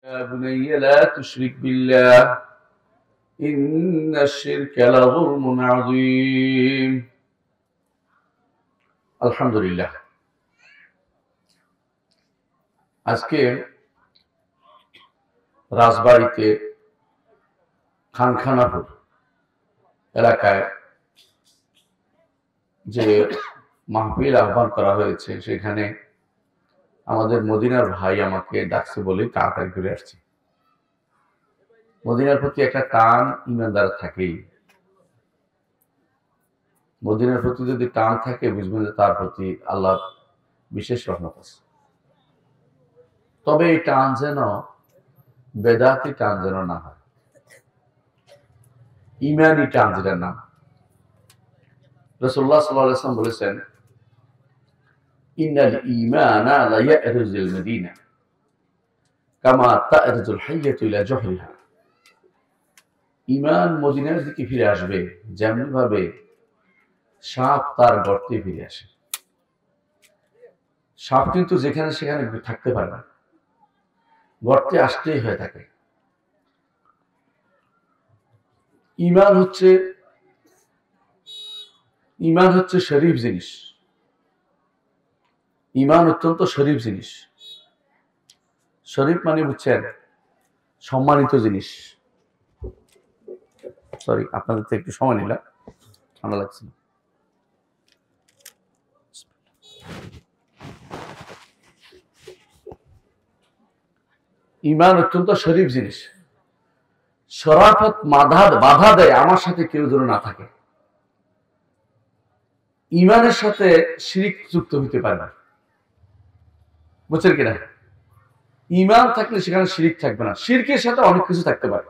يا بني لا تشرك بالله إن الشرك لظلم عظيم الحمد لله আজকে রাজবাড়িতে খানখানাপুর এলাকায় যে মাহফিল আহ্বান করা হয়েছে সেখানে আমাদের মদিনার ভাই আমাকে ডাকছে বলে তাড়াতাড়ি করে আসছি। মদিনার প্রতি একটা টান ইমানদার থাকেই। মদিনার প্রতি যদি টান থাকে বুঝবেন যে তার প্রতি আল্লাহর বিশেষ রহমত আছে। তবে এই টান যেন বেদাতি টান যেন না হয়, ইমানি টান যেটা না। রাসূলুল্লাহ সাল্লাল্লাহু আলাইহি ওয়াসাল্লাম বলেছেন, ইন্নাল ঈমানা লা ইয়ারজুল মাদিনা কামা তারজুল হাইয়াতু ইলা জহরিহা। ঈমান মদিনার দিকে ফিরে আসবে যেমন ভাবে সাপ তার গর্তে ফিরে আসে। সাপ কিন্তু যেখানে সেখানে থাকতে পারে না, গর্তে আসতেই হয়ে থাকে। ঈমান হচ্ছে শরীফ জিনিস। ঈমান অত্যন্ত শরীফ জিনিস। শরীফ মানে বুঝছেন, সম্মানিত জিনিস। সরি, আপনাদের তো একটু সময় নিলাম, ঠান্ডা লাগছে। ঈমান অত্যন্ত শরীফ জিনিস। শরাফত বাধা দেয় আমার সাথে কেউ যেন না থাকে। ঈমানের সাথে শিরক যুক্ত হইতে পারে না, বুঝছেন কিনা? ঈমান থাকলে সেখানে শিরক থাকবে না। শিরকের সাথে অনেক কিছু থাকতে পারে।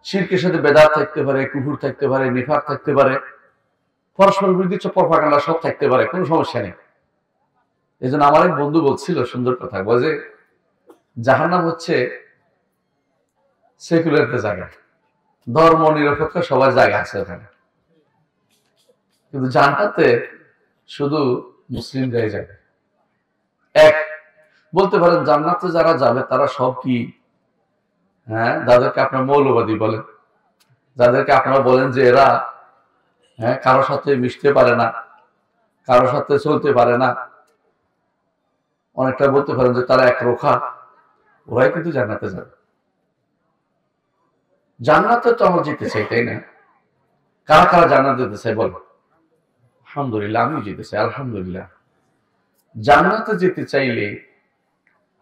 শিরকের সাথে বেদাত থাকতে পারে, কুফর থাকতে পারে, নিফাক থাকতে পারে, পরস্পর বিরোধী প্রপাগান্ডা সব থাকতে পারে, কোনো সমস্যা নেই। এই জন্য আমার এক বন্ধু বলছিল সুন্দর কথা, বলে জাহান্নাম হচ্ছে সেকুলারদের জায়গা, ধর্ম নিরপেক্ষ সবার জায়গা আছে ওখানে, কিন্তু জান্নাতে শুধু মুসলিমরাই যাবে। এক বলতে পারেন জান্নাতে যারা যাবে তারা সব কি, যাদেরকে আপনার মৌলবাদী বলেন, যাদেরকে আপনারা বলেন যে এরা কারোর সাথে মিশতে পারে না, কারোর সাথে চলতে পারে না, অনেকটা বলতে পারেন যে তারা একরোখা, ওরাই কিন্তু জান্নাতে যাবে। জান্নাতে তো আমরা যেতে চাই, তাই না? কারা কারা জান্নাত যেতে চাই বল? আলহামদুলিল্লাহ, আমি যেতে চাই। আলহামদুলিল্লাহ। জান্নাতে যেতে চাইলে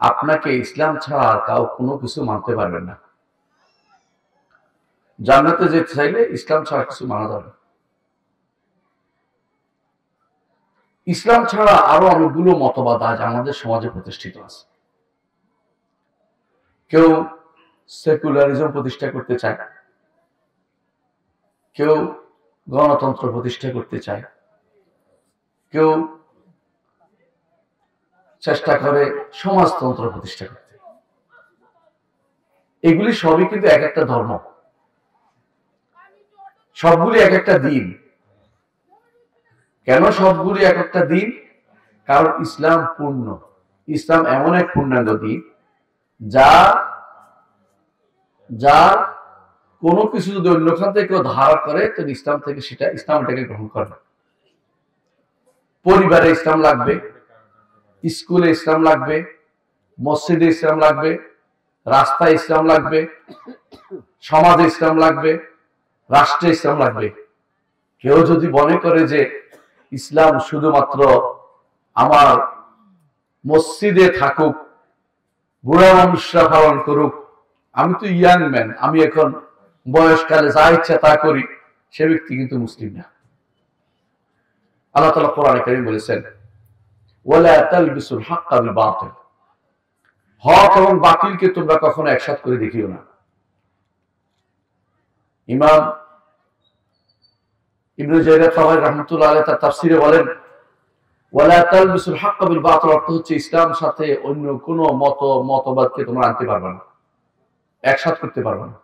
আপনাকে ইসলাম ছাড়া আর কাউ কোনো কিছু মানতে পারবেন না। জান্নাতে যেতে চাইলে ইসলাম ছাড়া কিছু মানা যাবে না। ইসলাম ছাড়া আরো অনেকগুলো মতবাদ আজ আমাদের সমাজে প্রতিষ্ঠিত আছে। কেউ সেকুলারিজম প্রতিষ্ঠা করতে চায়, কেউ গণতন্ত্র প্রতিষ্ঠা করতে চায়, কেউ চেষ্টা করে সমাজতন্ত্র প্রতিষ্ঠা করতে। এগুলি সবই কিন্তু এক একটা ধর্ম, সবগুলি এক একটা দিন। কেন সবগুলি এক একটা দিন? কারণ ইসলাম পূর্ণ। ইসলাম এমন এক পূর্ণাঙ্গ দিন যা কোনো কিছু যদি অন্যখান থেকে কেউ ধার করে তো ইসলাম থেকে ইসলাম এটাকে গ্রহণ করে না। পরিবারে ইসলাম লাগবে, স্কুলে ইসলাম লাগবে, মসজিদে ইসলাম লাগবে, রাস্তায় ইসলাম লাগবে, সমাজে ইসলাম লাগবে, রাষ্ট্রে ইসলাম লাগবে। কেউ যদি মনে করে যে ইসলাম শুধুমাত্র আমার মসজিদে থাকুক, বুড়া মানুষরা পালন করুক, আমি তো ইয়াং ম্যান, আমি এখন বয়সকালে যা ইচ্ছা তা করি, সে ব্যক্তি কিন্তু মুসলিম না। আল্লাহ তাআলা কোরআনে কারীম বলেছেন, ওয়ালা তালবিসুল হাক্কা বিল বাতিল। হক এবং বাতিলকে তোমরা কখনো একসাথে করে দেখিও না। ইমাম ইবনে জারীর তাবারী রাহমাতুল্লাহ আলাইহি তার তাফসীরে বলেন, ওয়ালা তালবিসুল হাক্কা বিল বাতিল অর্থ হচ্ছে ইসলাম সাথে অন্য কোনো মতবাদকে তোমরা আনতে পারবে না, একসাথে করতে পারবে না।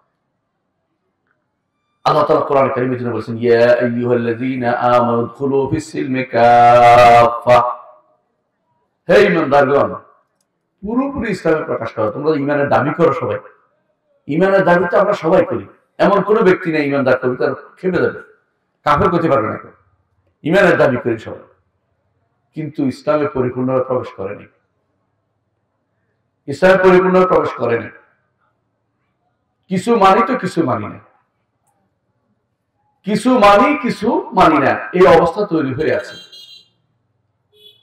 আল্লাহ তাআলা কোরআনে কারীমে তিনি বলেছেন, ইয়া আইয়ুহাল্লাযীনা আমানু দুখুলু ফিস সিলমি কাফা। হে ঈমানদারগণ, পুরোপুরি ইসলামের প্রকাশ করো। তোমরা ইমানের দাবি করো সবাই, ইমানের দাবি তো আমরা সবাই করি, এমন কোনো ব্যক্তি নেই ইমানদার কবি তার খেপে যাবে, কাফের করতে পারবে না। ইমানের দাবি করি সবাই, কিন্তু ইসলামে পরিপূর্ণভাবে প্রবেশ করেনি। ইসলামে পরিপূর্ণভাবে প্রবেশ করেনি। কিছু মানি তো কিছু মানি না, কিছু মানি কিছু মানি না, এই অবস্থা তৈরি হয়ে আছে।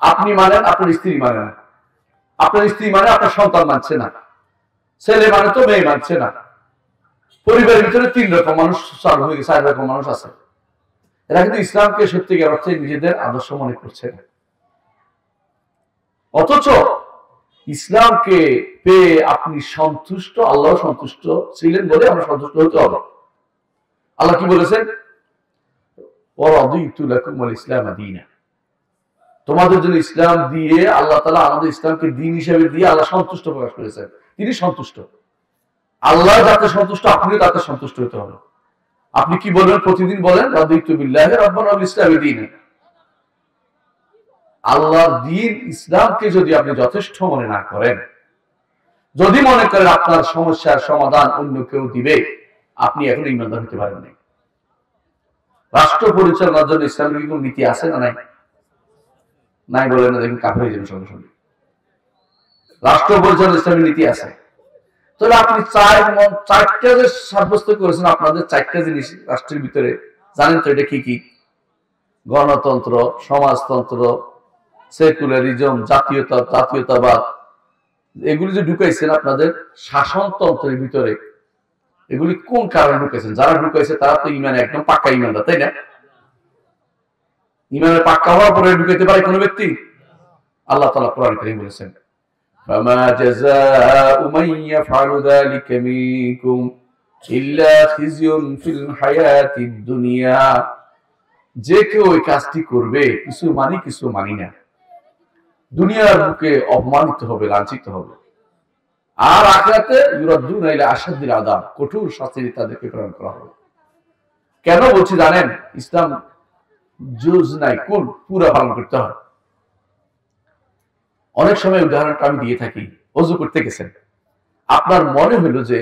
আপনি মানেন, আপনার স্ত্রী মানে না, আপনার স্ত্রী মানে আপনার সন্তান মানছে না, ছেলে মানে তো মেয়ে মানছে না। পরিবারের ভিতরে 3 রকম মানুষ চালু হয়ে গেছে, 4 রকম মানুষ আছে। এরা কিন্তু ইসলামকে সত্যিকার অর্থে নিজেদের আদর্শ মনে করছে না। অথচ ইসলামকে পেয়ে আপনি সন্তুষ্ট, আল্লাহ সন্তুষ্ট ছিলেন বলে আমরা সন্তুষ্ট হতে হবে। আল্লাহ কি বলেছেন? ইসলাম দীনা, তোমাদের জন্য ইসলাম দিয়ে আল্লাহ তাআলা আমাদের ইসলামকে দ্বীন হিসেবে দিয়ে আল্লাহ সন্তুষ্ট প্রকাশ করেছেন। তিনি সন্তুষ্ট, আল্লাহ যাতে সন্তুষ্ট আপনিও তাতে সন্তুষ্ট হতে হবে। আপনি কি বলবেন? প্রতিদিন বলেন রাদিতু বিল্লাহি রাব্বান ওয়া বিল ইসলামি দীনান। আল্লাহর দ্বীন ইসলামকে যদি আপনি যথেষ্ট মনে না করেন, যদি মনে করেন আপনার সমস্যার সমাধান অন্য কেউ দিবে, আপনি এখন ইমানদার হতে পারেন না। রাষ্ট্র পরিচালনার জন্য ইসলামের কি কোনো নীতি আছে না নাই? নাই বলেন না, দেখুন কাফের হয়ে যাবেন সঙ্গে সঙ্গে। রাষ্ট্র পরিচালনার ইসলামের নীতি আছে। তাহলে আপনি 4টা যে সাব্যস্ত করেছেন, আপনাদের 4টা জিনিস রাষ্ট্রের ভিতরে, জানেন তো এটা কি কি? গণতন্ত্র, সমাজতন্ত্র, সেকুলারিজম, জাতীয়তাবাদ, এগুলি যে ঢুকাইছেন আপনাদের শাসনতন্ত্রের ভিতরে, এগুলি কোন কারণে ঢুকাইছেন? যারা ঢুকাইছে তারা তো ইমানে একদম পাক্কা ইমানদার, তাই না? ইমানের পাক্কা হওয়ার পরে ঢুকাইতে পারে কোনো ব্যক্তি? আল্লাহ তাআলা কোরআন কারীমে বলেছেন, ফামা জাযাউ মান ইয়াফআলু যালিকা মিনকুম ইল্লা খিজয়ুন ফিল হায়াতিদ দুনিয়া। যে কেউ এই কাজটি করবে, কিছু মানি কিছু মানি না, দুনিয়ার বুকে অপমানিত হবে, লাঞ্ছিত হবে, আর আখিরাতে ইউরাদুনা ইলা আশাদ্দিল আযাব, কঠোর শাস্তি তাদেরকে প্রেরণ করা হবে। কেন বলছি জানেন? ইসলাম জুজ নাই, কোন পুরা পালন করতে হয়। অনেক সময় উদাহরণটা আমি দিয়ে থাকি, ওযু করতে গেছেন, আপনার মনে হলো যে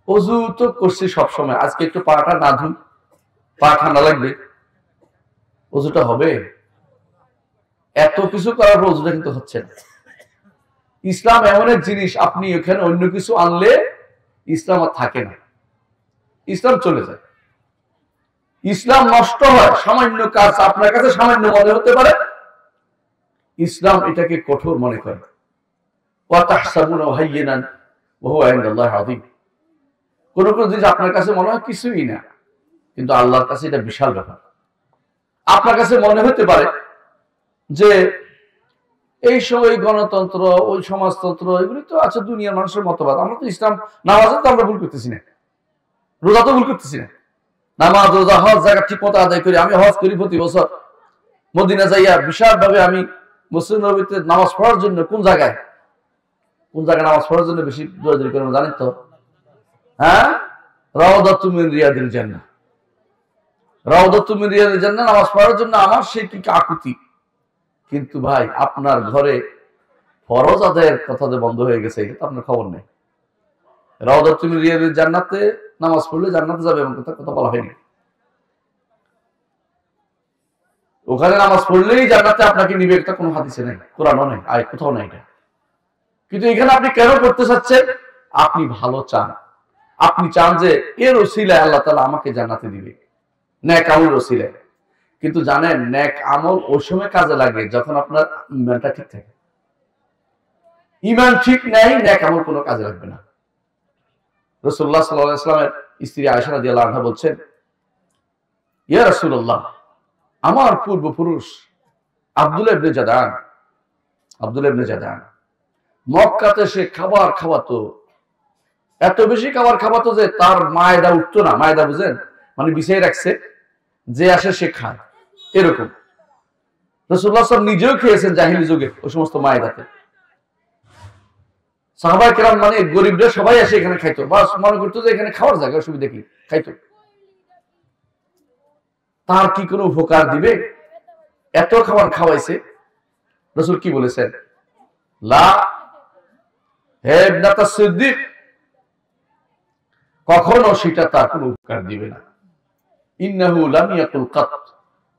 ওযু তো করছি সব সময়, আজকে একটু পাটা না ধুই, পা ঠান্ডা লাগবে, ওযুটা হবে? এত কিছু করার পর ওযুটা কিন্তু হচ্ছে না। ইসলাম এমন এক জিনিস, আপনি এখানে অন্য কিছু আনলে ইসলাম আর থাকে না, ইসলাম চলে যায়। ইসলাম নষ্ট হয়, সামান্য কাজ আপনার কাছে সামান্য মনে হতে পারে, ইসলাম এটাকে কঠোর মনে করে। ওয়া তাহসাবুনাহু হায়্যিনান ওয়া হুয়া ইনদাল্লাহি আযীম। কোন কোন জিনিস আপনার কাছে মনে হয় কিছুই না, কিন্তু আল্লাহর কাছে এটা বিশাল ব্যাপার। আপনার কাছে মনে হতে পারে যে এই সময় গণতন্ত্র, ওই সমাজতন্ত্র, এগুলি তো আছে দুনিয়ার মানুষের মতবাদ, আমরা তো ইসলাম, নামাজে তো আমরা ভুল করতেছি না, রোজা তো ভুল করতেছি না, নামাজ রোজা হজ জায়গা ঠিক মতো আদায় করি। আমি হজ করি প্রতি বছর, মদিনা যাইয়া বিশাল ভাবে আমি মসজিদ নববীতে নামাজ পড়ার জন্য কোন জায়গায় নামাজ পড়ার জন্য বেশি দৌড়াদৌড়ি করেন জানেন তো? হ্যাঁ, রাউদাতুম মিন রিয়াদিল জান্নাহ, রাউদাতুম মিন রিয়াদিল জান্নাহ নামাজ পড়ার জন্য আমার সেই কি আকুতি। কিন্তু ভাই, আপনার ঘরে ফরজ আদায়ের কথা যে বন্ধ হয়ে গেছে, এটা তো আপনার খবর নেই। রাউদাতুম মিন রিয়াদিল জান্নাতে নামাজ পড়লে জান্নাতে যাবে এমন কথা বলা হয়নি। ওখানে নামাজ পড়লেই জান্নাতে আপনাকে নিবে, এটা কোনো হাদিসে নেই, কোরআনও নেই, আর কোথাও নেই এটা। কিন্তু এখানে আপনি কেন করতে চাচ্ছেন? আপনি ভালো চান, আপনি চান যে এর ওসিলায় আল্লাহ তাআলা আমাকে জান্নাতে দিবে, নেক আমল ওসিলায়। কিন্তু জানেন, নেক আমল ওই সময় কাজে লাগে যখন আপনার ঈমানটা ঠিক থাকে। ঈমান ঠিক নাই, নেক আমল কোনো কাজে লাগবে না। রাসূলুল্লাহ সাল্লাল্লাহু আলাইহি ওয়াসাল্লামের স্ত্রী আয়েশা রাদিয়াল্লাহু আনহা বলছেন, ইয়া রাসূলুল্লাহ, আমার পূর্বপুরুষ আব্দুল্লাহ ইবনে জাদান মক্কাতে সে খাবার খাওয়াতো, এত বেশি খাবার খাওয়াতো যে তার মায়দা উঠতো না। মায়দা বুঝেন? মানে বিছাই রাখছে, যে আসে সে খায়, এরকম। রাসূলুল্লাহ সাল্লাল্লাহু আলাইহি ওয়াসাল্লাম নিজেও খেয়েছেন জাহিলি যুগে ওই সমস্ত মায়দাতে। সাহাবায়ে কেরাম মানে গরিবরা সবাই আসে এখানে খাইতো, বাস মনে করতো যে এখানে খাওয়ার জায়গা, অসুবিধা কি, খাইতো। তার কি কোনো উপকার দিবে? এত খাবার খাওয়াইছে। রাসূল কি বলেছেন? লা হে ইবনাতা সিদ্দিক, কখনো সেটা তার কোনো উপকার দিবে না। ইন্নাহু লাম ইয়াকুল কাত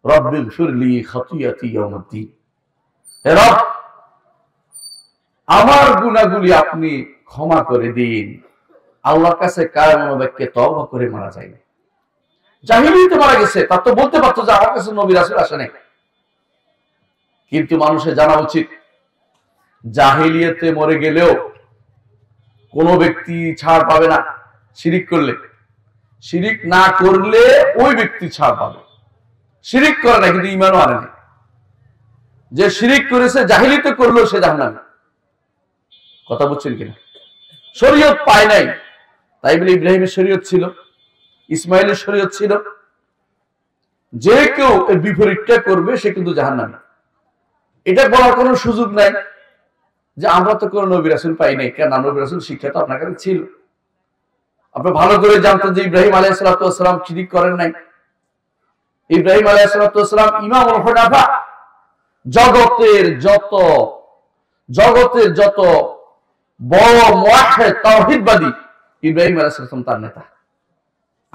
রব্বিগফিরলি খাতিয়াতি ইয়াউমিদ্দিন, হে রব, আমার গুনাহগুলি আপনি ক্ষমা করে দিন। আল্লাহর কাছে কার মনোবাক্যে তওবা করে মারা যায় না। জাহিলিয়াতে মারা গেছে, তার তো বলতে পারতো যে আমার কাছে নবী রাসূল আসে নাই। কিন্তু মানুষের জানা উচিত, জাহিলিয়াতে মরে গেলেও কোনো ব্যক্তি ছাড় পাবে না শিরিক করলে। শিরিক না করলে ওই ব্যক্তি ছাড় পাবে। শিরিক করে না কিন্তু ঈমানও আনে না। যে শিরিক করেছে জাহিলিয়াতে করলেও সে জাহান্নামী। কথা বুঝছেন কিনা? শরীয়ত পায় নাই, তাই বলে ইব্রাহিমের শরীয়ত ছিল, ইসমাইলের শরীয়ত ছিল, যে কেউ এর বিপরীতটা করবে সে কিন্তু জাহান্নামী। এটা বলার কোনো সুযোগ নাই যে আমরা তো কোনো নবী রাসূল পাই নাই। কেন? নবী রাসূল শিক্ষা তো আপনার কাছে ছিল। আপনি ভালো করে জানতেন যে ইব্রাহিম আলাইহিস সালাতু ওয়াস সালাম শিরিক করেন নাই। ইব্রাহিম আলাইহিস সালাতু ওয়াস সালাম ইমামুল হুনাফা, জগতের যত বড় মুওয়াহহিদ তাওহীদবাদী ইব্রাহিম আলাইহিস সালাম তার নেতা।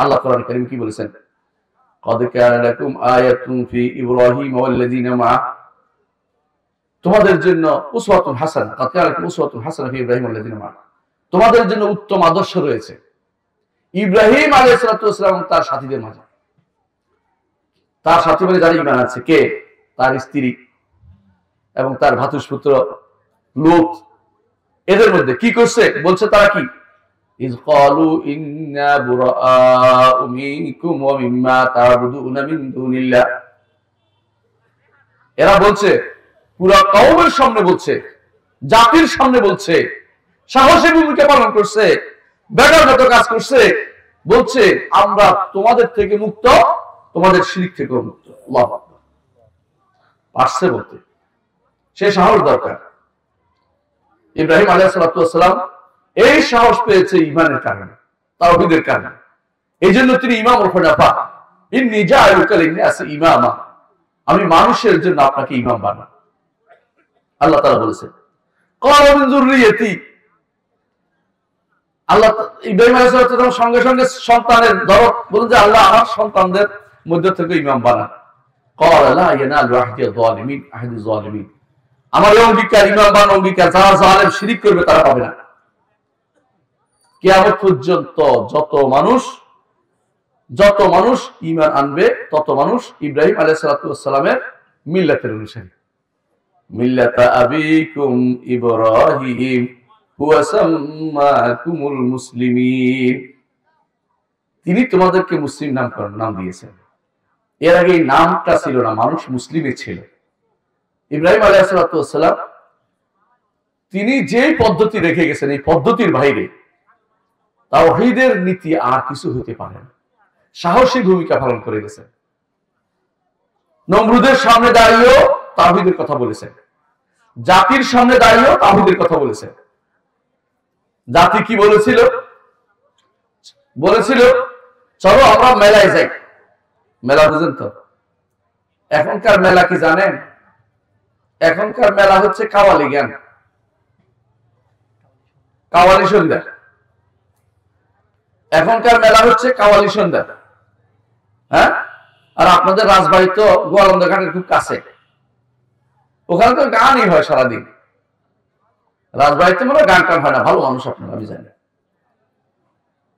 আল্লাহ কোরআন কারীম কি বলেছেন? قد كان لكم آية في إبراهيم والذين معه, তোমাদের জন্য উসওয়াতুন হাসানাহ, قد كان لكم أسوة حسنة في إبراهيم والذين معه, তোমাদের জন্য উত্তম আদর্শ রয়েছে ইব্রাহিম আলাইহিস সালাতু ওয়াস সালাম তার সাথীদের মাঝে। তার সাথী মানে যারা ঈমান আছে, কে? তার স্ত্রী এবং তার ভ্রাতুষ্পুত্র লূত। এদের মধ্যে কি করছে বলছে? তারা কি? ইয ক্বালু ইন্না বুরাআউ মিনকুম ওয়া মিম্মা তা'বুদুনা মিন দুনিল্লাহ। এরা বলছে, পুরো কওমের সামনে বলছে, জাতির সামনে বলছে, সাহসী ভূমিকা পালন করছে, বেটার মতো কাজ করছে, বলছে আমরা তোমাদের থেকে মুক্ত, তোমাদের শিরক থেকেও মুক্ত। আল্লাহু আকবার। পারছে বলতে, সে সাহস দরকার। ইব্রাহিম আলাইহিস সালাতু ওয়াস সালাম এই সাহস পেয়েছে ঈমানের কারণে, তাওহীদের কারণে। এইজন্য তিনি ইমামুল হুনাফা, ইন্নী জাআলুকা লিন-নাসি ইমামা, আমি মানুষের জন্য আপনাকে ইমাম বানাবো। আল্লাহ তাআলা বলেছেন ক্বালা মিন যুররিয়্যাতি। আল্লাহ ইব্রাহিম আলাইহিস সালাতু ওয়াস সালাম সঙ্গে সঙ্গে সন্তানের ধরো বলেন যে আল্লাহ আমার সন্তানদের মধ্য থেকে ইমাম বানান। ক্বালা লা ইয়ানালু আহদিয যালিমিন, আহদিয যালিমিন, আমার অঙ্গীকার, ইমাম বানানো অঙ্গীকার, যারা জালেম শিরিক করবে তারা পাবে না। কিয়ামত পর্যন্ত যত মানুষ ঈমান আনবে তত মানুষ ইব্রাহিম আলাইহিস সালাতু ওয়াস সালামের মিল্লাতের অনুসারী। মিল্লাতা আবিকুম ইব্রাহিম হুয়া সাম্মাকুমুল মুসলিমিন, তিনি তোমাদেরকে মুসলিম নাম দিয়েছেন। এর আগে এই নামটা ছিল না, মানুষ মুসলিমে ছিল। ইব্রাহিম আলাইহিস সালাতু ওয়াস সালাম তিনি যে পদ্ধতি রেখে গেছেন, এই পদ্ধতির বাইরে তাওহীদের নীতি আর কিছু হতে পারে না। সাহসী ভূমিকা পালন করে গেছেন। নমরুদের সামনে দাঁড়িয়েও তাওহীদের কথা বলেছেন, জাতির সামনে দাঁড়িয়েও তাওহীদের কথা বলেছেন। জাতি কি বলেছিল? চলো আমরা মেলায় যাই। মেলা বুঝেন তো? এখনকার মেলা কি জানেন? এখনকার মেলা হচ্ছে কাওয়ালি জ্ঞান, কাওয়ালি সন্ধ্যা। এখনকার মেলা হচ্ছে কাওয়ালি সন্ধ্যা। হ্যাঁ, আর আপনাদের রাজবাড়ি তো গোয়ালন্দ ঘাটের খুব কাছে, ওখানে তো গানই হয় সারাদিন। রাজবাড়িতে মনে গান টান হয় না, ভালো মানুষ আপনারা, আমি জানি।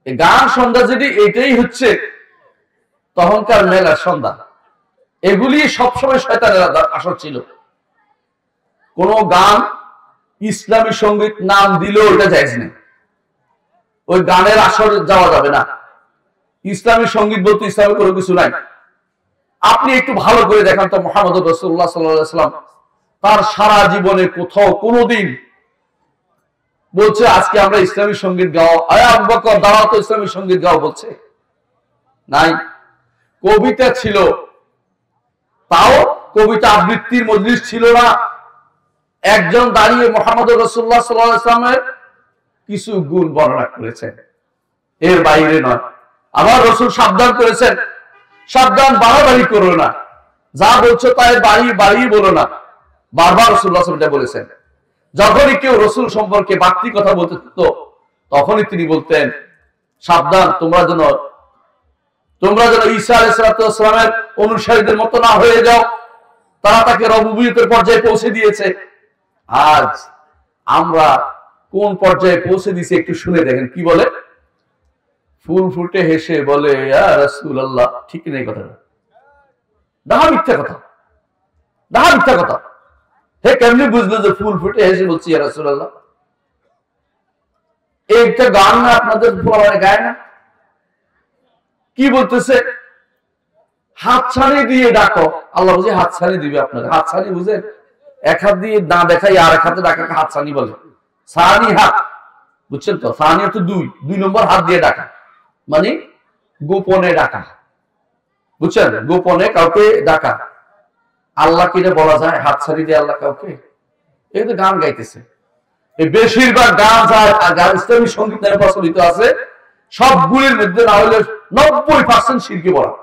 এই গান সন্ধ্যা যদি এটাই হচ্ছে তখনকার মেলার সন্ধ্যা, এগুলি সবসময় শয়তানের আসর ছিল। কোন গান ইসলামী সঙ্গীত নাম দিলেও ওটা জায়েজ নেই, ওই গানের আসর যাওয়া যাবে না। ইসলামী সঙ্গীত বলতে ইসলামী কোনো কিছু নাই। আপনি একটু ভালো করে দেখান তো, মুহাম্মদ রাসূলুল্লাহ সাল্লাল্লাহু আলাইহি ওয়াসাল্লাম তার সারা জীবনে কোথাও কোনোদিন বলছে আজকে আমরা ইসলামী সঙ্গীত গাও, আয় আবু বকর দাঁড়াও তো ইসলামী সঙ্গীত গাও, বলছে? নাই। কবিতা ছিল, তাও কবিতা আবৃত্তির মজলিস ছিল না। একজন দাঁড়িয়ে মুহাম্মদ রাসূলুল্লাহ সাল্লাল্লাহু আলাইহি ওয়াসাল্লামের কিছু গুণ বর্ণনা করেছেন, এর বাইরে নয়। আবার রাসূল সাবধান করেছেন, সাবধান, বাড়াবাড়ি করো না, যা বলছো তাই বাড়িয়ে বলো না। বারবার রাসূলুল্লাহ সাল্লাল্লাহু আলাইহি ওয়াসাল্লাম বলেছেন, যখনই কেউ রসুল সম্পর্কে বাড়তি কথা বলতে থাকতো তখনই তিনি বলতেন, সাবধান, তোমরা যেন ঈসা আলাইহিস সালামের অনুসারীদের মতো না হয়ে যাও, তারা তাকে রবুবিয়তের পর্যায়ে পৌঁছে দিয়েছে। আজ আমরা কোন পর্যায়ে পৌঁছে দিয়েছি একটু শুনে দেখেন কি বলে। ফুল ফুটে হেসে বলে, ইয়া রাসূলুল্লাহ। ঠিক নেই কথাটা, ডাহা মিথ্যা কথা, ডাহা মিথ্যা কথা। হে কেমনি বুঝলো যে ফুল ফুটে হেসে বলছি ইয়া রাসূলুল্লাহ? এইটা গান না আপনাদের গায় না? কি বলতেছে? হাতছানি দিয়ে ডাকো। আল্লাহ বুঝে হাতছানি দিবে আপনাকে। হাতছানি বুঝেন? এক হাত দিয়ে না দেখাই আর এক হাতে ডাকাকে হাতছানি বলে। সানি হাত, বুঝছেন তো? সানি তো দুই নম্বর হাত দিয়ে ডাকা, মানে গোপনে ডাকা, বুঝছেন? গোপনে কাউকে ডাকা। আল্লাহ কিনে বলা যায় হাতছানি দিয়ে আল্লাহ কাউকে? এই তো গান গাইতেছে। এই বেশিরভাগ গান যার ইসলামী সঙ্গীত নামে প্রচলিত আছে সবগুলির মধ্যে না হলে 90% শিরকে বলা।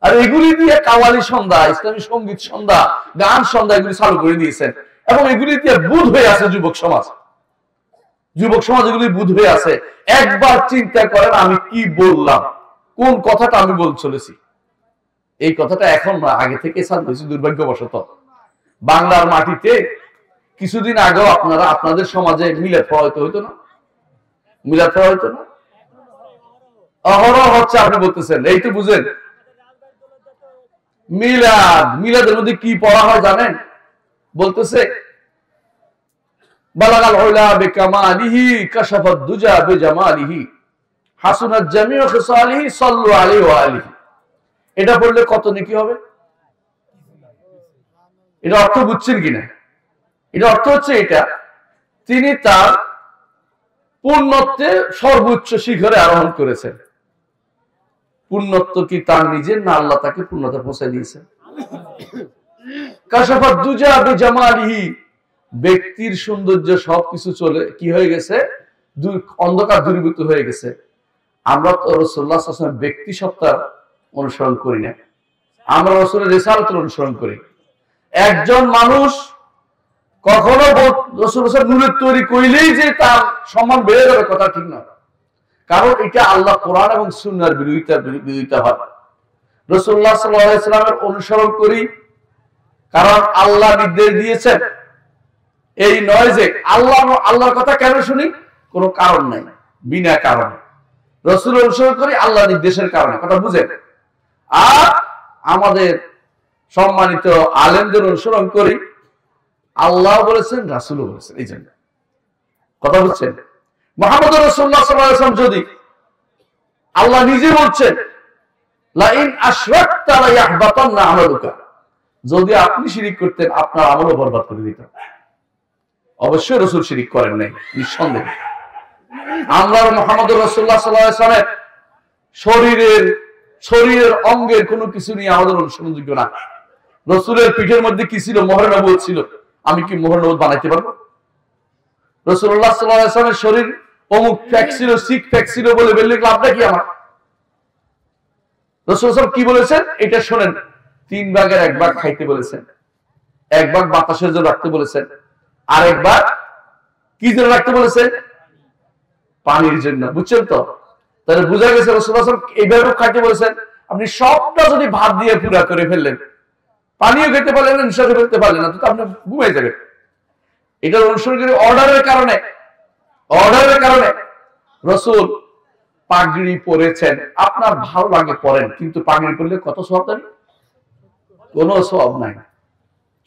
আর এগুলি দিয়ে কাওয়ালি সন্ধ্যা, ইসলামী সঙ্গীত সন্ধ্যা, গান সন্ধ্যা এগুলি চালু করে দিয়েছেন এবং এগুলি দিয়ে বুধ হয়ে আছে যুবক সমাজ। যুবক সমাজ এগুলি বুধ হয়ে আছে। একবার চিন্তা করেন আমি কি বললাম, কোন কথাটা আমি বল চলেছি। এই কথাটা এখন না, আগে থেকে চালু হয়েছে দুর্ভাগ্যবশত। বাংলার মাটিতে কিছুদিন আগেও আপনাদের সমাজে মিলাদ প্রভাবিত হইতো না? মিলাদ প্রভাবিত না? অহরহ হচ্ছে। আপনি বলতেছেন, এই তো বুঝেন মিলাদের মধ্যে কি পড়া হয় জানেন? বলতেছে বালাগাল উলা বিকামালিহি কাশাফাদ দুজা বিজামালিহি হাসুনাত জামিউ খিসালিহি সাল্লু আলাইহি ওয়া আলিহি। এটা পড়লে কত নেকি হবে? এটা অর্থ বুঝছেন কিনা? এটা অর্থ হচ্ছে এটা, তিনি তার পূর্ণত্বে সর্বোচ্চ শিখরে আরোহণ করেছেন। পূর্ণত্ব কি তার নিজের, না আল্লাহ তাকে পূর্ণতা পৌঁছে দিয়েছেন? কাশাফাত দুজা বিজামালিহি, ব্যক্তির সৌন্দর্য সবকিছু চলে কি হয়ে গেছে? অন্ধকার দূরীভূত হয়ে গেছে। আমরা তো রাসূলুল্লাহ সাল্লাল্লাহু আলাইহি ওয়াসাল্লাম ব্যক্তি সত্তার অনুসরণ করি না, আমরা রাসূলের রিসালাতের অনুসরণ করি। একজন মানুষ কখনো রাসূলুল্লাহ নূরের তৈরি কইলেই যে তার সম্মান বেড়ে যাবে কথা ঠিক না, কারণ এটা আল্লাহ কোরআন এবং সুন্নাহর বিরোধিতা হয়। রাসূলুল্লাহ সাল্লাল্লাহু আলাইহি ওয়াসাল্লামের অনুসরণ করি কারণ আল্লাহ নির্দেশ দিয়েছেন, এই নয় যে আল্লাহর কথা কেন শুনি, কোনো কারণ নাই, বিনা কারণে। রাসূলের অনুসরণ করি আল্লাহ নির্দেশের কারণে, কথা বুঝেন। আর আমাদের সম্মানিত আলেমদের অনুসরণ করি আল্লাহ বলেছেন, রাসূলও বলেছেন, এই জন্য। কথা বুঝছেন? মুহাম্মদ রাসূলুল্লাহ সাল্লাল্লাহু আলাইহি ওয়াসাল্লাম যদি আল্লাহ নিজে বলছেন লা ইন আশরাকতা লা ইয়াহবাতান্না আমালুকা, যদি আপনি শিরিক করতেন আপনার আমলও বরবাদ করে দিত। অবশ্যই রাসূল শিরিক করেন নাই, নিঃসন্দেহে। আমরা মুহাম্মদ রাসূলুল্লাহ সাল্লাল্লাহু আলাইহি ওয়াসাল্লামের শরীরের অঙ্গের কোনো কিছু নিয়ে আমাদের অনুসরণযোগ্য না। রাসূলের পিঠের মধ্যে কি ছিল? মোহর নবুয়ত ছিল। আমি কি মোহর নবুয়ত বানাইতে পারবো? রাসূলুল্লাহ সাল্লাল্লাহু আলাইহি ওয়াসাল্লামের শরীর অমুক ফ্যাক ছিল, সিক ফ্যাক ছিল বলে বললে লাভটা কি আমার? রাসূল সাল্লাল্লাহু কি বলেছেন এটা শোনেন। 3 ভাগের 1 ভাগ খাইতে বলেছেন, 1 ভাগ বাতাসের জন্য রাখতে বলেছেন, আর 1 ভাগ কি জন্য রাখতে বলেছেন? পানির জন্য। বুঝছেন তো? তাহলে বোঝা গেছে রাসূল সাল্লাল্লাহু আলাইহি ওয়াসাল্লাম এইভাবে খাইতে বলেছেন। আপনি সবটা যদি ভাত দিয়ে পুরা করে ফেললেন, পানিও খেতে পারলেন না, নিঃশ্বাস ফেলতে পারলেন না, তো আপনি ঘুমিয়ে যাবেন। এটার অনুসরণ করে অর্ডারের কারণে রাসূল পাগড়ি পরেছেন। আপনার ভালো লাগে পরেন, কিন্তু পাগড়ি পরলে কত সওয়াব জানেন? কোনো সওয়াব নাই।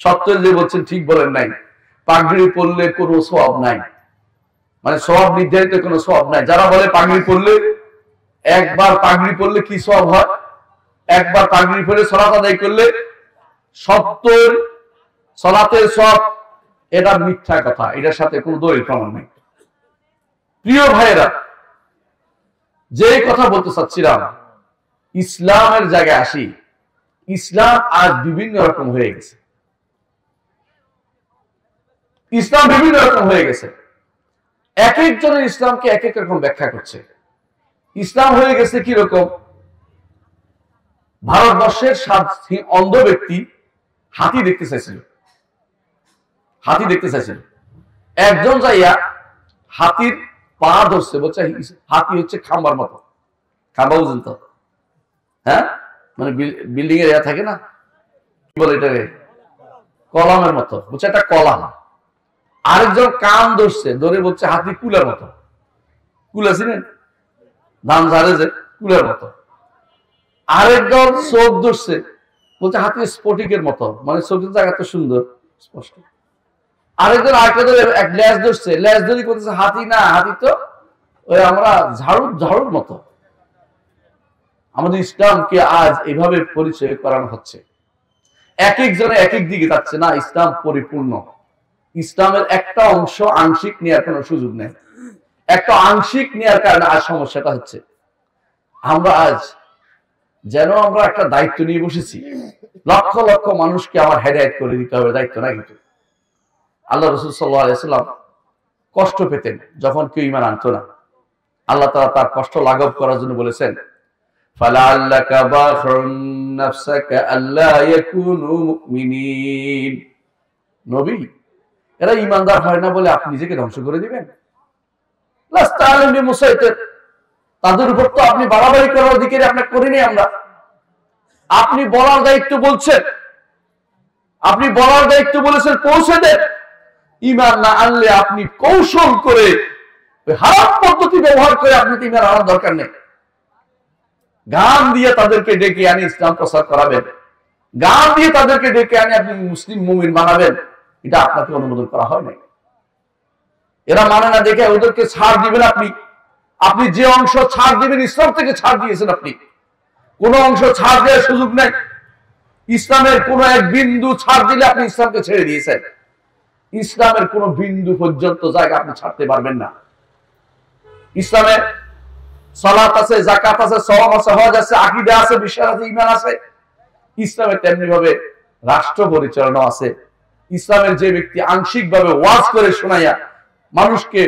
সত্য যে বলছেন ঠিক বলেন নাই, পাগড়ি পরলে কোনো সওয়াব নাই, মানে সওয়াব নির্ধারিত কোনো সওয়াব নাই। যারা বলে পাগড়ি পরলে, একবার পাগড়ি পরলে কি সওয়াব হয়? একবার পাগড়ি পরে সালাত আদায় করলে 70 সালাতের সওয়াব, এটা মিথ্যা কথা, এটার সাথে কোনো দলিল প্রমাণ নেই। প্রিয় ভাইয়েরা, যে কথা বলতে চাচ্ছিলাম, ইসলামের জায়গায় আসি। ইসলাম আজ বিভিন্ন রকম হয়ে গেছে। ইসলাম বিভিন্ন রকম হয়ে গেছে। এক একজনের ইসলামকে এক এক রকম ব্যাখ্যা করছে। ইসলাম হয়ে গেছে কি রকম? ভারতবর্ষের অন্ধ ব্যক্তি হাতি দেখতে চাইছিল, হাতি দেখতে চাইছিল। একজন যাইয়া হাতির পা ধরছে, বলছে হাতি হচ্ছে খাম্বার মতো। খাম্বা বুঝেন তো? হ্যাঁ, মানে বিল্ডিং এর এরিয়া থাকে না, কি বলে এটা, কলামের মতো, বলছে একটা কলাম। আরেকজন কান ধরছে, ধরে বলছে হাতি কুলার মতো। কুলা ছিলেন ধান ঝাড়ে যে কুলার মতো। আরেকজন চোখ ধরছে, বলছে হাতি স্ফটিকের মতো, মানে চোখের জায়গা তো সুন্দর স্পষ্ট। আরেকজন আরেকটা ধরে এক ল্যাজ ধরছে, ল্যাজ ধরে করতেছে হাতি না, হাতি তো ওই আমরা ঝাড়ুর মতো। আমাদের ইসলামকে আজ এভাবে পরিচয় করানো হচ্ছে। এক একজনে এক এক দিকে যাচ্ছে না। ইসলাম পরিপূর্ণ। ইসলামের একটা অংশ আংশিক নেওয়ার কোনো সুযোগ নেই। একটা আংশিক নেওয়ার কারণে আজ সমস্যাটা হচ্ছে। আমরা আজ যেন আমরা একটা দায়িত্ব নিয়ে বসেছি, লক্ষ লক্ষ মানুষকে আমার হেদায়েত করে দিতে হবে, দায়িত্ব না। কিন্তু আল্লাহ রাসূল সাল্লাল্লাহু আলাইহি ওয়াসাল্লাম কষ্ট পেতেন যখন কেউ ঈমান আনতো না। আল্লাহ তাআলা তার কষ্ট লাঘব করার জন্য বলেছেন, ফালাআল্লাকা বাখিউন নাফসাকা আল্লা ইয়াকুনু মুমিনিন। নবী, এরা ঈমানদার হয় না বলে আপনি নিজেকে ধ্বংস করে দিবেন? লাস্তা আলাইহিম বিমুসাইতির, তাদের উপর তো আপনি বাড়াবাড়ি করার অধিকারী আপনি করিনি আমরা। আপনি বলার দায়িত্ব বলছেন, আপনি বলার দায়িত্ব বলেছেন, পৌঁছে দেন। ঈমান না আনলে আপনি কৌশল করে হারাম পদ্ধতি ব্যবহার করে আপনি তো ঈমান আনার দরকার নেই। গান দিয়ে তাদেরকে ডেকে আনি ইসলাম প্রচার করাবেন, গান দিয়ে তাদেরকে ডেকে আনি আপনি মুসলিম মুমিন বানাবেন, এটা আপনাকে অনুমোদন করা হয় নাই। এরা মানে না দেখে ওদেরকে ছাড় দিবেন আপনি। আপনি যে অংশ ছাড় দিবেন, ইসলাম থেকে ছাড় দিয়েছেন আপনি। কোন অংশ ছাড় দেওয়ার সুযোগ নাই। ইসলামের কোন এক বিন্দু ছাড় দিলে আপনি ইসলামকে ছেড়ে দিয়েছেন। ইসলামের কোন বিন্দু পর্যন্ত জায়গা আপনি ছাড়তে পারবেন না। ইসলামে সালাত আছে, যাকাত আছে, সওম আছে, হজ আছে, আকীদা আছে, বিশ্বাস আছে, ঈমান আছে। ইসলামে তেমনি ভাবে রাষ্ট্র পরিচালনা আছে। ইসলামের যে ব্যক্তি আংশিকভাবে ওয়াজ করে শোনাইয়া মানুষকে,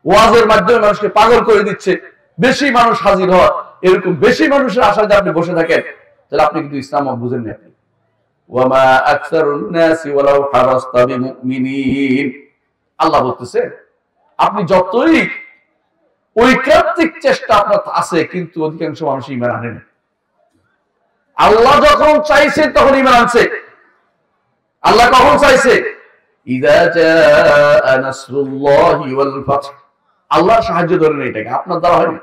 ওয়াজের মাধ্যমে মানুষকে পাগল করে দিচ্ছে, বেশি মানুষ হাজির হয়, এরকম বেশি মানুষের আশায় যদি আপনি বসে থাকেন, তাহলে আপনি কিন্তু ইসলাম বুঝেন না। আপনি ওয়ামা আকসারুন নাসি ওয়ালাউ হারাসতা বিমুমিনিন, আল্লাহ বলতেছে আপনি যতই ঐকান্তিক চেষ্টা আপনার আছে, কিন্তু অধিকাংশ মানুষ ঈমান আনে না। আল্লাহ যখন চাইছে তখন ঈমান আনছে। আল্লাহ কখন চাইছে? ইযা জাআ নাসরুল্লাহি ওয়াল ফাতহ, আল্লাহর সাহায্য ধরেন, এটাকে আপনার দ্বারা হয় না।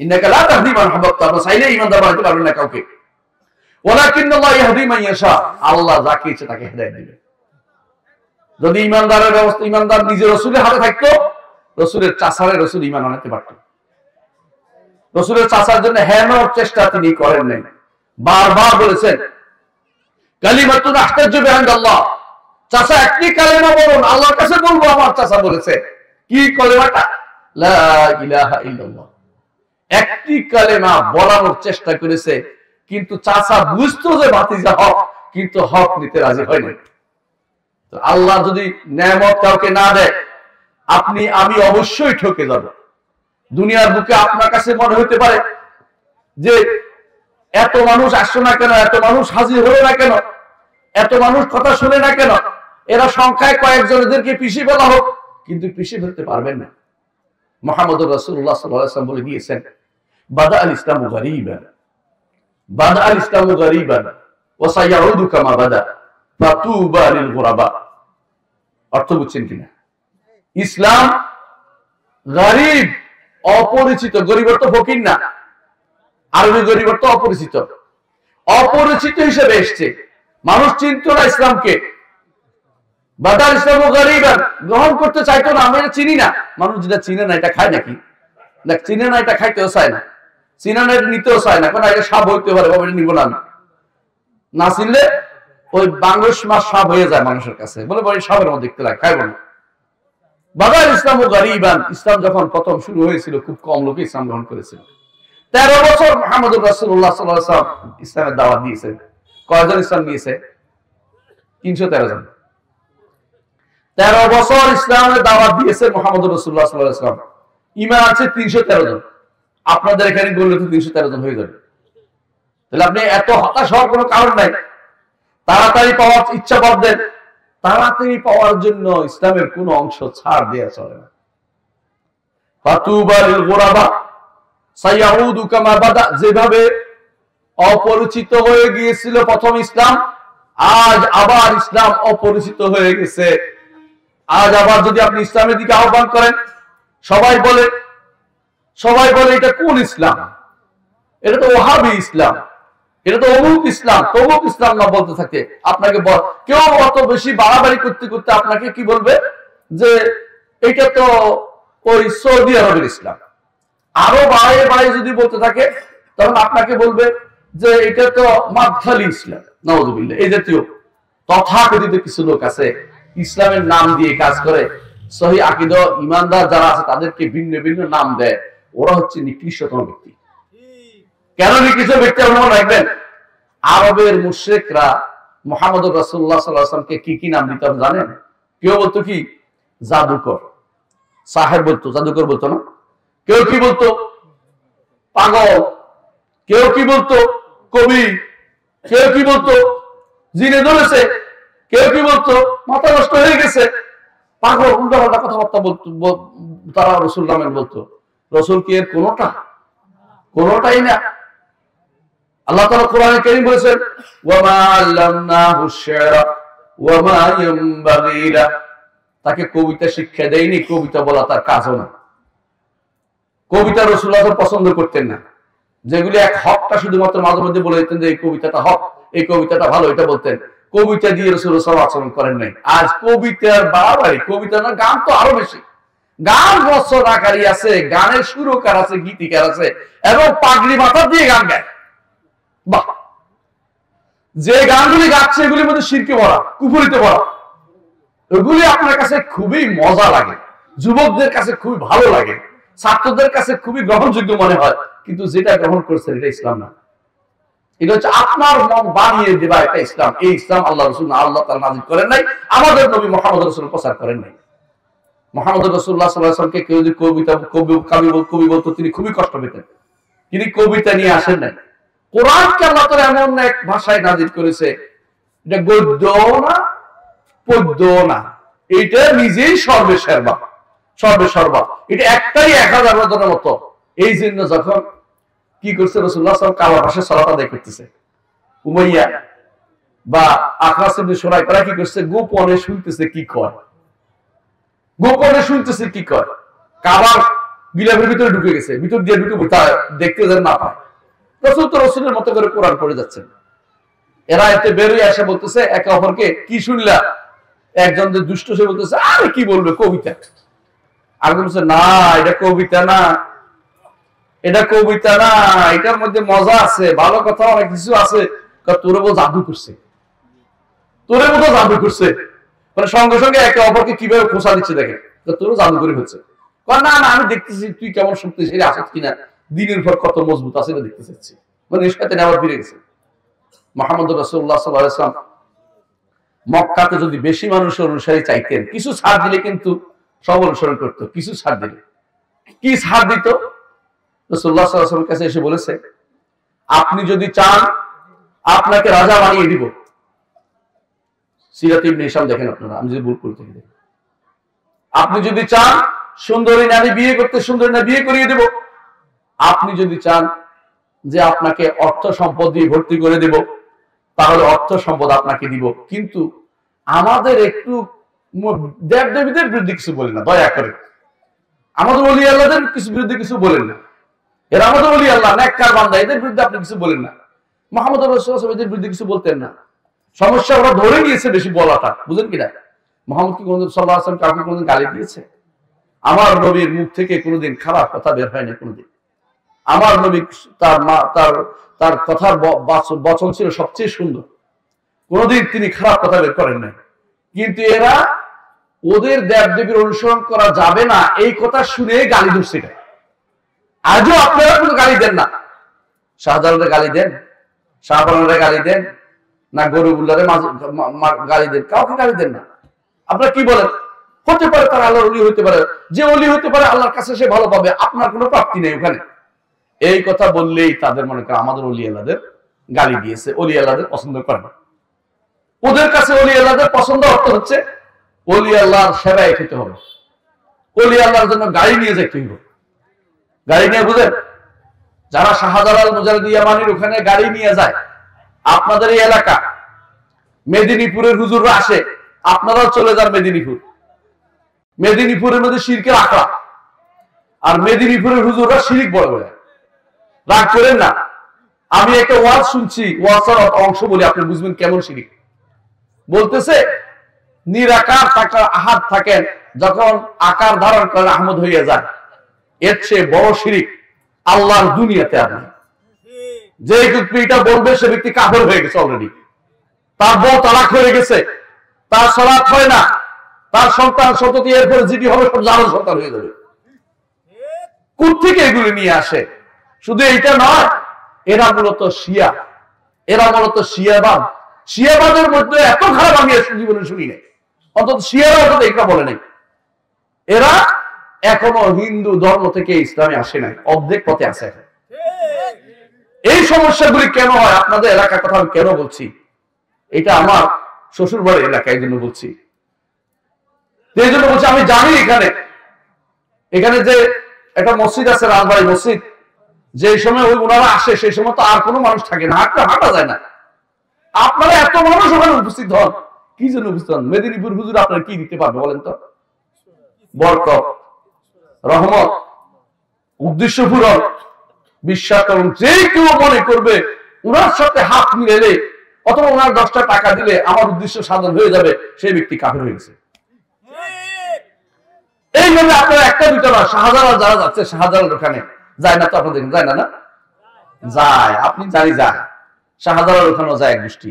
ইন্নাকা লা তাহদি মান আহবাবতা, আপনি চাইলে ঈমানদার বানাতে পারবেন না কাউকে। ওয়ালাকিন্নাল্লাহ ইয়াহদি মান ইয়াশা, আল্লাহ যাকে ইচ্ছে তাকে হেদায়েত দিবেন। যদি ঈমানদারের ব্যবস্থা, ঈমানদার নিজে রাসূলের হাতে থাকতো, রাসূলের চাচারে রাসূল ঈমান আনতে পারত। রাসূলের চাচার জন্য হেনর চেষ্টা তিনি করেন নাই। বারবার বলেছেন কালিমাতুন আহতাজু বিহামদিল্লাহ, চাচা একটি কালেমা বলুন, আল্লাহর কাছে বলবো আমার চাচা বলেছে। কি কালেমাটা? লা ইলাহা ইল্লাল্লাহ। একটি কালেমা বলানোর চেষ্টা করেছে, কিন্তু চাচা বুঝতো যে ভাতিজা হক, কিন্তু হক নিতে রাজি হয়নি। তো আল্লাহ যদি নেয়ামত কাউকে না দেয়, আপনি আমি অবশ্যই ঠকে যাব। দুনিয়ার বুকে আপনার কাছে মনে হতে পারে যে এত মানুষ আসলো না কেন, এত মানুষ হাজির হলো না কেন, এত মানুষ কথা শুনে না কেন, এরা সংখ্যায় কয়েকজন, এদেরকে পিছিয়ে ফেলা হোক, কিন্তু পিছিয়ে ফেলতে পারবেন না। মুহাম্মদুর রাসূলুল্লাহ সাল্লাল্লাহু আলাইহি ওয়াসাল্লাম বলে গিয়েছেন, বাদা আল ইসলামু গরীবান, বাদা আল ইসলামু গরীবান ওয়া সায়াউদু কামা বাদা ফাতুবা লিল গুরাবা। অর্থ বুঝছেন কিনা? ইসলাম গরীব, অপরিচিত। গরীব অর্থ ফকির না, আরবি গরীব অর্থ অপরিচিত। অপরিচিত হিসেবে এসছে, মানুষ চিনত না ইসলামকে। বাদাল ইসলাম গরীবান, গ্রহণ করতে চাইতো না। আমরা চিনি না, মানুষ যেটা চিনে না এটা খায় নাকি? দেখ, চিনে না এটা খাইতেও চায় না, চিনে না এটা নিতেও চায় না। কারণ এটা সাপ হইতে পারে, বাবা এটা নিব না। না চিনলে ওই বাংলাদেশ মাছ সাপ হয়ে যায় মানুষের কাছে, বলে বলে সাপের মধ্যে দেখতে লাগে, খাইব না। বাদাল ইসলাম গরীবান, ইসলাম যখন প্রথম শুরু হয়েছিল খুব কম লোকে ইসলাম গ্রহণ করেছিল। 13 বছর মুহাম্মদুর রাসূলুল্লাহ সাল্লাল্লাহু আলাইহি ওয়াসাল্লাম ইসলামের দাওয়াত দিয়েছেন। কয়জন ইসলাম দিয়েছে? 313 জন। 13 বছর ইসলামের দাওয়াত দিয়েছে মুহাম্মদুর রাসূলুল্লাহ সাল্লাল্লাহু আলাইহি ওয়াসাল্লাম। ঈমান আছে 313 জন। আপনাদের এখানে বললে তো 313 জন হয়ে যাবে। তাহলে আপনি এত হতাশ হওয়ার কোনো কারণ নাই। তাড়াতাড়ি পাওয়ার ইচ্ছা করবেন, তাড়াতাড়ি পাওয়ার জন্য ইসলামের কোন অংশ ছাড় দেওয়া চলে না। যেভাবে অপরিচিত হয়ে গিয়েছিল প্রথম ইসলাম, আজ আবার ইসলাম অপরিচিত হয়ে গেছে। আজ আবার যদি আপনি ইসলামের দিকে আহ্বান করেন, সবাই বলে এটা কোন ইসলাম, এটা তো ওহাবি ইসলাম, এটা তো অমুক ইসলাম, তমুক ইসলাম না বলতে থাকে। আপনাকে কেউ অত বেশি বাড়াবাড়ি করতে করতে আপনাকে কি বলবে যে এটা তো ওই সৌদি আরবের ইসলাম। আরো বাড়িয়ে বাড়িয়ে যদি বলতে থাকে তখন আপনাকে বলবে যে এটা তো মাদখালি ইসলাম, নাউযুবিল্লাহ। এই জাতীয় তথাকথিত কিছু লোক আছে ইসলামের নাম দিয়ে কাজ করে, সহিহ আকীদা ঈমানদার যারা আছে তাদেরকে ভিন্ন ভিন্ন নাম দেয়। ওরা হচ্ছে নিকৃষ্টতম ব্যক্তি। কেন নিকৃষ্ট ব্যক্তি আপনারা রাখবেন? আরবের মুশরিকরা মুহাম্মদুর রাসূলুল্লাহ সাল্লাল্লাহু আলাইহি ওয়াসাল্লামকে কি কি নাম দিত জানেন? কেউ বলতো কি জাদুকর, সাহেব বলতো, জাদুকর বলতো না। কেউ কি বলতো পাগল, কেউ কি বলতো কবি, কেউ কি বলতো জিনে ধরেছে, কেউ কি বলতো মাথা নষ্ট হয়ে গেছে, পাগল, উল্টাপাল্টা কথাবার্তা বলতো তারা রাসূল নামে বলতো। রাসূল কি এর কোনটাই না। আল্লাহ তাআলা কোরআনে কারীম বলেছেন ওয়ামা আল্লামনাহু শি'রা ওয়ামা ইয়ানবাগী লা, তাকে কবিতা শিক্ষা দেয়নি, কবিতা বলা তার কাজও না। কবিতা রাসূলুল্লাহ পছন্দ করতেন না। যেগুলি এক হকটা শুধুমাত্র মাঝে মধ্যে বলে দিতেন যে এই কবিতাটা হক, এই কবিতাটা ভালো, এটা বলতেন। কবিতা দিয়ে রাসূলুল্লাহ সাল্লাল্লাহু আলাইহি ওয়াসাল্লাম করেন নাই। আজ কবিতার বাড়াবাড়ি, কবিতা না গান তো আরো বেশি। গান রচনাকারী আছে, গানের সুরকার আছে, গীতিকার আছে, এবং পাগড়ি মাথা দিয়ে গান গায়। বাহ! যে গানগুলি গাচ্ছে এগুলির মধ্যে শিরকে ভরা, কুফরিতে ভরা। ওগুলি আপনার কাছে খুবই মজা লাগে, যুবকদের কাছে খুবই ভালো লাগে, ছাত্রদের কাছে খুবই গ্রহণযোগ্য মনে হয়, কিন্তু যেটা গ্রহণ করছে এটা ইসলাম না। এটা হচ্ছে আপনার মন বানিয়ে দেবা একটা ইসলাম। এই ইসলাম আল্লাহ রাসূল আল্লাহ তাআলা নাযিল করেন নাই, আমাদের নবী মুহাম্মদ রাসূল প্রচার করেন নাই। মুহাম্মদ রাসূলুল্লাহ সাল্লাল্লাহু আলাইহি ওয়াসাল্লামকে কেউ যদি কবি বলতো তিনি খুবই কষ্ট পেতেন। তিনি কবিতা নিয়ে আসেন নাই। কোরআনকে আল্লাহ তাআলা এমন এক ভাষায় নাযিল করেছে, এটা গদ্য না, পদ্য না, এটা নিজেই সর্বেসর্বা। এটা একটাই 1000 বছরের মতো। এই জন্য যখন কি করছে রাসূলুল্লাহ সাল্লাল্লাহু আলাইহি ওয়াসাল্লাম কাবা পাশে সালাত আদায় করতেছে, উমাইয়া বা আখরাস ইবনে সুরাইকা কি করছে, গোপনে শুনতেছে কি কয়, কাবার গিলাফের ভিতরে ঢুকে গেছে, ভিতর দিয়ে ঢুকে দেখতে যেন না পায়। রাসূল তো রাসূলের মতো করে কোরআন পড়ে যাচ্ছেন। এরা এতে বেরিয়ে এসে বলতেছে একে অপরকে, কি শুনলা? একজন যে দুষ্ট সে বলতেছে আরে কি বলবে কবিতা। আর বলছে না এটা কবিতা না, এটার মধ্যে মজা আছে, ভালো কথা অনেক কিছু আছে। তোরে বল জাদু করছে, মানে সঙ্গে সঙ্গে একে অপরকে কিভাবে খোঁচা দিচ্ছে দেখে, তোর জাদু করে হচ্ছে। না আমি দেখতেছি তুই কেমন শক্তিশালী আছিস কিনা, দিনের পর কত মজবুত আছে এটা দেখতে চাচ্ছি। মানে শয়তান আবার ফিরে গেছে। মুহাম্মদ রাসূলুল্লাহ সাল্লাল্লাহু আলাইহি ওয়াসাল্লাম মক্কাতে যদি বেশি মানুষের অনুসারী চাইতেন, কিছু ছাড় দিলে কিন্তু সব অনুসরণ করতো। কিছু ছাড় দিলে কি ছাড় দিত? রাসূলুল্লাহ সাল্লাল্লাহু আলাইহি ওয়াসাল্লামের কাছে এসে বলেছে আপনি যদি চান আপনাকে রাজা বানিয়ে দিব। সিরাত ইবনে হিশাম দেখেন আপনারা, আমি যদি ভুল করে থাকি। আপনি যদি চান সুন্দরী নারী বিয়ে করতে, সুন্দরী নারী বিয়ে করিয়ে দেব। আপনি যদি চান যে আপনাকে অর্থ সম্পদ দিয়ে ভর্তি করে দেব, তাহলে অর্থ সম্পদ আপনাকে দিব। কিন্তু আমাদের একটু দেব দেবীদের বিরুদ্ধে কিছু বলেন না, দয়া করে। আমাদের ওলি আল্লাহদের বিরুদ্ধে কিছু বলেন না। এরা আমাদের ওলি আল্লাহ, নেককার বান্দা, এদের বিরুদ্ধে আপনি কিছু বলেন না। মুহাম্মদ রাসূলুল্লাহ সাল্লাল্লাহু আলাইহি ওয়াসাল্লাম এদের বিরুদ্ধে কিছু বলতেন না। সমস্যা ওরা ধরে নিয়েছে বেশি বলাটা, বুঝেন কিনা? মুহাম্মদ কি কোনদিন সাল্লাল্লাহু আলাইহি ওয়াসাল্লাম কাউকে কোনদিন গালি দিয়েছে? আমার নবীর মুখ থেকে কোনদিন খারাপ কথা বের হয় না কোনদিন। আমার নবী তার কথার বচন ছিল সবচেয়ে সুন্দর, কোনদিন তিনি খারাপ কথা বের করেন নাই। কিন্তু এরা ওদের দেব দেবীর অনুসরণ করা যাবে না এই কথা শুনে গালি ধরছে। আজও আপনারা কোনো গালি দেন না। শাহজালালের গালি দেন, শাহবানের গালি দেন না, গরিবুল্লাহরে গালি দেন, কাউকে গালি দেন না। আপনারা কি বলেন? হতে পারে তারা আল্লাহর ওলি হতে পারে, যে ওলি হতে পারে আল্লাহর কাছে সে ভালো পাবে, আপনার কোনো প্রাপ্তি নেই ওখানে। এই কথা বললেই তাদের মনে করে আমাদের ওলি আল্লাহদের গালি দিয়েছে, ওলি আল্লাহদের পছন্দ করে না। ওদের কাছে ওলি আল্লাহদের পছন্দ অর্থ হচ্ছে ওলি আল্লাহর সেবায় খেতে হবে, ওলি আল্লাহর জন্য গাড়ি নিয়ে যেতে হবে। গাড়ি নিয়ে বুঝেন, যারা শাহজালাল মুজাহিদ ইয়ামানির ওখানে গাড়ি নিয়ে যায়, আপনাদের এই এলাকা মেদিনীপুরের হুজুররা আসে, আপনারাও চলে যান মেদিনীপুর। মেদিনীপুরের মধ্যে শিরকের আখড়া, আর মেদিনীপুরের হুজুররা শিরিক বড় বলে। রাগ করেন না, আমি একটা ওয়াজ শুনছি, ওয়াজের অংশ বলি, আপনি বুঝবেন কেমন শিরিক। বলতেছে নিরাকার টাকা আহাত থাকেন, যখন আকার ধারণ করেন আহমদ হইয়া যায়, এর চেয়ে বড় শিরিক আল্লাহর দুনিয়াতে আর নাই। যে ব্যক্তি এটা বলবে সে ব্যক্তি কাফের হয়ে গেছে অলরেডি। তার বউ তালাক হয়ে গেছে, তার সালাত হয় না, তার সন্তান সন্ততি এরপরে যেটি হবে সব জানো সন্তান হয়ে যাবে। কোত্থেকে এগুলি নিয়ে আসে? শুধু এইটা নয়, এরা মূলত শিয়া, এরা মূলত শিয়াবাদ। শিয়াবাদের মধ্যে এত খারাপ আমি জীবনে শুনি নাই, অন্তত শিয়ারা অন্তত এটা বলে নাই। এরা এখনো হিন্দু ধর্ম থেকে ইসলামে আসে নাই, অর্ধেক পথে আছে। এই সমস্যাগুলি কেন হয় আপনাদের এলাকার কথা আমি কেন বলছি? এটা আমার শ্বশুর বাড়ির এলাকা, এই জন্য বলছি। এই জন্য বলছি, আমি জানি এখানে যে একটা মসজিদ আছে, রাজবাড়ি মসজিদ, যে সময় ওই ওনারা আসে সেই সময় তো আর কোনো মানুষ থাকে না, হাঁটা যায় না। আপনারা এত মানুষ ওখানে উপস্থিত হন, কি জন্য উপস্থিত হন? মেদিনীপুর হুজুর আপনারা কি দিতে পারবে বলেন তো? বরকত, রহমত, উদ্দেশ্য পূরণ। বিশ্বাস করুন, যে কেউ মনে করবে ওনার সাথে হাত মিলালে অথবা ওনার 10টা টাকা দিলে আমার উদ্দেশ্য সাধন হয়ে যাবে, সেই ব্যক্তি কাফের হয়ে গেছে। এইভাবে আপনারা একটা দুটো না, শাহজালাল যারা যাচ্ছে, শাহজালাল ওখানে যায় না তো? আপনাদের যায় না? না যায়, আপনি জানি যায়। শাহজালাল ওখানেও যায় এক গোষ্ঠী,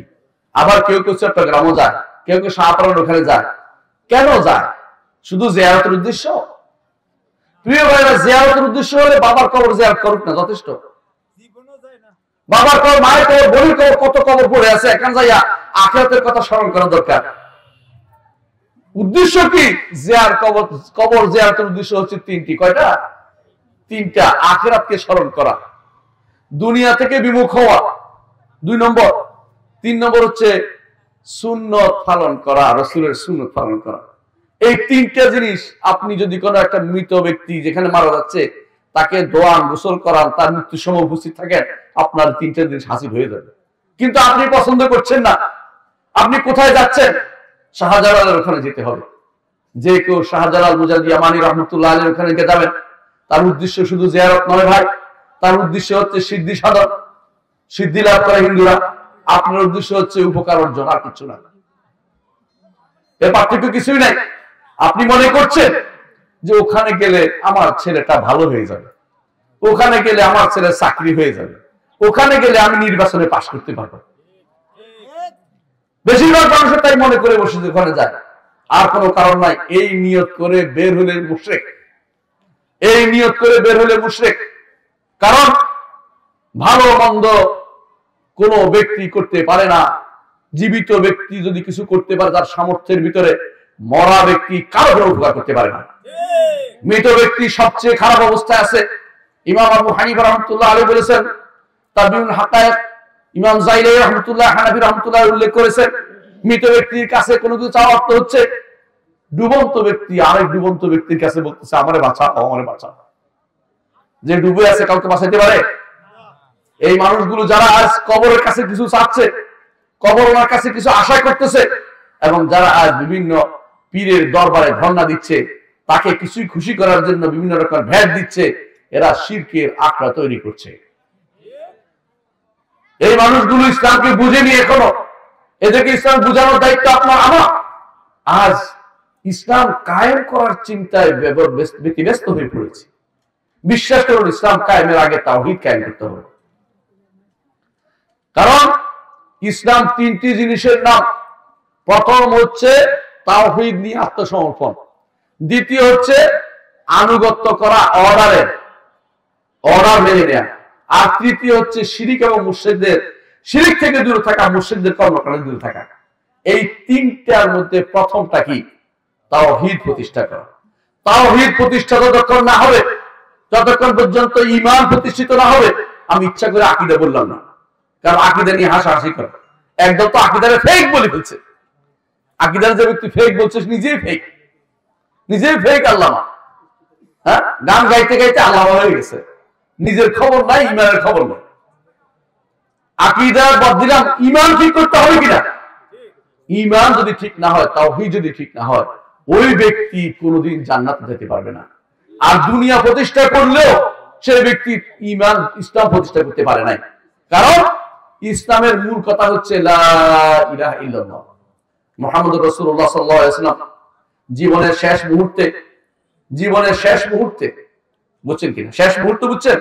আবার কেউ কেউ চট্টগ্রামও যায়, কেউ কেউ শাহপাড়ার ওখানে যায়। কেন যায়? শুধু জিয়ারতের উদ্দেশ্য? প্রিয় ভাইরা, জিয়ারতের উদ্দেশ্য হলে বাবার কবর জিয়ারত করুক না, যথেষ্ট। বাবার কবর, মায়ের কবর, বোনের কবর, কত কবর পড়ে আছে, এখানে যাইয়া আখিরাতের কথা স্মরণ করা দরকার। উদ্দেশ্য কি? কবর জিয়ারতের উদ্দেশ্য হচ্ছে তিনটি। কয়টা? তিনটা। আখিরাতকে স্মরণ করা, দুনিয়া থেকে বিমুখ হওয়া 2 নম্বর, 3 নম্বর হচ্ছে সুন্নত পালন করা, রাসূলের সুন্নত পালন করা। এই তিনটা জিনিস আপনি যদি কোনো একটা মৃত ব্যক্তি যেখানে মারা যাচ্ছে তাকে দোয়ান গোসল করান, তার মৃত্যুর সময় উপস্থিত থাকেন, আপনার 3টা জিনিস হাসিল হয়ে যাবে। কিন্তু আপনি পছন্দ করছেন না। আপনি কোথায় যাচ্ছেন? শাহজালালের ওখানে যেতে হবে। যে কেউ শাহজালাল মুজাহিদ ইয়ামানি রহমতুল্লাহ আলাইহির ওখানে যাবেন, তার উদ্দেশ্য শুধু জিয়ারত নয় ভাই, তার উদ্দেশ্য হচ্ছে সিদ্ধি সাধন, সিদ্ধি লাভ করে হিন্দুরা। আপনার উদ্দেশ্য হচ্ছে উপকার অর্জন, আর কিছু না। এর পার্থক্য কিছুই নাই। আপনি মনে করছেন যে ওখানে গেলে আমার ছেলেটা ভালো হয়ে যাবে, ওখানে গেলে আমার ছেলে চাকরি হয়ে যাবে, ওখানে গেলে আমি নির্বাচনে পাশ করতে পারবো। বেশিরভাগ মানুষের তাই মনে করে বসে ওখানে যায়, আর কোনো কারণ নাই। এই নিয়ত করে বের হলে মুশরিক, এই নিয়ত করে বের হলে মুশরিক। কারণ ভালো মন্দ কোন ব্যক্তি করতে পারে না। জীবিত ব্যক্তি যদি কিছু করতে পারে তার সামর্থ্যের ভিতরে, মরা ব্যক্তি কারো উপকার করতে পারে না। মৃত ব্যক্তি সবচেয়ে খারাপ অবস্থায় আছে। ইমাম আবু হানিফা রাহমাতুল্লাহ আলাইহি বলেছেন, তার বিভিন্ন হাকায়েক, ইমাম জাইলাই রাহমাতুল্লাহ, হানাফি রাহমাতুল্লাহ উল্লেখ করেছেন, মৃত ব্যক্তির কাছে কোনো কিছু চাওয়া অর্থ হচ্ছে ডুবন্ত ব্যক্তি আরেক ডুবন্ত ব্যক্তির কাছে বলতেছে আমারে বাঁচা, আমারে বাঁচা। যে ডুবে আছে কাউকে বাঁচাইতে পারে? এই মানুষগুলো যারা আজ কবরের কাছে কিছু চাচ্ছে, কবর ওনার কাছে কিছু আশা করতেছে, এবং যারা আজ বিভিন্ন পীরের দরবারে ধর্ণা দিচ্ছে, তাকে কিছুই খুশি করার জন্য বিভিন্ন রকম ভ্যাট দিচ্ছে, এরা শিরকের আখড়া তৈরি করছে। এই মানুষগুলো ইসলামকে বুঝেনি এখনো। এদেরকে ইসলাম বুঝানোর দায়িত্ব আপনার আমার। আজ ইসলাম কায়েম করার চিন্তায় ব্যতিব্যস্ত হয়ে পড়েছে। বিশ্বাস করুন, ইসলাম কায়েমের আগে তাওহীদ কায়েম করতে হবে। কারণ ইসলাম 3টি জিনিসের নাম। প্রথম হচ্ছে তাওহীদ নিয়ে আত্মসমর্পণ, দ্বিতীয় হচ্ছে আনুগত্য করা, অর্ডার মেনে নেওয়া, আর তৃতীয় হচ্ছে শিরিক এবং মুশরিকদের, শিরিক থেকে দূরে থাকা, মুশরিকদের কর্মকাণ্ড দূরে থাকা। এই 3টার মধ্যে প্রথমটা কি? তাওহীদ প্রতিষ্ঠা করা। তাওহীদ প্রতিষ্ঠা যতক্ষণ না হবে, যতক্ষণ পর্যন্ত ঈমান প্রতিষ্ঠিত না হবে, আমি ইচ্ছা করে আকীদা বললাম না, কারণ আকীদা নিয়ে হাসাহাসি করে একদম তো আকীদারে ফেক বলে ফেলছে। আকীদার যে ব্যক্তি ফেক বলছে নিজেই ফেক, নিজেই ফেক আল্লামা। হ্যাঁ, গান গাইতে গাইতে আল্লামা হয়ে গেছে, নিজের খবর নাই, ইমানের খবর নাই। আকীদা বাদ দিলাম, ইমান ঠিক করতে হবে কিনা? ইমান যদি ঠিক না হয়, তাওহীদ যদি ঠিক না হয়, ওই ব্যক্তি কোনোদিন জান্নাতে যেতে পারবে না। আর দুনিয়া প্রতিষ্ঠা করলেও সেই ব্যক্তি ইমান ইসলাম প্রতিষ্ঠা করতে পারে নাই। কারণ ইসলামের মূল কথা হচ্ছে লা ইলাহা ইল্লাল্লাহ মুহাম্মদুর রাসূলুল্লাহ সাল্লাল্লাহু আলাইহি ওয়াসাল্লাম জীবনের শেষ মুহূর্তে বুঝছেন কিনা? শেষ মুহূর্ত বুঝছেন?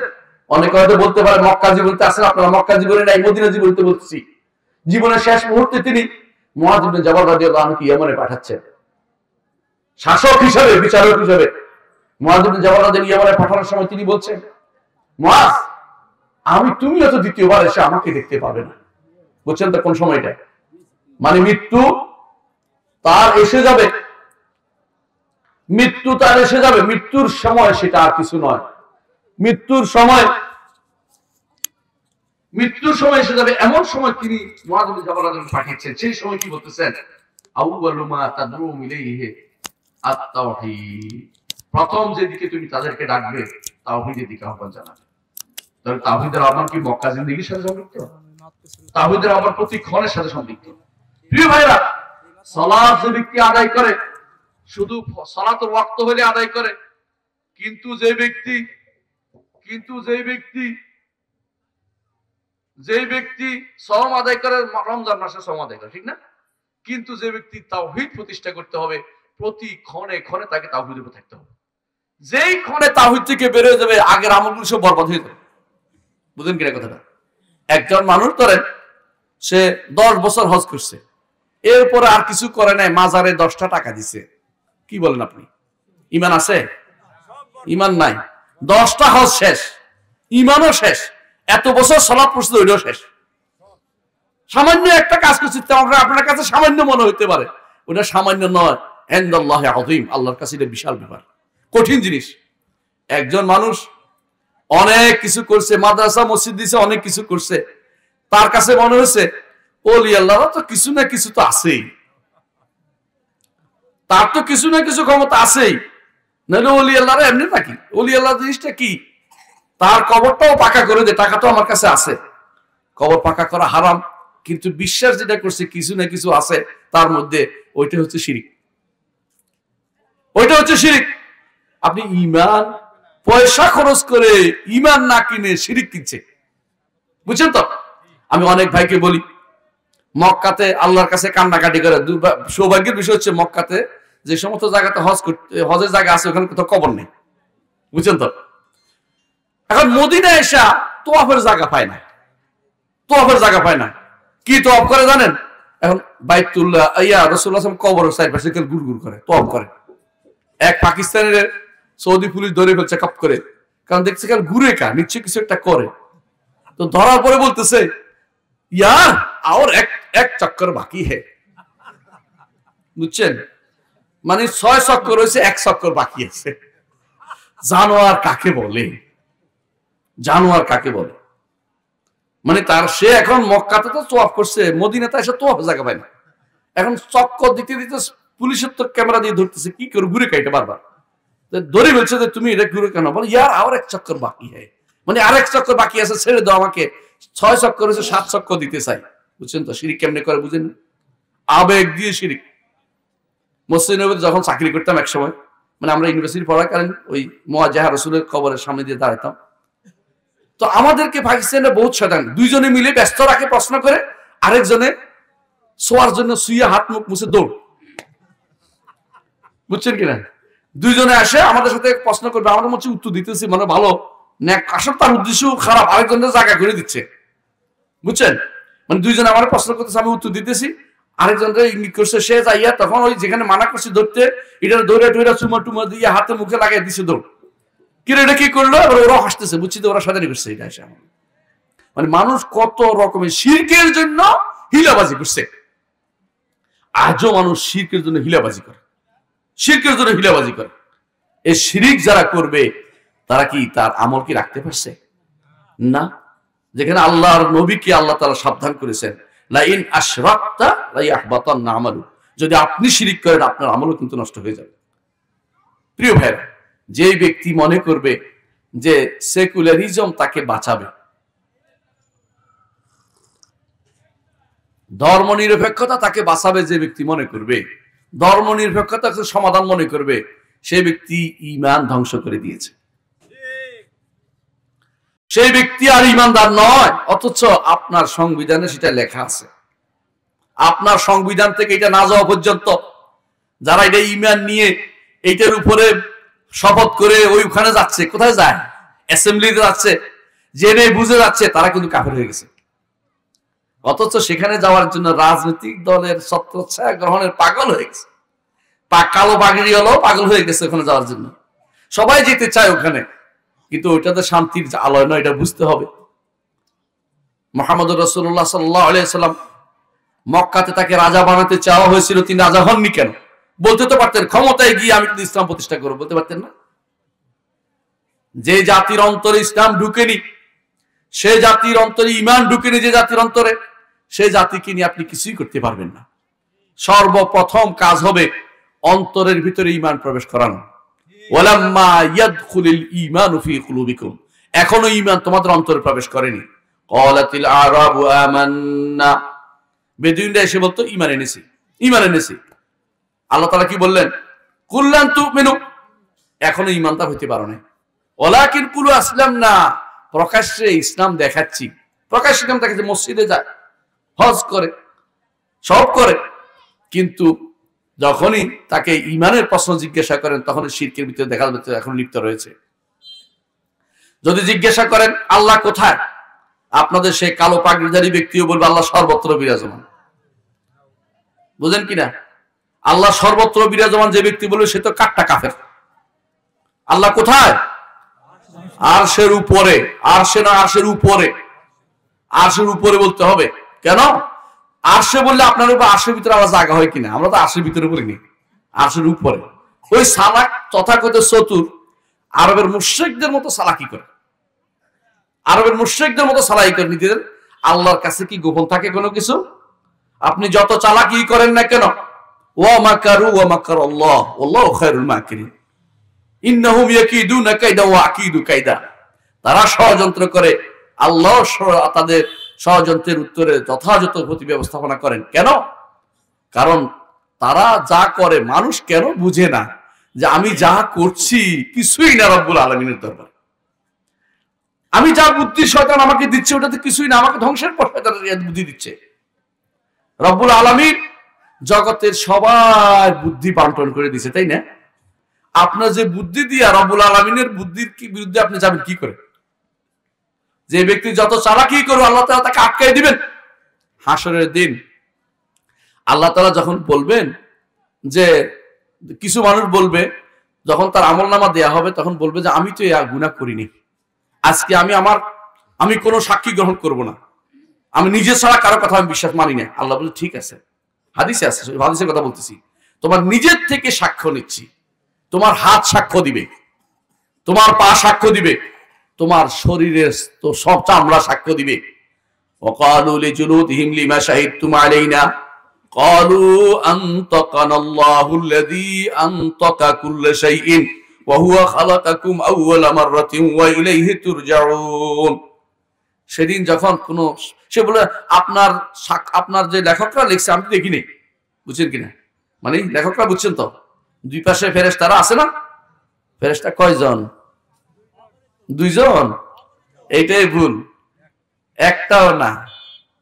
অনেকে হয়তো বলতে পারে মক্কা জীবনে আছেন আপনারা, মক্কা জীবনে নাই, মদিনা জীবনে বলতেছি। জীবনের শেষ মুহূর্তে তিনি মুআয ইবনে জাবাল রাদিয়াল্লাহু আনহু ইয়েমেনে পাঠাচ্ছেন শাসক হিসেবে, বিচারক হিসেবে। মুআয ইবনে জাবাল রাদিয়াল্লাহু ইয়েমেনে পাঠানোর সময় তিনি বলছেন, মুআয, তুমি হয়তো দ্বিতীয়বার এসে আমাকে দেখতে পাবে না। বুঝছেন তো কোন সময়টা? মানে মৃত্যু তার এসে যাবে, মৃত্যুর সময় সেটা আর কিছু নয়। মৃত্যুর সময় এসে যাবে, এমন সময় তিনি মুআয ইবনে জাবাল রাদিয়াল্লাহু আনহু পাঠিয়েছেন। সেই সময় কি বলতেছেন? আউয়ালু মা তাদউম ইলাইহি আত-তাওহীদ, প্রথম যেদিকে তুমি তাদেরকে ডাকবে তাওহীদের দিকে আহ্বান জানাবে। তাহলে তাওহীদের আহ্বান কি মক্কা জিন্দেগির সাথে সম্পৃক্ত? তাওহীদের আহ্বান প্রতি ক্ষণের সাথে সম্পৃক্ত। প্রিয় ভাইরা, সালাত যে ব্যক্তি আদায় করে, শুধু সালাতের ওয়াক্ত হলে আদায় করে, কিন্তু যে ব্যক্তি সওম আদায় করে, রমজান মাসে সওম আদায় করে, ঠিক না? কিন্তু যে ব্যক্তি তাওহীদ প্রতিষ্ঠা করতে হবে, প্রতি ক্ষণে ক্ষণে তাকে তাওহীদের উপর থাকতে হবে। যেই ক্ষণে তাওহীদ থেকে বের হয়ে যাবে, আগের আমলগুলো সব বরবাদ হয়ে যাবে। বুঝলেন কিনা কথাটা? একজন মানুষ ধরেন সে 10 বছর হজ করছে, এরপরে আর কিছু করে নাই, মাজারে 10টা টাকা দিছে, কি বলেন আপনি? ইমান আছে? ইমান নাই। 10টা হজ শেষ, ইমানও শেষ, এত বছর সালাত পড়ছে ওইটাও শেষ। সামান্য একটা কাজ করছে, আপনার কাছে সামান্য মনে হইতে পারে, ওটা সামান্য নয়, ইনদাল্লাহি আযীম, আল্লাহর কাছে এটা বিশাল ব্যাপার, কঠিন জিনিস। একজন মানুষ অনেক কিছু করছে, মাদ্রাসা মসজিদ দিছে, অনেক কিছু করছে, তার কাছে মনে হয়েছে ওলি আল্লাহর তো কিছু না কিছু তো আছেই, তার তো কিছু না কিছু ক্ষমতা আছেই, নাহলে ওলি আল্লাহরা এমনি নাকি? ওলি আল্লাহ জিনিসটা কি? তার কবরটাও পাকা করে দে, টাকা তো আমার কাছে আছে। কবর পাকা করা হারাম, কিন্তু বিশ্বাস যেটা করছে কিছু না কিছু আছে তার মধ্যে, ওইটা হচ্ছে শিরিক। আপনি ইমান পয়সা খরচ করে ইমান না কিনে শিরিক কিনছে, বুঝছেন তো? আমি অনেক ভাইকে বলি, মক্কাতে আল্লাহর কাছে কান্নাকাটি করে, সৌভাগ্যের বিষয় হচ্ছে মক্কাতে যে সমস্ত জায়গাতে হজের জায়গা আছে ওখানে কোথাও কবর নেই, বুঝছেন তো? এখন মদিনা এসা তোয়াফের জায়গা পায় না, কি তোয়াফ করে জানেন? এখন বাইতুল্লাহ রাসূলুল্লাহ কবরের চারপাশে গুড় করে তোয়াফ করে। এক পাকিস্তানের সৌদি পুলিশ ধরে ফেলছে কাপ করে, কারণ দেখছে কাল ঘুরে নিশ্চয় কিছু একটা করে। তো ধরার পরে বলতেছে, ইয়ার আর এক চক্কর বাকি হে, বুঝছেন? মানে 6 চক্কর হয়েছে, 1 চক্কর বাকি আছে। জানোয়ার কাকে বলে? মানে সে এখন মক্কাতে তো তোয়াফ করছে, মদিনাতে এসে তোয়াফ জায়গা পায় না। এখন চক্কর দিতে পুলিশের তো ক্যামেরা দিয়ে ধরতেছে, কি করে ঘুরে কাইটা বারবার ধরে বলছে যে তুমি এটা ঘুরে কেন? বলে ইয়ার আর 1 চক্কর বাকি হয়, মানে আরেক চক্কর বাকি আছে, ছেড়ে দাও আমাকে। 6 চক্কর হয়েছে, 7 চক্কর দিতে চাই, বুঝছেন তো? শিরিক কেমনে করে বুঝেন? আবেগ দিয়ে শিরিক। মসজিদ নববীতে যখন চাকরি করতাম এক সময়, মানে আমরা ইউনিভার্সিটি পড়াকালীন ওই মুআজ্জাহ রাসূলের কবরের সামনে দিয়ে দাঁড়াতাম। তো আমাদেরকে পাকিস্তানে বহুত শয়তান, দুইজনে মিলে ব্যস্ত রাখে প্রশ্ন করে, আরেকজনে শোয়ার জন্য শুয়ে হাত মুখ মুছে দৌড়, বুঝছেন কিনা? দুইজনে আসে আমাদের সাথে প্রশ্ন করবে, আমাদের মধ্যে উত্তর দিতেছি, মানে ভালো আসলে তার উদ্দেশ্য খারাপ, আরেকজনের জায়গা করে দিচ্ছে, বুঝছেন? মানে দুইজনে আমার প্রশ্ন করতেছে, আমি উত্তর দিতেছি, আরেকজনকে ইঙ্গিত করছে, সে যাইয়া তখন ওই যেখানে মানা করছে ধরতে, এটা দৌড়ে চুমা টুমা দিয়ে হাতে মুখে লাগাই দিছে দৌড়। এটা কি করলো? ওরা হাসতেছে, বুঝছি তো ওরা শয়তানি করছে। এটা এসে মানে মানুষ কত রকমের শিরকের জন্য হিলাবাজি করছে। আজও মানুষ শিরকের জন্য হিলাবাজি করে। এই শিরিক যারা করবে তারা কি তার আমল কি রাখতে পারছে? না। যেখানে আল্লাহর নবীকে আল্লাহ তাআলা সাবধান করেছেন, লা ইন আশরাকতা লা ইয়াহবাতান্না আমালু, যদি আপনি শিরিক করেন আপনার আমলও কিন্তু নষ্ট হয়ে যাবে। প্রিয় ভাইরা, যে ব্যক্তি মনে করবে যে সেকুলারিজম তাকে বাঁচাবে, ধর্ম নিরপেক্ষতা তাকে বাঁচাবে, যে ব্যক্তি মনে করবে ধর্ম নিরপেক্ষতা সমাধান মনে করবে, সেই ব্যক্তি ঈমান ধ্বংস করে দিয়েছে। সেই ব্যক্তি আর ঈমানদার নয়। অথচ আপনার সংবিধানে সেটা লেখা আছে। আপনার সংবিধান থেকে এটা না যাওয়া পর্যন্ত যারা এটা ঈমান নিয়ে এইটার উপরে শপথ করে ওইখানে যাচ্ছে, কোথায় যায়, অ্যাসেম্বলিতে যাচ্ছে, জেনে বুঝে যাচ্ছে, তারা কিন্তু কাফের হয়ে গেছে। অথচ সেখানে যাওয়ার জন্য রাজনৈতিক দলের ছত্রছায়া গ্রহণের পাগল হয়ে গেছে। কালো পাগড়ি হলো পাগল হয়ে গেছে ওখানে যাওয়ার জন্য। সবাই যেতে চায় ওখানে, কিন্তু ওইটাতে শান্তির আলোয় নয়, এটা বুঝতে হবে। মুহাম্মদুর রাসূলুল্লাহ সাল্লাল্লাহু আলাইহি সাল্লাম মক্কাতে তাকে রাজা বানাতে চাওয়া হয়েছিল, তিনি রাজা হননি কেন? বলতে তো পারতেন ক্ষমতায় গিয়ে আমি কিন্তু ইসলাম প্রতিষ্ঠা করবো, বলতে পারতেন না? যে জাতির অন্তরে ইসলাম ঢুকেনি, সে জাতির অন্তরে ঈমান ঢুকেনি, যে জাতির অন্তরে, সে জাতিকে নিয়ে আপনি কিছুই করতে পারবেন না। সর্বপ্রথম কাজ হবে অন্তরের ভিতরে ঈমান প্রবেশ করানো। ওয়ালাম্মা ইয়াদখুলুল ঈমানু ফি কুলুবিকুম, এখনো ঈমান তোমাদের অন্তরে প্রবেশ করেনি। ক্বালাতিল আরাবু আমান্না, বেদুইনরা এসে বলতো ঈমান এনেছি, ঈমান এনেছি। আল্লাহ তাআলা কি বললেন? কুল্লান তুমিনু, এখনো ঈমানদার হইতে পারো না। ওয়ালাকিন কুলু আসলামনা, প্রকাশ্যে ইসলাম দেখাচ্ছি, প্রকাশ্যে ইসলাম দেখাচ্ছে, মসজিদে যায়, হজ করে, সব করে, কিন্তু যখনই তাকে ঈমানের প্রশ্ন জিজ্ঞাসা করেন তখন শিরকের ভিতরে দেখা যাচ্ছে এখন লিপ্ত রয়েছে। যদি জিজ্ঞাসা করেন আল্লাহ কোথায়, আপনাদের সেই কালো পাগড়িধারী ব্যক্তিও বলবে আল্লাহ সর্বত্র বিরাজমান। বুঝেন কিনা? আল্লাহ সর্বত্র বিরাজমান যে ব্যক্তি বলবে সে তো কাট্টা কাফের। আল্লাহ কোথায়? আরশের উপরে। আরশে না, আরশের উপরে। আরশের উপরে বলতে হবে। কেন? আরশে বললে আপনার উপর আরশের ভিতরে আবার জায়গা হয় কিনা? আমরা তো আরশের ভিতরে বলিনি, আরশের উপরে। ওই সালাক তথাকথিত চতুর আরবের মুশরিকদের মতো সালাকি করে, আরবের মুশরিকদের মতো সালাকি করে নিজেদের। আল্লাহর কাছে কি গোপন থাকে কোনো কিছু? আপনি যত চালাকি করেন না কেন, ওয়া মাকারু ওয়া মাকারাল্লাহ ওয়াল্লাহু খায়রুল মাকিরিন, ইন্নাহুম ইয়াকিদুনা কাইদা ওয়া আকিদু কাইদা, তারা ষড়যন্ত্র করে, আল্লাহ তাদের ষড়যন্ত্রের উত্তরে যথাযথ প্রতি ব্যবস্থাপনা করেন। কেন? কারণ তারা যা করে মানুষ কেন বুঝে না যে আমি যা করছি কিছুই না রব্বুল আলামিনের দরবারে। আমি যা বুদ্ধি শয়তান আমাকে দিচ্ছে ওটাতে কিছুই না, আমাকে ধ্বংসের পর শয়তান বুদ্ধি দিচ্ছে। রব্বুল আলামিন জগতের সবার বুদ্ধি বন্টন করে দিয়েছে, তাই না? আপনার যে বুদ্ধি দিয়া রব্বুল আলামিনের বুদ্ধির কি বিরুদ্ধে আপনি যাবেন কি করে? যে ব্যক্তি যত চালাকি করবে আল্লাহ তাআলা তাকে আটকাই দিবেন। হাসরের দিন আল্লাহ তাআলা যখন বলবেন যে, কিছু মানুষ বলবে যখন তার আমলনামা দেয়া হবে তখন বলবে যে আমি তো এই গুনাহ করিনি, আজকে আমি কোনো সাক্ষী গ্রহণ করব না, আমি নিজে ছাড়া কারো কথা আমি বিশ্বাস মানি না। আল্লাহ বলে ঠিক আছে, হাদিসে আছে, হাদিসের কথা বলতেছি, তোমার নিজের থেকে সাক্ষ্য নিচ্ছি। তোমার হাত সাক্ষ্য দিবে, তোমার পা সাক্ষ্য দিবে, তোমার শরীরের তো সব চামড়া সাক্ষ্য দিবে। ওয়াকালু লিজুলুদিহিম লিমা শাহিদতুম আলাইনা ক্বালু আনতাকানাল্লাহুল্লাযী আনতাকা কুল্লা শাইইন ওয়া হুয়া খালাকাকুম আউওয়ালা মাররাতিন ওয়া ইলাইহি তুরজাউন। সেদিন যখন কোন সে বলে আপনার যে লেখকরা লিখছে আমি দেখিনি, বুঝছেন কিনা? মানে লেখকরা বুঝছেন তো, দুই পাশে ফেরেশতারা আছে না? ফেরেশতা কয়জন? দুইজন। এইটাই ভুল, একটাও না,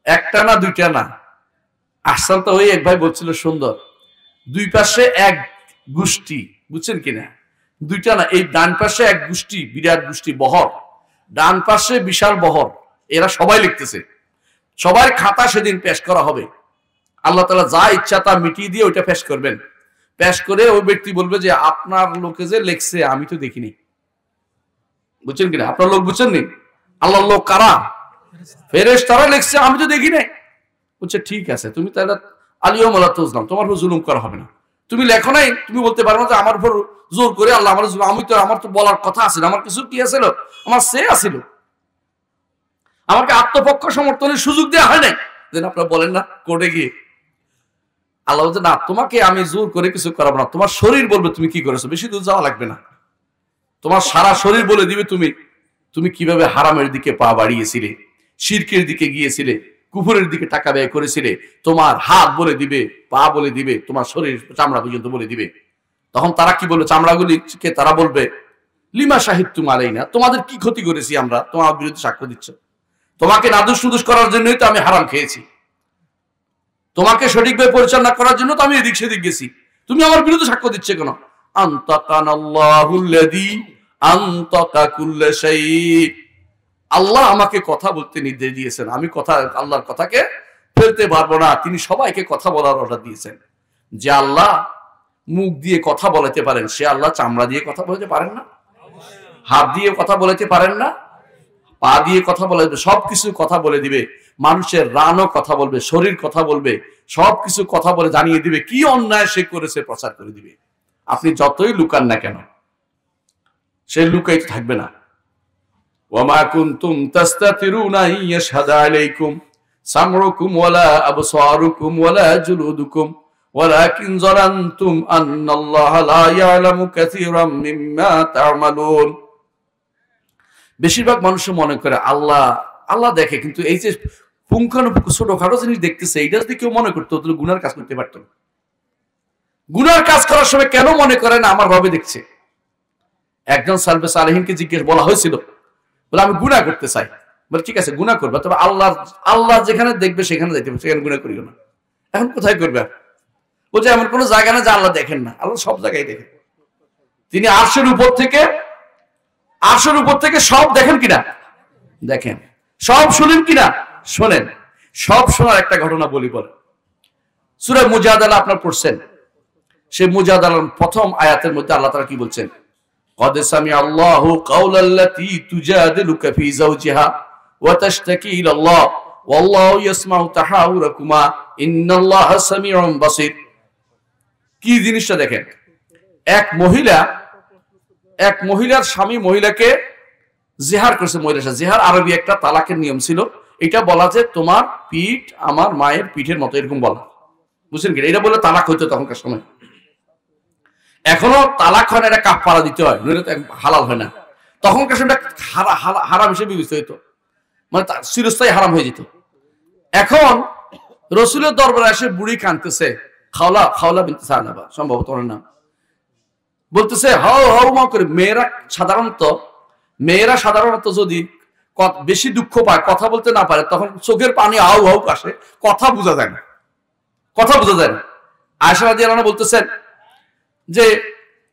একটা না দুইটা না। আসল তো ওই এক ভাই বলছিল সুন্দর, দুই পাশে এক গোষ্ঠী, বুঝছেন কিনা? দুইটা না, এই ডান পাশে এক গোষ্ঠী, বিরাট গোষ্ঠী বহর, ডান পাশে বিশাল বহর, এরা সবাই লিখতেছে, সবার খাতা সেদিন পেশ করা হবে। আল্লাহ তাআলা যা ইচ্ছা তা মিটিয়ে দিয়ে ওইটা পেশ করবেন। পেশ করে ওই ব্যক্তি বলবে যে আপনার লোকে যে লেখছে আমি তো দেখিনি। বুঝছেন কিনা? আপনার লোক বুঝছেন নি? আল্লাহর লোক কারা? ফেরেশতারা লিখছে, আমি তো দেখি নাই। বলছে ঠিক আছে, তুমি তাহলে আলিয়ম আল্লাহ তুজলাম, তোমার উপর জুলুম করা হবে না। তুমি লেখো নাই, তুমি বলতে পারো না যে আমার উপর জোর করে আল্লাহ আমার, আমার তো বলার কথা আছিল, আমার কিছু কি আছিল, আমার সে আছিল, আমাকে আত্মপক্ষ সমর্থনের সুযোগ দেওয়া হয় নাই। যেন আপনারা বলেন না কোর্টে গিয়ে আল্লাহ বলছে না, তোমাকে আমি জোর করে কিছু করাবো না, তোমার শরীর বলবে তুমি কি করেছো, বেশি দূর যাওয়া লাগবে না, তোমার সারা শরীর বলে দিবে তুমি কিভাবে হারামের দিকে পা বাড়িয়েছিলে, শিরকের দিকে গিয়েছিলে, কুফরের দিকে টাকা ব্যয় করেছিলে। তোমার হাত বলে দিবে, পা বলে দিবে, তোমার শরীর চামড়া পর্যন্ত বলে দিবে। তখন তারা কি বলবে, চামড়াগুলিকে তারা বলবে লিমা শাহিদতুম আলাইনা, তোমাদের কি ক্ষতি করেছি আমরা, তোমার বিরুদ্ধে সাক্ষ্য দিচ্ছ? তোমাকে নাদুস নুদুস করার জন্যই তো আমি হারাম খেয়েছি, তোমাকে সঠিকভাবে পরিচালনা করার জন্য তো আমি এদিক সেদিক গেছি, তুমি আমার বিরুদ্ধে সাক্ষ্য দিচ্ছ কেন? আনতাকানাল্লাহুল্লাযী আনতাকা কুল্লা শাই, আল্লাহ আমাকে কথা বলতে নির্দেশ দিয়েছেন, আমি কথা আল্লাহর কথাকে ফেলতে পারবো না। তিনি সবাইকে কথা বলার অর্ডার দিয়েছেন। যে আল্লাহ মুখ দিয়ে কথা বলাতে পারেন, সে আল্লাহ চামড়া দিয়ে কথা বলতে পারেন না? হাত দিয়ে কথা বলাতে পারেন না? পা দিয়ে কথা বলে, সবকিছু কথা বলে দিবে। মানুষের রানও কথা বলবে, শরীর কথা বলবে, সবকিছু কথা বলে জানিয়ে দিবে কি অন্যায় সে করেছে, প্রচার করে দিবে। আপনি যতই লুকান না কেন, সে লুকাইতে থাকবে না। ওয়ামা কুনতুম তাস্তাতিরুনা ইয়াশহাদু আলাইকুম সামউকুম ওয়ালা আবসারুকুম ওয়ালা জুলুদুকুম ওয়ালাকিন যারানতুম আন্নাল্লাহা লা ইয়ালামু কাসীরাম মিম্মা তা'মালুন। বেশিরভাগ মানুষ মনে করে আল্লাহ দেখে, কিন্তু এই যে পুঙ্খানুপুঙ্খ ছোটখাটো জিনিস দেখতেছে, এইটা যদি কেউ মনে করতো তাহলে গুনার কাজ করতে পারতো। গুনার কাজ করার সময় কেন মনে করে না আমার রবে দেখছে? একজন সালফে সালেহিনকে জিজ্ঞেস বলা হয়েছিল, বলে আমি গুনাহ করতে চাই। বলে ঠিক আছে গুনাহ করবে, তবে আল্লাহ যেখানে দেখবে সেখানে যাইতে হবে, সেখানে গুনাহ করিও না। এখন কোথায় করবে? বলছে এমন কোনো জায়গা না যে আল্লাহ দেখেন না, আল্লাহ সব জায়গায় দেখেন। তিনি আরশের উপর থেকে সব দেখেন কিনা? দেখেন। সব শুনেন কিনা? শোনেন। সব শোনার একটা ঘটনা বলি। বলে সূরা মুজাদালা আপনার পড়ছেন, সেই মুজাদালার প্রথম আয়াতের মধ্যে আল্লাহ তাআলা কি বলছেন? قد سمع الله قول التي تجادلك في زوجها وتشتكي إلى الله والله يسمع تحاوركما إن الله سميع بصير। কি জিনিসটা দেখেন, এক মহিলার স্বামী মহিলাকে জিহার করছে। মহিলার সাথে জিহার আরবি একটা তালাকের নিয়ম ছিল। এটা বলা যে তোমার পিঠ আমার মায়ের পিঠের মতো, এরকম বলা, বুঝছেন কি? এটা বলে তালাক হইতো তখনকার সময়। এখনো তালাক হয় না, এটা কাফারা দিতে হয়, নইলে তো হালাল হয় না। তখনকার সময় হারাম হিসেবে বিবেচিত হইতো, মানে চিরস্থায়ী হারাম হয়ে যেত। এখন রাসূলের দরবারে এসে বুড়ি কাঁদতেছে, খাওলা বিনতে সালাবা সম্ভবত ওর নাম, বলতেছে হাও হাও মা করে। মেয়েরা সাধারণত যদি বেশি দুঃখ পায়, কথা বলতে না পারে, তখন চোখের পানি হাউ হাউ আসে, কথা বোঝা যায় না। আয়েশা রাদিয়াল্লাহু আনহা বলতেছেন যে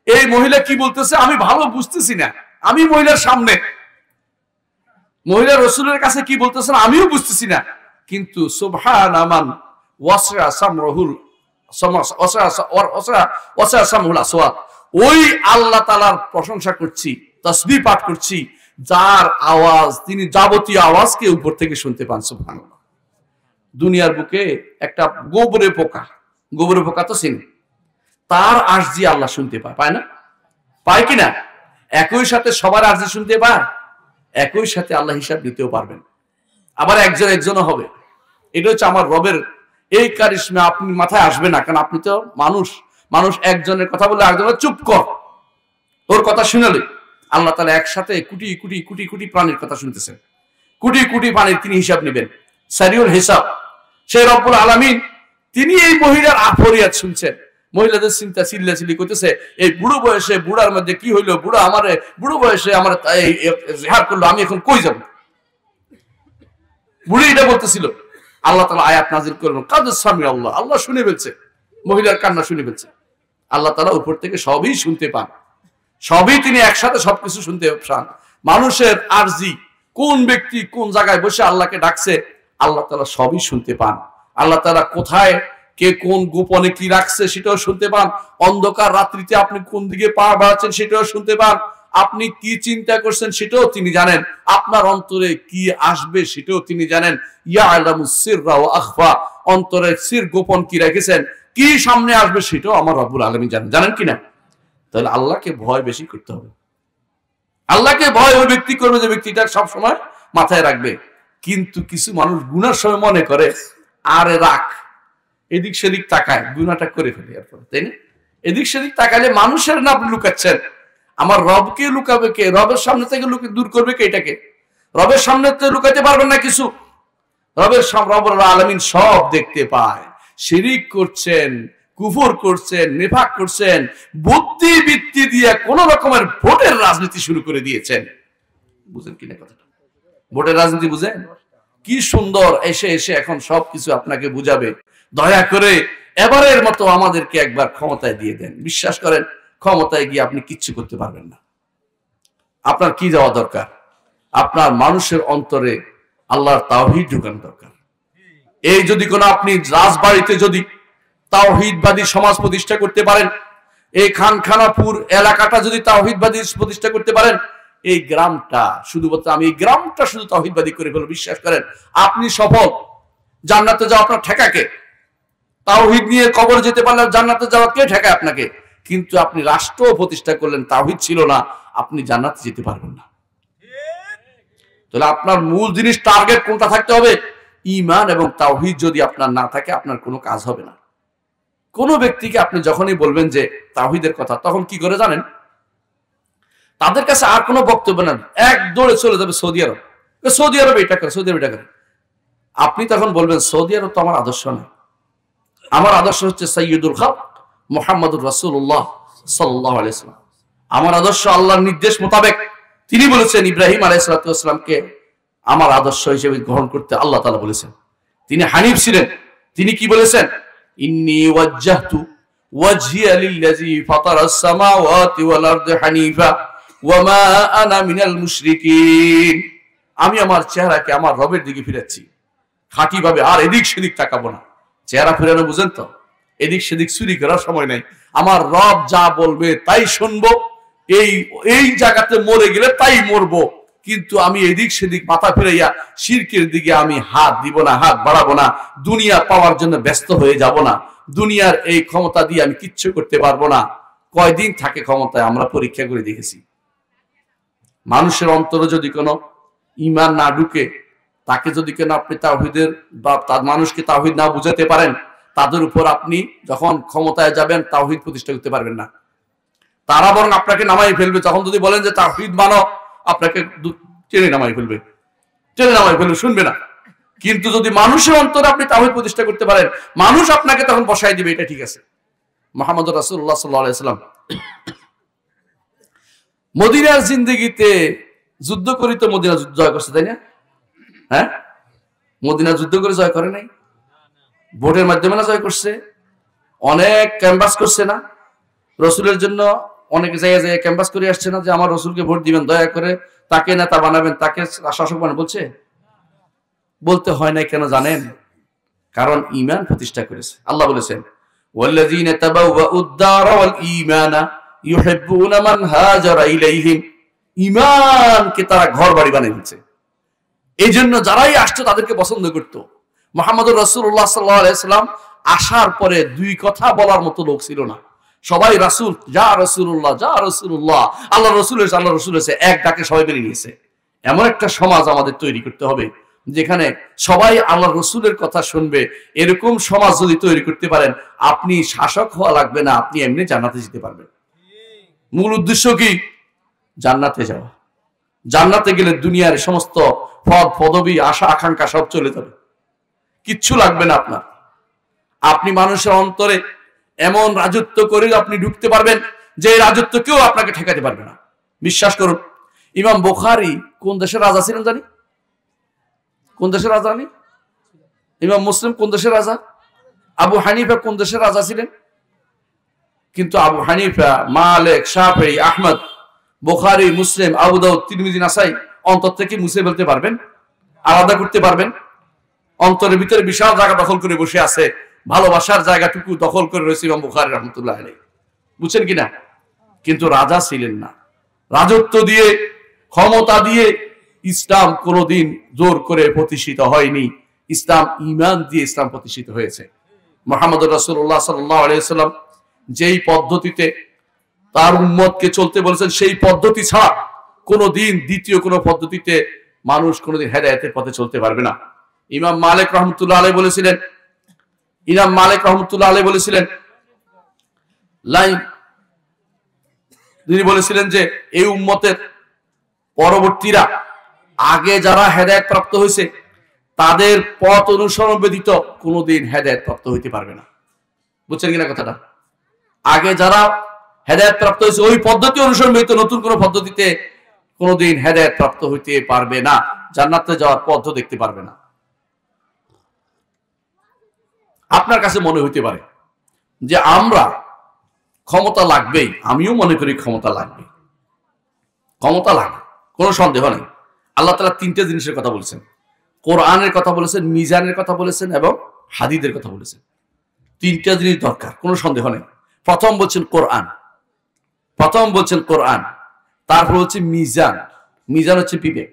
এই মহিলা কি বলতেছে আমি ভালো বুঝতেছি না, আমি মহিলার সামনে, মহিলা রাসূলের কাছে কি বলতেছেন আমিও বুঝতেছি না, কিন্তু সুবহানা মান ওয়াসা সামরুল আসওয়াত, ওই আল্লাহ তাআলার প্রশংসা করছি, তাসবিহ পাঠ করছি, যার আওয়াজ তিনি যাবতীয় আওয়াজকে উপর থেকে শুনতে পান। সুবহানাল্লাহ। দুনিয়ার বুকে একটা গোবরে পোকা তো চিনি, তার আরজি আল্লাহ শুনতে পায় না? পায় কিনা? একই সাথে সবার আরজি শুনতে পায়, একই সাথে আল্লাহ হিসাব নিতেও পারবেন, আবার একজনও হবে। এটা হচ্ছে আমার রবের এই কারিশমা। আপনি মাথায় আসবে না, কারণ আপনি তো মানুষ একজনের কথা বলে আরেকজনের চুপ কর, ওর কথা শুনালে আল্লাহ তাআলা একসাথে কোটি কোটি কোটি কোটি প্রাণীর কথা শুনতেছেন, কোটি কোটি প্রাণীর তিনি হিসাব নেবেন, সারিউল হিসাব। সেই রব্বুল আলামিন তিনি এই মহিলার ফরিয়াদ শুনছেন, মহিলাদের চিন্তা চিল্লাচিল্লি করতেছে, এই বুড়ো বয়সে বুড়ার মধ্যে কি হইলো, বুড়ো বয়সে আমার জিহাদ করলো, আমি এখন কই যাব? বুড়ি এটা বলতেছিল। আল্লাহ তাআলা আয়াত নাযিল করলেন, কাদ সামি আল্লাহ, আল্লাহ শুনে ফেলছে, মহিলার কান্না শুনে ফেলছে। আল্লাহ তাআলা উপর থেকে সবই শুনতে পান, সবই তিনি একসাথে সবকিছু শুনতে পান। মানুষের আরজি, কোন ব্যক্তি কোন জায়গায় বসে আল্লাহকে ডাকছে, আল্লাহ তাআলা সবই শুনতে পান। আল্লাহ তাআলা কোথায় কে কোন গোপনে কি রাখছে সেটাও শুনতে পান। অন্ধকার রাত্রিতে আপনি কোন দিকে পা বাড়াচ্ছেন সেটাও শুনতে পান। আপনি কি চিন্তা করছেন সেটাও তিনি জানেন। আপনার অন্তরে কি আসবে সেটাও তিনি জানেন। ইয়ালামুস সিররা ওয়া আখফা, অন্তরের সির গোপন কি রেখেছেন, কি সামনে আসবে সেটাও আমার রব্বুল আলামিন জানেন কিনা? তাহলে আল্লাহকে ভয় বেশি করতে হবে। আল্লাহকে ভয় ওই ব্যক্তি করবে যে ব্যক্তিটা সব সময় মাথায় রাখবে। কিন্তু কিছু মানুষ গুনার সময় মনে করে আরে রাখ, এদিক সেদিক তাকায়, গুনাহটা করে ফেলে এরপর, তাই না? এদিক সেদিক তাকালে মানুষের না আপনি লুকাচ্ছেন, আমার রবকে লুকাবে কে? রবের সামনে থেকে দূর করবে কে এটাকে? রবের সামনে তো লুকাতে পারবেন না কিছু। রব্বুল আলামিন সব দেখতে পায়। শিরিক করছেন, কুফর করছেন, নিফাক করছেন, বুদ্ধিবৃত্তি দিয়ে কোন রকমের ভোটের রাজনীতি শুরু করে দিয়েছেন। বুঝেন কিনা কথাটা? ভোটের রাজনীতি বুঝেন? কি সুন্দর এসে এসে এখন সবকিছু আপনাকে বুঝাবে। দয়া করে এবারের মতো আমাদেরকে একবার ক্ষমতায় দিয়ে দেন। বিশ্বাস করেন, ক্ষমতায় গিয়ে আপনি কিচ্ছু করতে পারবেন না। আপনার কি যাওয়া দরকার? আপনার মানুষের অন্তরে আল্লাহর তাওহীদ ঢুকানো দরকার। এই যদি কোনো আপনি রাজবাড়িতে যদি তাওহীদবাদী সমাজ প্রতিষ্ঠা করতে পারেন, এই খানখানাপুর এলাকাটা যদি তাওহীদবাদী প্রতিষ্ঠা করতে পারেন, এই গ্রামটা শুধুমাত্র আমি এই গ্রামটা শুধু তাওহীদবাদী করে ফেলব, বিশ্বাস করেন আপনি সফল। জান্নাতে যাওয়া আপনার ঠেকাকে? তাওহীদ নিয়ে কবরে যেতে পারলে জান্নাতে যাওয়া কে ঠেকায় আপনাকে? কিন্তু আপনি রাষ্ট্র প্রতিষ্ঠা করলেন, তাওহীদ ছিল না, আপনি জান্নাতে যেতে পারবেন না। তাহলে আপনার মূল জিনিস টার্গেট কোনটা থাকতে হবে? ঈমান এবং তাওহীদ যদি আপনার না থাকে, আপনার কোনো কাজ হবে না। কোন ব্যক্তিকে আপনি যখনই বলবেন যে তাওহীদের কথা, তখন কি করে জানেন? তাদের কাছে আর কোনো বক্তব্য না, এক দৌড়ে চলে যাবে সৌদি আরব। সৌদি আরব এটা করে, সৌদি আরব এটা করে। আপনি তখন বলবেন সৌদি আরব তো আমার আদর্শ না, আমার আদর্শ হচ্ছে সাইয়্যিদুল খালক মুহাম্মদুর রাসূলুল্লাহ সাল্লাল্লাহু আলাইহি ওয়াসাল্লাম। আমার আদর্শ আল্লাহর নির্দেশ মোতাবেক। তিনি বলেছেন ইব্রাহিম আলাইহিস সালামকে আমার আদর্শ হিসেবে গ্রহণ করতে আল্লাহ তাআলা বলেছেন। তিনি হানিফ ছিলেন। তিনি কি বলেছেন? ইন্নী ওয়াজ্জাহতু ওয়াজহিয়া লিল্লাযী ফাতারাস সামাওয়াতি ওয়াল আরদি হানিফা ওয়া মা আনা মিনাল মুশরিকিন। আমি আমার চেহারাকে আমার রবের দিকে ফিরাচ্ছি খাঁটিভাবে, আর এদিক সেদিক তাকাবো না। চেহারা ফিরানো বুঝেন তো? এদিক সেদিক চুরি করার সময় নাই। আমার রব যা বলবে তাই শুনবো, এই জায়গাতে মরে গেলে তাই মরবো, কিন্তু আমি এদিক সেদিক মাথা ফিরাইয়া শিরকের দিকে আমি হাত দিব না, হাত বাড়াবো না। দুনিয়া পাওয়ার জন্য ব্যস্ত হয়ে যাব না। দুনিয়ার এই ক্ষমতা দিয়ে আমি কিচ্ছু করতে পারবো না। কয়দিন থাকে ক্ষমতায় আমরা পরীক্ষা করে দেখেছি। মানুষের অন্তরে যদি কোনো ঈমান না ঢুকে, তাকে যদি কেন আপনি তাওহীদের বা তার মানুষকে তাওহীদ না বুঝাতে পারেন, তাদের উপর আপনি যখন ক্ষমতায় যাবেন তাওহীদ প্রতিষ্ঠা করতে পারবেন না। তারা বরং আপনাকে নামাই ফেলবে। যখন যদি বলেন যে তাওহীদ মানো, আপনাকে টেনে নামাই ফেলবে, শুনবে না। কিন্তু যদি মানুষের অন্তরে আপনি তাওহীদ প্রতিষ্ঠা করতে পারেন, মানুষ আপনাকে তখন বসাই দিবে, এটা ঠিক আছে। মুহাম্মদুর রাসূলুল্লাহ সাল্লাল্লাহু আলাইহি ওয়াসাল্লাম মদিনার জিন্দেগিতে যুদ্ধ করি তো মদিনা যুদ্ধ জয় করছে, তাই না? হ্যাঁ, মদিনা যুদ্ধ করে জয় করে নাই, ভোটের মাধ্যমে না জয় করছে, অনেক ক্যাম্পাস করছে না? রসুলের জন্য অনেক জায়গায় জায়গায় ক্যাম্পাস করে আসছে না যে আমার রসুলকে ভোট দিবেন, দয়া করে তাকে নেতা বানাবেন, তাকে শাসক বানাবেন? বলছে? বলতে হয় না। কেন জানেন? কারণ ঈমান প্রতিষ্ঠা করেছে। আল্লাহ বলেছেন ওয়াল্লাযীনা তাবাওয়াউদ দারা ওয়াল ঈমানা ইউহিব্বুনা মান হাজারা ইলাইহিম। ঈমানকে তারা ঘর বাড়ি বানিয়ে দিয়েছে। এই জন্য যারাই আসতো তাদেরকে পছন্দ করত। মুহাম্মদুর রাসূলুল্লাহ সাল্লাল্লাহু আলাইহি ওয়াসাল্লাম আসার পরে দুই কথা বলার মতো লোক ছিল না। সবাই রাসূল, যা রাসূলুল্লাহ, যা রাসূলুল্লাহ, আল্লাহ রাসূল এসে, আল্লাহ রাসূল এসে, এক ডাকে সবাই মেনে নিয়েছে। এমন একটা সমাজ আমাদের তৈরি করতে হবে যেখানে সবাই আল্লাহ রসুলের কথা শুনবে। এরকম সমাজ যদি তৈরি করতে পারেন, আপনি শাসক হওয়া লাগবে না, আপনি এমনি জান্নাতে যেতে পারবেন। মূল উদ্দেশ্য কি? জান্নাতে যাওয়া। জান্নাতে গেলে দুনিয়ার সমস্ত পদ পদবী আশা আকাঙ্ক্ষা সব চলে যাবে, কিচ্ছু লাগবে না আপনার। আপনি মানুষের অন্তরে এমন রাজত্ব করে আপনি ঢুকতে পারবেন যে রাজত্ব কেউ আপনাকে ঠেকাতে পারবে না। বিশ্বাস করুন, ইমাম বুখারী কোন দেশের রাজা ছিলেন জানি? কোন দেশের রাজা জানি? ইমাম মুসলিম কোন দেশের রাজা? আবু হানিফা কোন দেশের রাজা ছিলেন? কিন্তু আবু হানিফা, মালিক, শাফিঈ, আহমদ, বুখারী, মুসলিম, আবু দাউদ, তিরমিজি, নাসাই অন্তর থেকে মুছে ফেলতে পারবেন? আলাদা করতে পারবেন? অন্তরের ভিতরে বিশাল জায়গা দখল করে বসে আছে, ভালোবাসার জায়গাটুকু দখল করে রয়েছে ইমাম বুখারী রাহমাতুল্লাহ আলাইহি। বুঝছেন কিনা? কিন্তু রাজা ছিলেন না। রাজত্ব দিয়ে, ক্ষমতা দিয়ে ইসলাম কোনোদিন জোর করে প্রতিষ্ঠিত হয়নি। ইসলাম ঈমান দিয়ে ইসলাম প্রতিষ্ঠিত হয়েছে। মুহাম্মদুর রাসূলুল্লাহ সাল্লাল্লাহু আলাইহি ওয়াসাল্লাম যেই পদ্ধতিতে তার উম্মতকে চলতে বলেছেন, সেই পদ্ধতি ছাড়া কোনোদিন দ্বিতীয় কোনো পদ্ধতিতে মানুষ কোনোদিন হেদায়েতের পথে চলতে পারবে না। ইমাম মালিক রাহমাতুল্লাহ আলাইহি বলেছিলেন, ইমাম মালিক রহমতুল্লাহ আলাইহি বলেছিলেন তিনি বলেছিলেন যে এই উম্মতের পরবর্তীরা আগে যারা হেদায়েত প্রাপ্ত হয়েছে তাদের পথ অনুসরণ ব্যতীত কোনোদিন হেদায়েত প্রাপ্ত হইতে পারবে না। বুঝছেন কিনা কথাটা? আগে যারা হেদায়েত প্রাপ্ত হয়েছে ওই পদ্ধতি অনুসরণ ব্যতীত নতুন কোন পদ্ধতিতে কোনোদিন হেদায়েত প্রাপ্ত হইতে পারবে না, জান্নাতে যাওয়ার পথ দেখতে পারবে না। আপনার কাছে মনে হইতে পারে যে আমরা ক্ষমতা লাগবেই, আমিও মনে করি ক্ষমতা লাগবে, ক্ষমতা লাগে, কোনো সন্দেহ নেই। আল্লাহ তাআলা তিনটে জিনিসের কথা বলেছেন, কোরআনের কথা বলেছেন, মিজানের কথা বলেছেন এবং হাদিদের কথা বলেছেন। তিনটা জিনিস দরকার, কোনো সন্দেহ নেই। প্রথম বলছেন কোরআন, তারপর হচ্ছে মিজান, মিজান হচ্ছে বিবেক,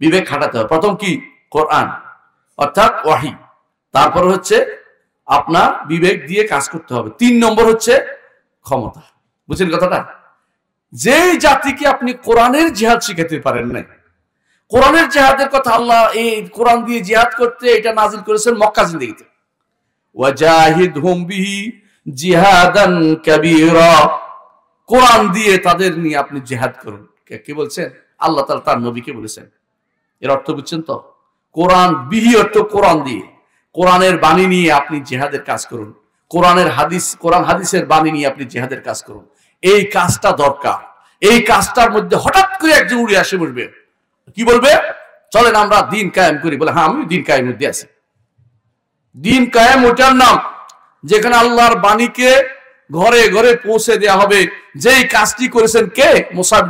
বিবেক খাটাতে হবে। প্রথম কি? কোরআন অর্থাৎ ওয়াহি। তারপর হচ্ছে আপনার বিবেক দিয়ে কাজ করতে হবে। 3 নম্বর হচ্ছে ক্ষমতা। বুঝছেন কথাটা? যেই জাতিকে আপনি কোরআনের জিহাদ শিখাতে পারেন নাই, কোরআনের জিহাদের কথা আল্লাহ এই কোরআন দিয়ে জিহাদ করতে এটা নাজিল করেছেন মক্কা জিন্দেগিতে, ওয়াজাহিদহুম বিহি জিহাদান কাবীরা, কোরআন দিয়ে তাদের নিয়ে আপনি জিহাদ করুন। কে বলছেন? আল্লাহ তাআলা তার নবীকে বলেছেন। এর অর্থ বুঝছেন তো? কোরআন বিহি অর্থ কোরআন দিয়ে, কোরআনের বাণী নিয়ে আপনি জিহাদের কাজ করুন, কোরআনের হাদিস, কোরআন হাদিসের বাণী নিয়ে আপনি জিহাদের কাজ করুন। এই কাজটা দরকার। এই কাজটার মধ্যে হঠাৎ করে একজন উড়ে আসে বসবে, কি বলবে? চলেন আমরা দিন কায়েম করি। বলে হ্যাঁ, আমি দিন কায়েম মধ্যে আছি। দিন কায়েম ওটার নাম যেখানে আল্লাহর বাণীকে ঘরে ঘরে পৌঁছে দেওয়া হবে। যেই কাজটি করেছেন কে? মুসাইব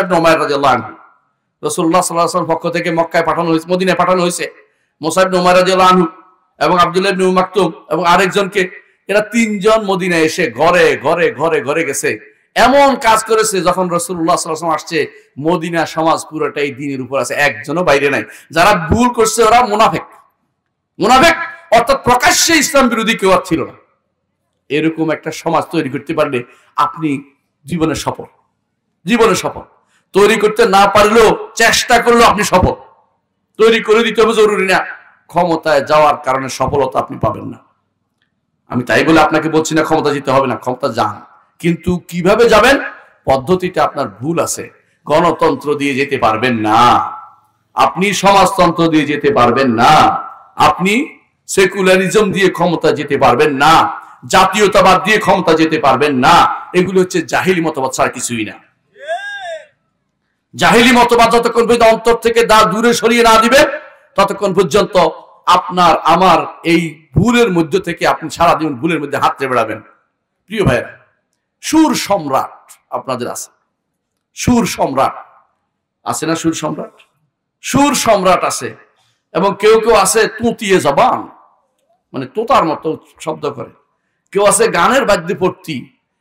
ইবনে উমাইর রাদিয়াল্লাহু আনহু। রাসূলুল্লাহ সাল্লাল্লাহু আলাইহি ওয়াসাল্লাম পক্ষ থেকে মক্কায় পাঠানো হয়েছে, মদিনায় পাঠানো হয়েছে মুসাইব ইবনে উমাইর রাদিয়াল্লাহু আনহু এবং আব্দুল্লাহ ইবনে মাকতুম এবং আরেকজনকে। এরা 3 জন মদিনায় এসে ঘরে ঘরে ঘরে ঘরে গেছে, এমন কাজ করেছে যখন রাসূলুল্লাহ সাল্লাল্লাহু আলাইহি ওয়াসাল্লাম আসছে মদিনা সমাজ পুরোটাই দ্বীনের উপর আছে, একজনও বাইরে নাই। যারা ভুল করছে ওরা মুনাফিক, মুনাফিক অর্থাৎ প্রকাশ্যে ইসলাম বিরোধী কেউ আর ছিল না। এরকম একটা সমাজ তৈরি করতে পারলে আপনি জীবনে সফল, জীবনে সফল। তৈরি করতে না পারলেও চেষ্টা করলেও আপনি সফল। তৈরি করে দিতে হবে জরুরি না, ক্ষমতায় যাওয়ার কারণে সফলতা আপনি পাবেন না। আমি তাই বলে আপনাকে বলছি না ক্ষমতা যেতে হবে না, ক্ষমতা যান, কিন্তু কিভাবে যাবেন পদ্ধতিটা আপনার ভুল আছে। গণতন্ত্র দিয়ে যেতে পারবেন না, আপনি সমাজতন্ত্র দিয়ে যেতে পারবেন না, আপনি সেকুলারিজম দিয়ে ক্ষমতা যেতে পারবেন না, জাতীয়তাবাদ দিয়ে ক্ষমতা যেতে পারবেন না। এগুলো হচ্ছে জাহিলি মতবাদ ছাড়া কিছুই না। জাহিলি মতবাদ যতক্ষণ পর্যন্ত অন্তর থেকে দূরে সরিয়ে না দিবে ততক্ষণ পর্যন্ত আপনার আমার এই ভুলের মধ্যে থেকে আপনি সারাদিন ভুলের মধ্যে হাতড়ে বেড়াবেন। প্রিয় ভাইরা, সুর সম্রাট আপনাদের আছে, সুর সম্রাট আছে না? সুর সম্রাট, সুর সম্রাট আছে। এবং কেউ কেউ আছে তুতিয়ে জবান, মানে তোতার মতো শব্দ করে। কেউ আছে গানের বাদ্যে ভর্তি,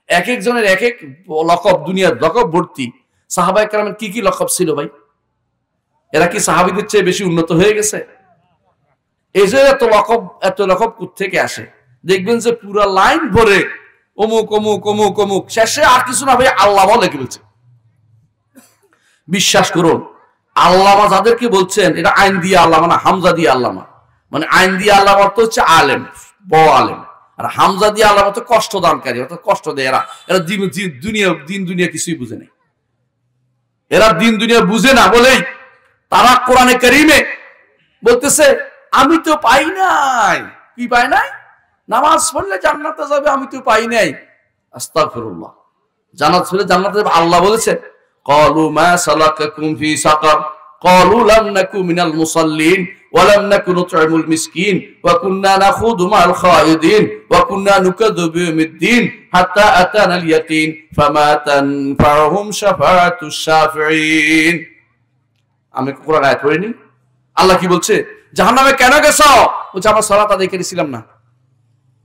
এক একজনের এক এক লকব, দুনিয়ার লকব ভর্তি। সাহাবায়ে কেরামের কি কি লকব ছিল ভাই? এরা কি সাহাবীদের চেয়ে বেশি উন্নত হয়ে গেছে? এই যে এত লকব কোত্থেকে আসে? দেখবেন যে পুরা লাইন ভরে অমুক অমুক অমুক অমুক, শেষে আর কিছু না ভাই আল্লাহ লেখে বলছে। বিশ্বাস করুন, আল্লামা যাদেরকে বলছেন এটা আইন দিয়ে আল্লামা না, হামজা দিয়ে আল্লামা। মানে আইন দিয়ে আল্লামা অর্থ হচ্ছে আলেম, বড় আলেম, আর হামজা দিয়ে আল্লামা অর্থ কষ্ট দানকারী, অর্থাৎ কষ্ট দেয়। এরা দিন দুনিয়া কিছুই বুঝে নেই। এরা দিন দুনিয়া বুঝে না বলেই তারা কোরআনে কারীমে বলতেছে আমি তো পাই নাই। কি পাই নাই? নামাজ পড়লে জান্নাতে যাবে, আমি তো পাই নাই। আস্তাগফিরুল্লাহ, জান্নাত পড়লে জান্নাতে যাবে আল্লাহ বলেছে। ক্বালু মা সালাকাকুম ফি সাকার ক্বালু লাম নাকু মিনাল মুসাল্লিন ওয়া লাম নাকু নুত'ইমুল মিসকিন ওয়া কুননা নাখুদু মা'আল খায়িদিন ওয়া কুননা নুকাযযিবু বিয়াউমিদ্দিন হাত্তা আতানাল ইয়াকিন ফামা তানফা'হুম শাফাআতুশ শাফিঈন। আমি কোরআন আয়াত পড়িনি? আল্লাহ কি বলছে? জাহান্নামে কেন গেছো? বলছে আমরা সালাত আদায় করেছিলাম না।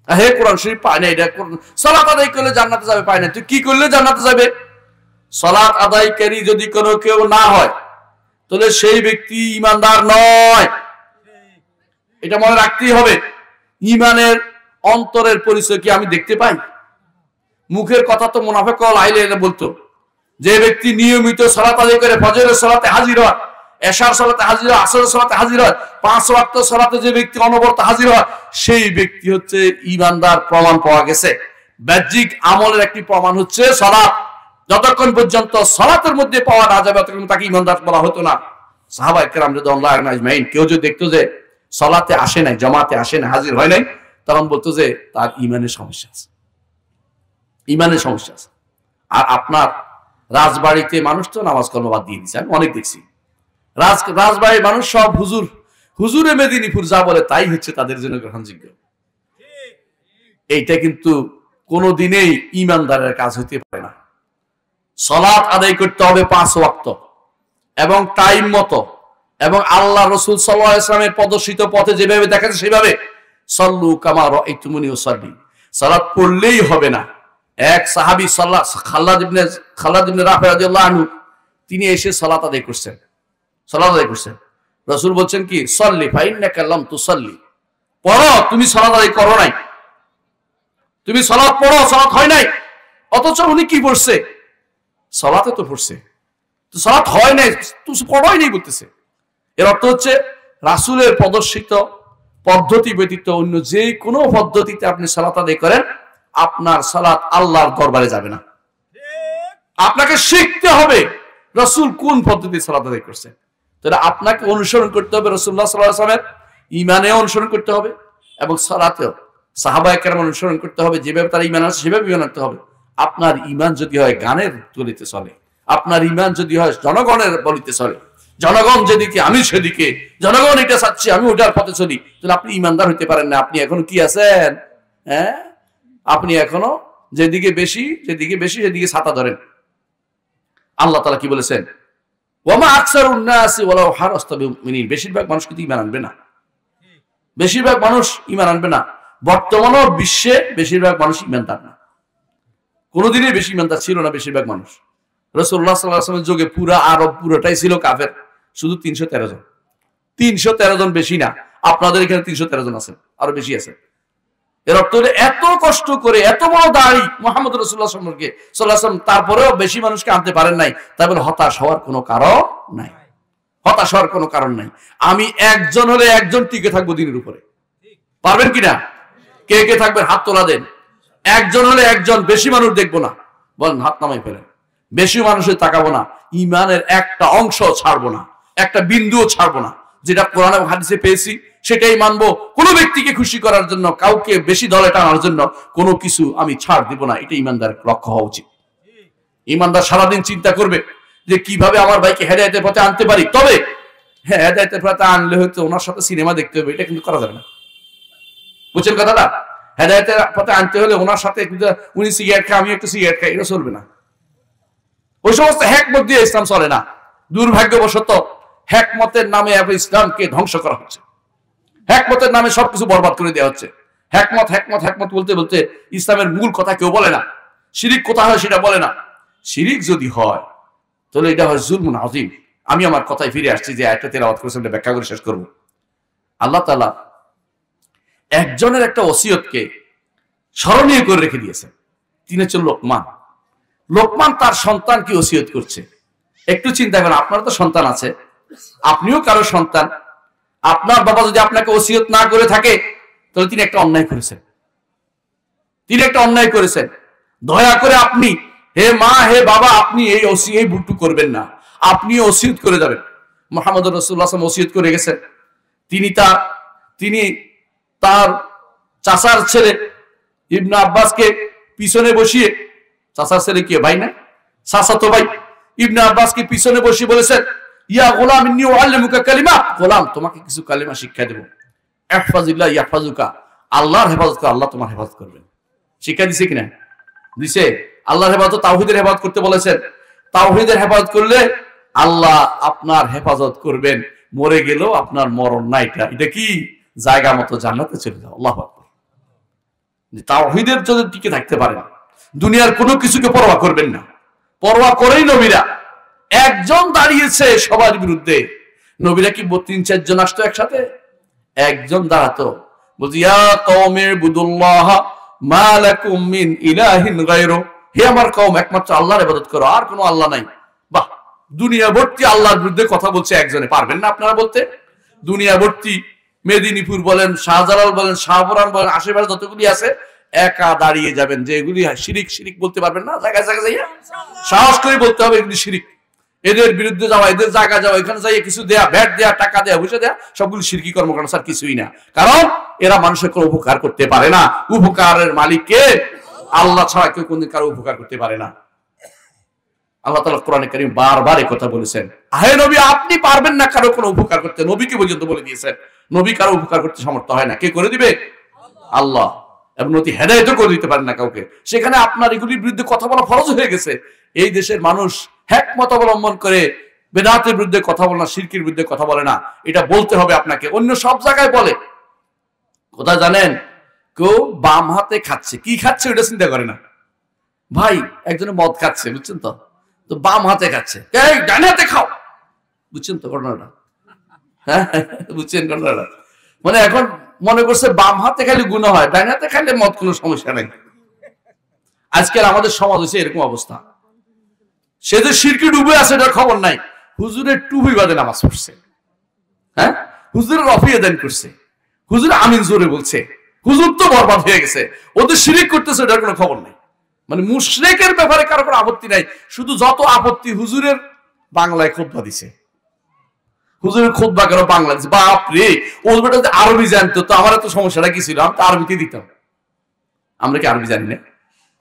হে কোরআন শরীফ পায় না, এটা সালাত আদায় করলে জান্নাতে যাবে, পায় না। তুই কি করলে জান্নাতে যাবে? সালাত আদায়কারী যদি কোনো কেউ না হয় তাহলে সেই ব্যক্তি ঈমানদার নয়, এটা মনে রাখতেই হবে। ঈমানের অন্তরের পরিচয় কি আমি দেখতে পাই? মুখের কথা তো মুনাফিক আইলে বলতো, যে ব্যক্তি নিয়মিত সালাত আদায় করে ফজরের সালাতে হাজির হয় এশার সালাতে হাজির হয়, আসরের সালাতে হাজির হয়, 5 ওয়াক্ত সালাতে যে ব্যক্তি অনবরত হাজির হয় সেই ব্যক্তি হচ্ছে ঈমানদার প্রমাণ পাওয়া গেছে। বাহ্যিক আমলের একটি প্রমাণ হচ্ছে সালাত। যতক্ষণ পর্যন্ত সালাতের মধ্যে পাওয়া না যাবে ততক্ষণ তাকে ঈমানদার বলা হতো না। সাহাবায়ে কেরাম রাদিয়াল্লাহু আজমাইন কেউ যদি দেখতো যে সালাতে আসে নাই, জামাতে আসে না, হাজির হয় নাই, তখন বলতো যে তার ঈমানের সমস্যা আছে, ঈমানের সমস্যা আছে। আর আপনার রাজবাড়িতে মানুষ তো নামাজ কর্ম বাদ দিয়ে দিচ্ছে, আমি অনেক দেখছি। রাজবাড়ির মানুষ সব হুজুরে মেদিনীপুর যা বলে তাই হচ্ছে তাদের জন্য গ্রহণযোগ্য। এইটা কিন্তু কোনোদিনেই ঈমানদারের কাজ হতে পারে না। সালাত আদায় করতে হবে 5 ওয়াক্ত এবং টাইম মতো, এবং আল্লাহ রাসূল সাল্লাল্লাহু আলাইহি ওয়াসাল্লামের প্রদর্শিত পথে যেভাবে দেখাচ্ছে সেভাবে। সাল্লু কামা রাআইতুমুনি উসাল্লি, সালাত পড়লেই হবে না। এক সাহাবী খাল্লাদ ইবনে রাফি রাদিয়াল্লাহু আনহু, তিনি এসে সালাত আদায় করছেন, রাসূল বলছেন কি, সাল্লি ফাইন্নাকা লাম তুসাল্লি, পড়ো, তুমি সালাত আদায় করো নাই, তুমি সালাত পড়ো, সালাত হয় নাই। অথচ উনি কি পড়ছে, সালাতে তো পড়ছে, তো সালাত হয় নাই, তুমি পড়োই নাই বলতেছে। এর অর্থ হচ্ছে রাসূলের প্রদর্শিত পদ্ধতি ব্যতীত অন্য যে কোনো পদ্ধতিতে আপনি সালাত আদায় করেন, আপনার সালাত আল্লাহর দরবারে যাবে না। আপনাকে শিখতে হবে রাসূল কোন পদ্ধতিতে সালাত আদায় করছেন। তাহলে আপনাকে অনুসরণ করতে হবে রাসূলুল্লাহ সাল্লাল্লাহু আলাইহি ওয়াসাল্লামের, ঈমানে অনুসরণ করতে হবে এবং সালাতেও সাহাবায়ে কেরাম অনুসরণ করতে হবে, যেভাবে তার ঈমান আছে সেভাবে ঈমান আনতে হবে। আপনার ঈমান যদি হয় গানের তুলিতে চলে, আপনার ঈমান যদি হয় জনগণের বলিতে চলে, জনগণ যেদিকে আমি সেদিকে, জনগণ এটা চাচ্ছে আমি ওটার পথে চলি, তাহলে আপনি ঈমানদার হইতে পারেন না। আপনি এখনো কি আছেন, হ্যাঁ, আপনি এখনো যেদিকে বেশি সেদিকে ছাতা ধরেন। আল্লাহ তাআলা কি বলেছেন, ওয়ামা আকসারুন নাসি ওয়ালাউ হারাসতা বিমুমিনিন, বেশিরভাগ মানুষ কিন্তু ঈমান আনবে না, বেশিরভাগ মানুষ ঈমান আনবে না। বর্তমানে বিশ্বে বেশিরভাগ মানুষ ঈমানদার না, কোনোদিনই বেশি ঈমানদার ছিল না বেশিরভাগ মানুষ। রাসূলুল্লাহ সাল্লাল্লাহু আলাইহি ওয়াসাল্লামের যুগে পুরা আরব পুরোটাই ছিল কাফের, শুধু 313 জন, 313 জন, বেশি না। আপনাদের এখানে 313 জন আছেন, আরো বেশি আছে। এর অর্থ হলো এত কষ্ট করে এত বড় দাড়ি মুহাম্মদ রাসূলুল্লাহ সাল্লাল্লাহু আলাইহি ওয়াসাল্লাম, তারপরেও বেশি মানুষকে আনতে পারেন নাই। তাই বলে হতাশ হওয়ার কোনো কারণ নাই, হতাশ হওয়ার কোনো কারণ নাই। আমি একজন হলে একজন টিকে থাকবো দিনের উপরে, পারবেন কিনা? কে কে থাকবেন হাত তোলা দেন। একজন হলে একজন, বেশি মানুষ দেখবো না, বলেন হাত নামাই ফেলেন। বেশি মানুষের তাকাবো না, ঈমানের একটা অংশ ছাড়বো না, একটা বিন্দুও ছাড়বো না। যেটা কোরআন এবং হাদিসে পেয়েছি সেটাই মানবো। কোনো ব্যক্তিকে খুশি করার জন্য, কাউকে বেশি দলে টানার জন্য কোনো কিছু আমি ছাড় দিব না। এটা ঈমানদার লক্ষ্য হওয়া উচিত। ঈমানদার সারাদিন চিন্তা করবে যে কিভাবে আমার ভাইকে হেদায়েতের পথে আনতে পারি। তবে হ্যাঁ, হেদায়েতের পথে আনলে হয়তো ওনার সাথে সিনেমা দেখতে হবে, এটা কিন্তু করা যাবে না। বুঝছেন কথাটা? হেদায়েতের পথে আনতে হলে ওনার সাথে উনি সিগারেট খায়, আমি একটু সিগারেট খাই, এটা চলবে না। ওই সমস্ত হ্যাকমত দিয়ে ইসলাম চলে না। দুর্ভাগ্যবশত হ্যাকমতের নামে ইসলামকে ধ্বংস করা হচ্ছে, হ্যাকমতের নামে সবকিছু বরবাদ করে দেওয়া হচ্ছে। হ্যাকমত হ্যাকমত হ্যাকমত বলতে বলতে ইসলামের মূল কথা কেউ বলে না। শিরিক কোথায় হয় সেটা বলে না। শিরিক যদি হয় তাহলে এটা হয় জুলমুন আযীম। আমি আমার কথায় ফিরে আসছি, যে আয়াতটা তেলাওয়াত করেছেন, এটা ব্যাখ্যা করে শেষ করব। আল্লাহ তাআলা একজনের একটা ওসিয়তকে স্মরণীয় করে রেখে দিয়েছেন। তিনি হচ্ছেন লোকমান। লোকমান তার সন্তানকে ওসিয়ত করছে। একটু চিন্তা করেন, আপনার তো সন্তান আছে, আপনিও কারো সন্তান। আপনার বাবা যদি আপনাকে ওসিয়ত না করে থাকে তাহলে তিনি একটা অন্যায় করেছেন, তিনি একটা অন্যায় করেছেন। দয়া করে আপনি, হে মা হে বাবা, আপনি এই ভুলটু করবেন না, আপনি ওসিয়ত করে যাবেন। মুহাম্মদ রাসূলুল্লাহ সাল্লাল্লাহু আলাইহি ওয়াসাল্লাম ওসিয়ত করে গেছেন। তিনি তার চাচার ছেলে ইবনে আব্বাসকে পিছনে বসিয়ে, চাচার ছেলে কি ভাই না, চাচাতো ভাই, ইবনে আব্বাসকে পিছনে বসিয়ে বলেছেন, ইয়া গোলাম ইন্নী উআল্লিমুকা কালিমাত, গোলাম তোমাকে কিছু কালিমা শিক্ষা দেব। ইহফাজিল্লাহ ইয়াহফাজুকা, আল্লাহর হেফাজত করে আল্লাহ তোমার হেফাজত করবেন। শিক্ষা দিছে কিনা? দিছে। আল্লাহর হেফাজত, তাওহীদের হেফাজত করতে বলেছেন। তাওহীদের হেফাজত করলে আল্লাহ আপনার হেফাজত করবেন। মরে গেলেও আপনার মরণ না, এটা কি জায়গা মতো জান্নাতে চলে যাও। আল্লাহু আকবার। তাওহীদের যদি টিকে থাকতে পারেন, দুনিয়ার কোনো কিছুকে পরোয়া করবেন না। পরোয়া করেই নবীরা, একজন দাঁড়িয়েছে সবার বিরুদ্ধে, নবীরা কি ৩-৪ জন আসতো একসাথে? একজন দাঁড়াতো, বলছি ইয়া কওমি ইবুদুল্লাহ মা লাকুম মিন ইলাহিন গায়রু, হে আমার কওম একমাত্র আল্লাহর ইবাদত করো, আর কোনো আল্লাহ নাই। বাহ, দুনিয়া ভর্তি আল্লাহর বিরুদ্ধে কথা বলছে একজনে, পারবেন না আপনারা বলতে? দুনিয়া ভর্তি মেদিনীপুর বলেন, শাহজালাল বলেন, শাহপুরান বলেন, আশেপাশে যতগুলি আছে একা দাঁড়িয়ে যাবেন যে এগুলি শিরিক শিরিক বলতে পারবেন না? জায়গায় জায়গায় যাইয়া সাহস করে বলতে হবে এগুলি শিরিক। এদের বিরুদ্ধে যাওয়া, এদের জায়গা যাওয়া, এখানে যাইয়ে কিছু দেয়া, ভ্যাট দেয়া, টাকা দেয়া, পয়সা দেয়া, সবগুলো শিরকি কর্মকাণ্ড স্যার, কিছুই না। কারণ এরা মানুষের কোনো উপকার করতে পারে না। উপকারের মালিককে আল্লাহ ছাড়া কেউ কোনদিন কারো উপকার করতে পারে না। আল্লাহ তাআলা কোরআনে কারীম বারবার এই কথা বলেছেন, হে নবী আপনি পারবেন না কারো কোনো উপকার করতে। নবীকে পর্যন্ত বলে দিয়েছেন নবী কারো উপকার করতে সমর্থ হয় না। কে করে দিবে? আল্লাহ। এবং নবী হেদায়েতও করে দিতে পারেন না কাউকে। সেখানে আপনার এগুলির বিরুদ্ধে কথা বলা ফরজ হয়ে গেছে। এই দেশের মানুষ হিকমত অবলম্বন করে বেদাতের বিরুদ্ধে কথা বলে না, শিরকির বিরুদ্ধে কথা বলে না, এটা বলতে হবে আপনাকে। অন্য সব জায়গায় বলে, কোথায় জানেন? কেউ বাম হাতে খাচ্ছে, কি খাচ্ছে ওটা চিন্তা করে না। ভাই একজনে মদ খাচ্ছে, বুঝছেন তো, তো বাম হাতে খাচ্ছে, এই ডান হাতে খাও, বুঝছেন তো ঘটনাটা? হ্যাঁ বুঝছেন ঘটনাটা? মানে এখন মনে করছে বাম হাতে খাইলে গুনাহ হয়, ডান হাতে খাইলে মদ কোনো সমস্যা নেই। আজকাল আমাদের সমাজ হচ্ছে এরকম অবস্থা। সে যে শিরকে ডুবে আছে এটার খবর নাই, হুজুরের টুপি বাদে নামাজ পড়ছে, হ্যাঁ হুজুরের রফিয়ে দান করছে, হুজুর আমিন জোরে বলছে, হুজুর তো বরবাদ হয়ে গেছে, ওদের শিরিক করতেছে এটার কোনো খবর নাই। মানে মুশরিকের ব্যাপারে কারো কোনো আপত্তি নাই, শুধু যত আপত্তি হুজুরের বাংলায় খুতবা দিছে, হুজুরের খুতবা কেন বাংলা দিছে। বাপ রে, ওটা যদি আরবি জানতো তো আমার তো সমস্যাটা কি ছিল, আমি তো আরবিতে দিতাম। আমরা কি আরবি জানি না?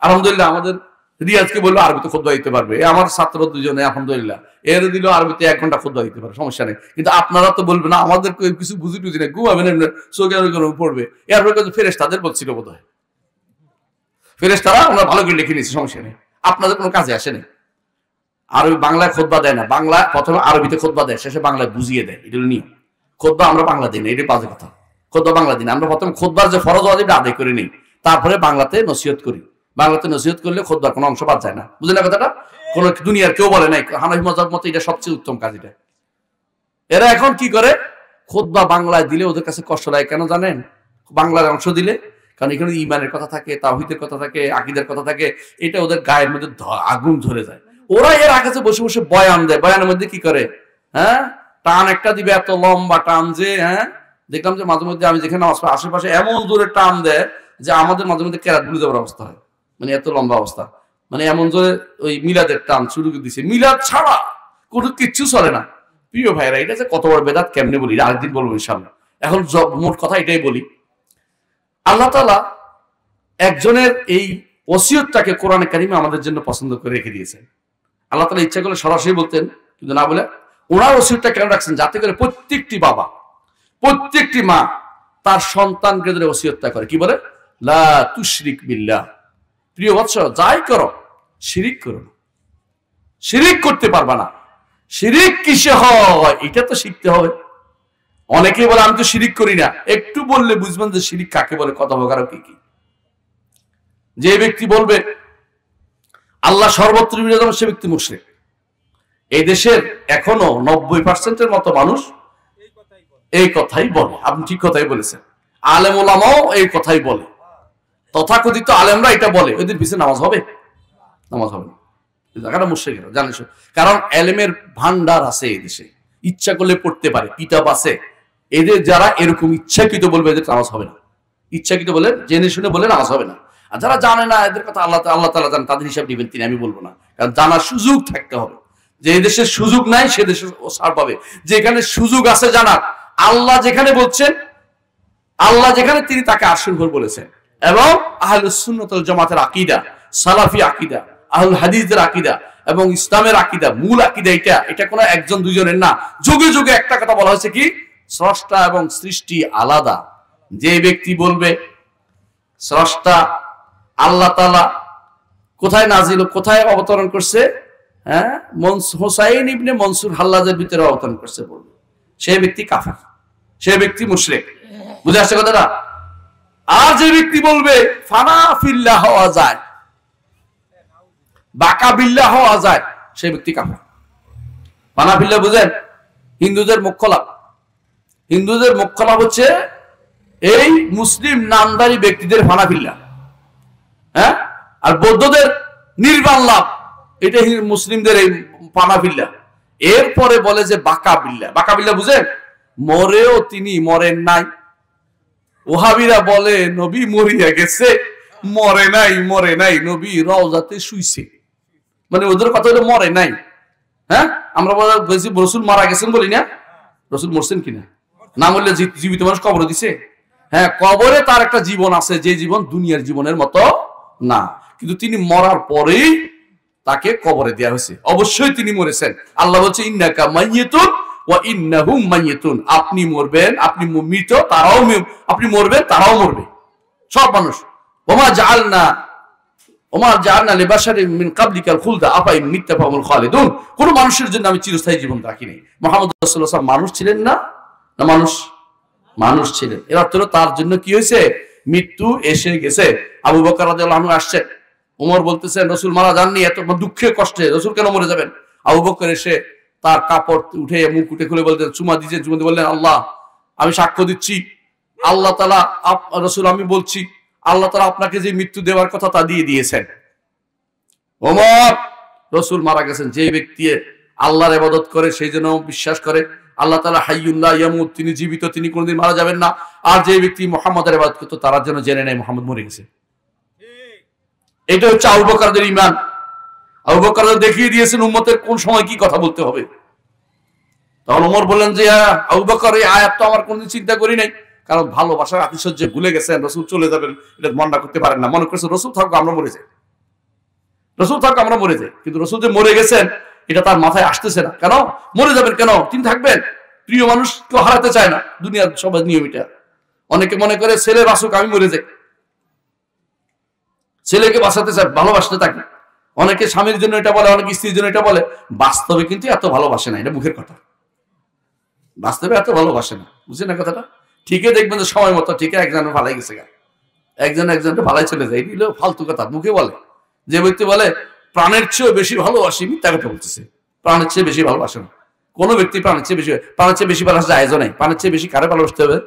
আলহামদুলিল্লাহ আমাদের রিয়াজকে বললো আরবিতে খুতবা দিতে পারবে, আমার ছাত্র দুজনে আলহামদুলিল্লাহ এর দিল আরবিতে 1 ঘন্টা খুতবা দিতে পারে, সমস্যা নেই। কিন্তু আপনারা তো বলবেন না, আমাদের কিছু বুঝি টুঝি না, ঘুমাবেন চোখে পড়বে। এরপরে ফেরেশতাদের বলছিল বোধ হয়, ফেরেশতারা আমরা ভালো করে লিখে নিয়েছি, সমস্যা নেই, আপনাদের কোনো কাজে আসেনি। আরবি বাংলায় খুতবা দেয় না, বাংলা প্রথমে আরবিতে খুতবা দেয়, শেষে বাংলায় বুঝিয়ে দেয়, এটা নিয়ম। খুতবা আমরা বাংলা দিই না, এটা বাজে কথা। খুতবা বাংলা দিই না, আমরা প্রথমে খুতবার যে ফরজ ওয়াজিব আদায় করে নিই, তারপরে বাংলাতে নসিহত করি। বাংলাতে নসিহত করলে খুতবার কোনো অংশ বাদ যায় না, বুঝলেন না কথাটা? কোন দুনিয়ার কেউ বলে নাই, হানাফি মাযহাব মতে এটা সবচেয়ে উত্তম কাজ। এটা এরা এখন কি করে, খুতবা বাংলায় দিলে ওদের কাছে কষ্ট লাগে, কেন জানেন? বাংলার অংশ দিলে, কারণ এখানে ইমানের কথা থাকে, তাওহীদের কথা থাকে, আকীদার কথা থাকে, এটা ওদের গায়ের মধ্যে আগুন ধরে যায়। ওরা এর আগে বসে বসে বয়ান দেয়, বয়ানের মধ্যে কি করে, হ্যাঁ টান একটা দিবে, এত লম্বা টান যে, হ্যাঁ দেখলাম যে মাঝে মধ্যে আমি যেখানে আশেপাশে এমন জোরে টান দেয় যে আমাদের মাঝে মধ্যে কেরাত ভুলে যাওয়ার অবস্থা হয়, মানে এত লম্বা অবস্থা। মানে এমন জোরে ওই মিলাদের টান শুরু করে দিছে, মিলাদ ছাড়া কোনো কিচ্ছু চলে না। প্রিয় ভাইরা, এটা যে কত বড় বেদাত কেমনে বলি, আরেকদিন বলবো ইনশাআল্লাহ। এখন মোট কথা এটাই বলি, আল্লাহ তাআলা একজনের এই ওসিয়তটাকে কোরআনে কারিমে আমাদের জন্য পছন্দ করে রেখে দিয়েছেন। আল্লাহ তাআলা ইচ্ছা করলে সরাসরি বলতেন, কিন্তু না বলে ওনার ওসিয়তটা কেন রাখছেন, যাতে করে প্রত্যেকটি বাবা, প্রত্যেকটি মা তার সন্তানকে ধরে ওসিয়তটা করে, কি বলে, লা তুশরিক বিল্লাহ, প্রিয় বৎস যাই করো শিরিক করো না, শিরিক করতে পারবা না। শিরিক কিসে হয় এটা তো শিখতে হবে। অনেকে বলে আমি তো শিরিক করি না, একটু বললে বুঝবেন যে শিরিক কাকে বলে, কত প্রকার কি কি। যে ব্যক্তি বলবে আল্লাহ সর্বত্র বিরাজমান, সে ব্যক্তি মুশরিক। এই দেশের এখনো 90% মতো মানুষ এই কথাই বলে। আপনি ঠিক কথাই বলেছেন, আলেম ওলামাও এই কথাই বলে, তথাকথিত আলেমরা এটা বলে। ওদের পিছনে নামাজ হবে? নামাজ হবে না, মুশরিকরা জানিস। কারণ এলেমের ভান্ডার আছে এই দেশে, ইচ্ছা করলে পড়তে পারে, কিতাব আছে। এদের যারা এরকম ইচ্ছাকৃত বলবে এদের নামাজ হবে না, ইচ্ছাকৃত বলে জেনে শুনে বলে নামাজ হবে না। আর যারা জানে না, এদের কথা আল্লাহ তাআলা জানেন, তাদের হিসাব দিবেন তিনি, আমি বলবো না। কারণ জানার সুযোগ থাকতে হবে। যে দেশের সুযোগ নাই সে দেশে ও ছাড় পাবে, যেখানে সুযোগ আছে জানার, আল্লাহ যেখানে বলছেন, আল্লাহ যেখানে তিনি তাকে আরশের উপর বলেছেন। এবং আহলুস সুন্নাত ওয়াল জামাতের আকীদা, সালাফি আকীদা, আহলুল হাদিসদের আকীদা এবং ইসলামের আকীদা, মূল আকীদা এটা কোনো একজন দুইজনের না। যুগে যুগে একটা কথা বলা হয়েছে, কি স্রষ্টা এবং সৃষ্টি আলাদা। যে ব্যক্তি বলবে স্রষ্টা আল্লাহ তাআলা কোথায় নাজিল, কোথায় অবতরণ করছে, হ্যাঁ হুসাইন ইবনে মনসুর হাল্লাজের ভিতরে অবতরণ করছে বলবে, সে ব্যক্তি কাফের, সে ব্যক্তি মুশরিক। বুঝে আসছে কথাটা? আর যে ব্যক্তি বলবে ফানা ফিল্লাহ হওয়া যায়, বাকা বিল্লাহ হওয়া যায়, সে ব্যক্তি কাফের। ফানা ফিল্লাহ বুঝেন? হিন্দুদের মুখ্য লাভ। হিন্দুদের মুখ্য লাভ হচ্ছে এই মুসলিম নামধারী ব্যক্তিদের ফানা ফিল্লাহ, হ্যাঁ। আর বৌদ্ধদের নির্বাণ লাভ, এটা মুসলিমদের এই ফানা ফিল্লাহ। এরপরে বলে যে বাকাবিল্লা, বাকাবিল্লা বুঝেন, মরেও তিনি মরেন নাই। ওহাবিরা বলে নবী মরিয়া গেছে, মরে নাই, মরে নাই, নবী রওজাতে শুইছে। মানে ওদের কথা হলো মরে নাই। হ্যাঁ, আমরা বলছি রসুল মারা গেছেন বলি না, রসুল মরছেন কিনা? না মরলে জীবিত মানুষ কবরে দিছে? হ্যাঁ, কবরে তার একটা জীবন আছে, যে জীবন দুনিয়ার জীবনের মতো না, কিন্তু তিনি মরার পরেই তাকে কবরে দেওয়া হয়েছে। অবশ্যই তিনি মরেছেন। আল্লাহ বলছে ইন্নাকা মাইয়িতুন ওয়া ইন্নাহুম মাইয়িতুন, আপনি মরবেন, আপনি মৃত, তারাও, আপনি মরবেন, তারাও মরবে, সব মানুষ। ওমা জাআলনা লিবাশারিন মিন ক্বাবলিকাল খুলদা আফা ইন মিত্তা ফাহুমুল খালিদুন, কোন মানুষের জন্য আমি চিরস্থায়ী জীবন রাখি নাই। মুহাম্মদ রাসূলুল্লাহ সাল্লাল্লাহু আলাইহি ওয়াসাল্লাম মানুষ ছিলেন না? না মানুষ ছিলেন। এর অর্থ হলো তার জন্য কি হয়েছে? মৃত্যু এসে গেছে। আবু বকর রাদিয়াল্লাহু আনহু আসছেন, ওমর বলতেছেন রসুল মারা যাননি, এত দুঃখে কষ্টে রসুল কেন মরে যাবেন? আবু বকর এসে তার কাপড় উঠে মুখ উঠে খুলে বলতেন, চুমা দিয়েছেন, চুমা দিয়ে বললেন, আল্লাহ আমি সাক্ষ্য দিচ্ছি, আল্লাহ তাআলা, রসুল আমি বলছি, আল্লাহ তাআলা আপনাকে যে মৃত্যু দেওয়ার কথা তা দিয়ে দিয়েছেন। ওমর, রসুল মারা গেছেন, যে ব্যক্তি আল্লাহর ইবাদত করে, সেই জন্য বিশ্বাস করে আল্লাহ তাআলা হাইয়ুন লা ইয়ামুত, তিনি জীবিত, তিনি কোনোদিন মারা যাবেন না। আর যে ব্যক্তি মুহাম্মাদের ইবাদত করত, তারা যেন জেনে নেয় মুহাম্মদ মরে গেছে। এটা হচ্ছে আবু বকরের ঈমান। আবু বকর দেখিয়ে দিয়েছেন উম্মতের কোন সময় কি কথা বলতে হবে। তখন ওমর বললেন যে আবু বকর, এই আয়াত তো আমার কোনদিন চিন্তা করি নাই, কারণ ভালোবাসার আতিশয্যে ভুলে গেছেন, রসুল চলে যাবেন এটা মনে করতে পারেন না, মনে করছেন রসুল থাকবো আমরা মরে যাই, রসুল থাকবো আমরা মরে যাই। কিন্তু রসুল যে মরে গেছেন এটা তার মাথায় আসতেছে না। কেন মরে যাবেন? কেন তিনি থাকবেন? প্রিয় মানুষ কেউ হারাতে চায় না, দুনিয়ার সবার নিয়ম এটা। অনেকে মনে করে ছেলে বাঁচুক, আমি মরে যাই, ছেলেকে বাঁচাতে চায়, ভালোবাসতে থাকে। অনেকে স্বামীর জন্য এটা বলে, অনেকে স্ত্রীর জন্য এটা বলে। বাস্তবে কিন্তু এত ভালোবাসে না, এটা মুখের কথা। বাস্তবে এত ভালোবাসে না, বুঝছেন না কথাটা? ঠিকই দেখবেন যে সময় মতো ঠিকই একজনের ভালাই গেছে, একজনকে ভালাই চলে যায়, এগুলো ফালতু কথা মুখে বলে। যে ব্যক্তি বলে প্রাণের চেয়েও বেশি ভালোবাসি, মিথ্যা কথা বলতেছে। প্রাণের চেয়ে বেশি ভালোবাসে না কোনো ব্যক্তি। প্রাণের চেয়ে বেশি ভালোবাসা আয়োজন নেই। প্রাণের চেয়ে বেশি কারে ভালোবাসতে হবে?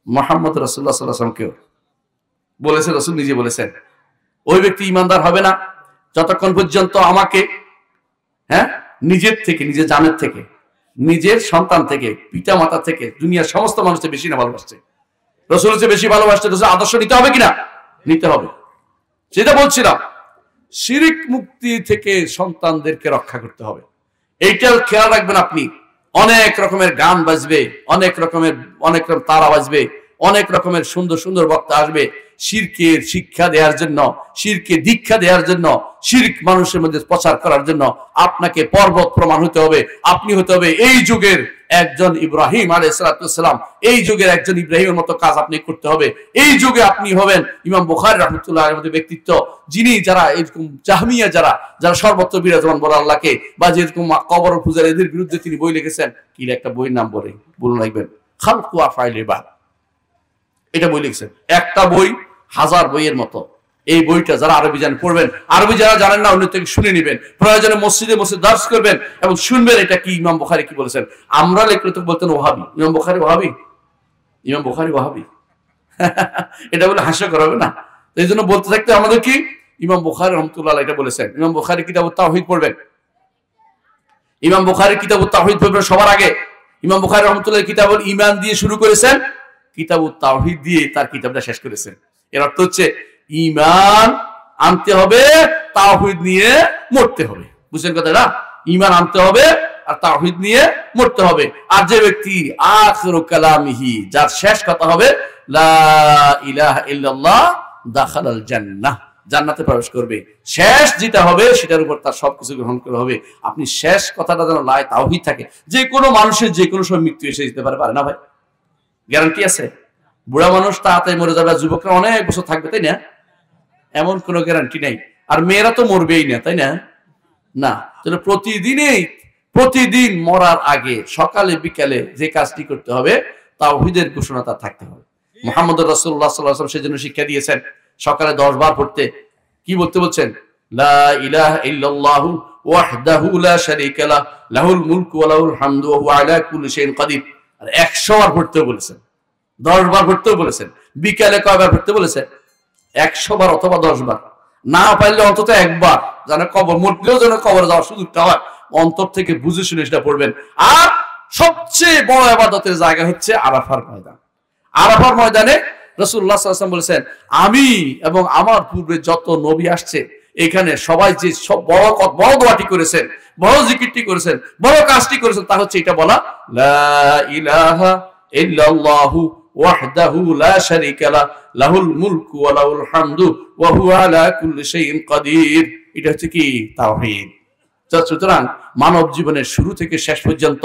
মুহাম্মদ রাসূলুল্লাহ সাল্লাল্লাহু আলাইহি ওয়াসাল্লামকেও বলেছেন, রসুল নিজে বলেছেন, ওই ব্যক্তি ইমানদার হবে না যতক্ষণ পর্যন্ত আমাকে, হ্যাঁ, নিজের থেকে, নিজের জানের থেকে, নিজের সন্তান থেকে, পিতা মাতা থেকে, দুনিয়ার সমস্ত মানুষকে বেশি না ভালোবাসছে, রসুলের চেয়ে বেশি ভালোবাসছে। রসুল আদর্শ নিতে হবে কিনা? নিতে হবে। সেটা বলছিলাম, শিরিক মুক্তি থেকে সন্তানদেরকে রক্ষা করতে হবে। এইটা খেয়াল রাখবেন আপনি। অনেক রকমের গান বাজবে, অনেক রকম তারা বাজবে, অনেক রকমের সুন্দর সুন্দর বক্তা আসবে শিরকের শিক্ষা দেওয়ার জন্য, শিরকে দীক্ষা দেওয়ার জন্য, শিরক মানুষের মধ্যে প্রচার করার জন্য। আপনাকে পর্বত প্রমাণ হতে হবে, আপনি হতে হবে এই যুগের একজন ইব্রাহিম আলাইহিস সালাম, এই যুগের একজন ইব্রাহিমের মতো কাজ আপনি করতে হবে। এই যুগে আপনি হবেন ইমাম বুখারী রাহমাতুল্লাহ আলাইহির মতো ব্যক্তিত্ব, যিনি যারা এরকম জাহমিয়া যারা সর্বত্র বিরাজমান বলে আল্লাহকে, বা যেরকম কবর পূজার এদের বিরুদ্ধে তিনি বই লিখেছেন। কি একটা বইয়ের নাম বলুন রাখবেন, খালকু আফআইল ইবাদ, এটা বই লিখছেন। একটা বই হাজার বইয়ের মতো। এই বইটা যারা আরবি জানেন পড়বেন, আরবি যারা জানেন না অন্য থেকে শুনে নিবেন, প্রয়োজনে মসজিদে দার্স করবেন এবং শুনবেন এটা কি ইমাম বুখারী কি বলেছেন। আমরা লিখলে তো বলতেন ওয়াহাবি, ইমাম বুখারী ওয়াহাবি, ইমাম বুখারী ওয়াহাবি, এটা বলে হাস্যকর হবে না? এই জন্য বলতে থাকতে আমাদের কি, ইমাম বুখারী রাহমাতুল্লাহ আলাইহি এটা বলেছেন। ইমাম বুখারী কিতাবুত তাওহীদ পড়বেন, ইমাম বুখারী কিতাবুত তাওহীদ পড়বেন সবার আগে। ইমাম বুখারী রাহমাতুল্লাহ কিতাবুল ঈমান দিয়ে শুরু করেছেন, কিতাবুত তাওহীদ দিয়ে তার কিতাবটা শেষ করেছেন। এর অর্থ হচ্ছে ঈমান আনতে হবে, তাওহীদ নিয়ে মরতে হবে। বুঝছেন কথাটা? ঈমান আনতে হবে আর তাওহীদ নিয়ে মরতে হবে। আর যে ব্যক্তি আখিরু কালামিহি, যার শেষ কথা হবে লা ইলাহা ইল্লাল্লাহ, দাখালাল জান্নাহ, জান্নাতে প্রবেশ করবে। শেষ যেটা হবে সেটার উপর তার সবকিছু গ্রহণ করা হবে। আপনি শেষ কথাটা যেন লা তাওহীদ থাকে। যে কোনো মানুষের যে কোনো সময় মৃত্যু এসে যেতে পারে না ভাই? গ্যারান্টি আছে? বুড়া মানুষ তাড়াতাড়ি মরে যাবে, যুবকরা অনেক বছর থাকবে, তাই না? এমন কোনো গ্যারান্টি নাই। আর মেয়েরা তো মরবেই না, তাই না? না। তাহলে প্রতিদিন মরার আগে সকালে বিকালে যে কাজটি করতে হবে, তাওহীদের ঘোষণা তার থাকতে হবে। মুহাম্মদ রাসূলুল্লাহ সাল্লাল্লাহু আলাইহি ওয়াসাল্লাম সেজন্য শিক্ষা দিয়েছেন সকালে 10 বার পড়তে। কি বলতে বলছেন? লা ইলাহা ইল্লাল্লাহু ওয়াহদাহু লা শারীকা লাহু লাহুল মুলকু ওয়া লাহুল হামদু ওয়া হুয়া আলা কুল্লি শাইইন কাদির। আর 100 বার পড়তে বলেছেন, 10 বার পড়তেও বলেছেন। বিকালে কয়বার পড়তে বলেছেন? 100 বার অথবা 10 বার। না পারলে অন্তত একবার, যেন কবর মরলেও যেন কবরে যাওয়ার সুযোগটা হয়। অন্তর থেকে বুঝে শুনে সেটা পড়বেন। আর সবচেয়ে বড় ইবাদতের জায়গা হচ্ছে আরাফার ময়দান। আরাফার ময়দানে রাসূলুল্লাহ সাল্লাল্লাহু আলাইহি ওয়াসাল্লাম বলেছেন, আমি এবং আমার পূর্বে যত নবী আসছে এখানে সবাই যে সব বড় দোয়াটি করেছেন, বড় জিকিরটি করেছেন, বড় কাজটি করেছেন, তা হচ্ছে এটা বলা, লা ইলাহা ইল্লাল্লাহু ওয়াহদাহু লা শারীকা লাহু লাহুল মুলকু ওয়া লাহুল হামদু ওয়া হুয়া আলা কুল্লি শাইইন কাদির। এটা হচ্ছে কি? তাওহীদ। সুতরাং মানব জীবনের শুরু থেকে শেষ পর্যন্ত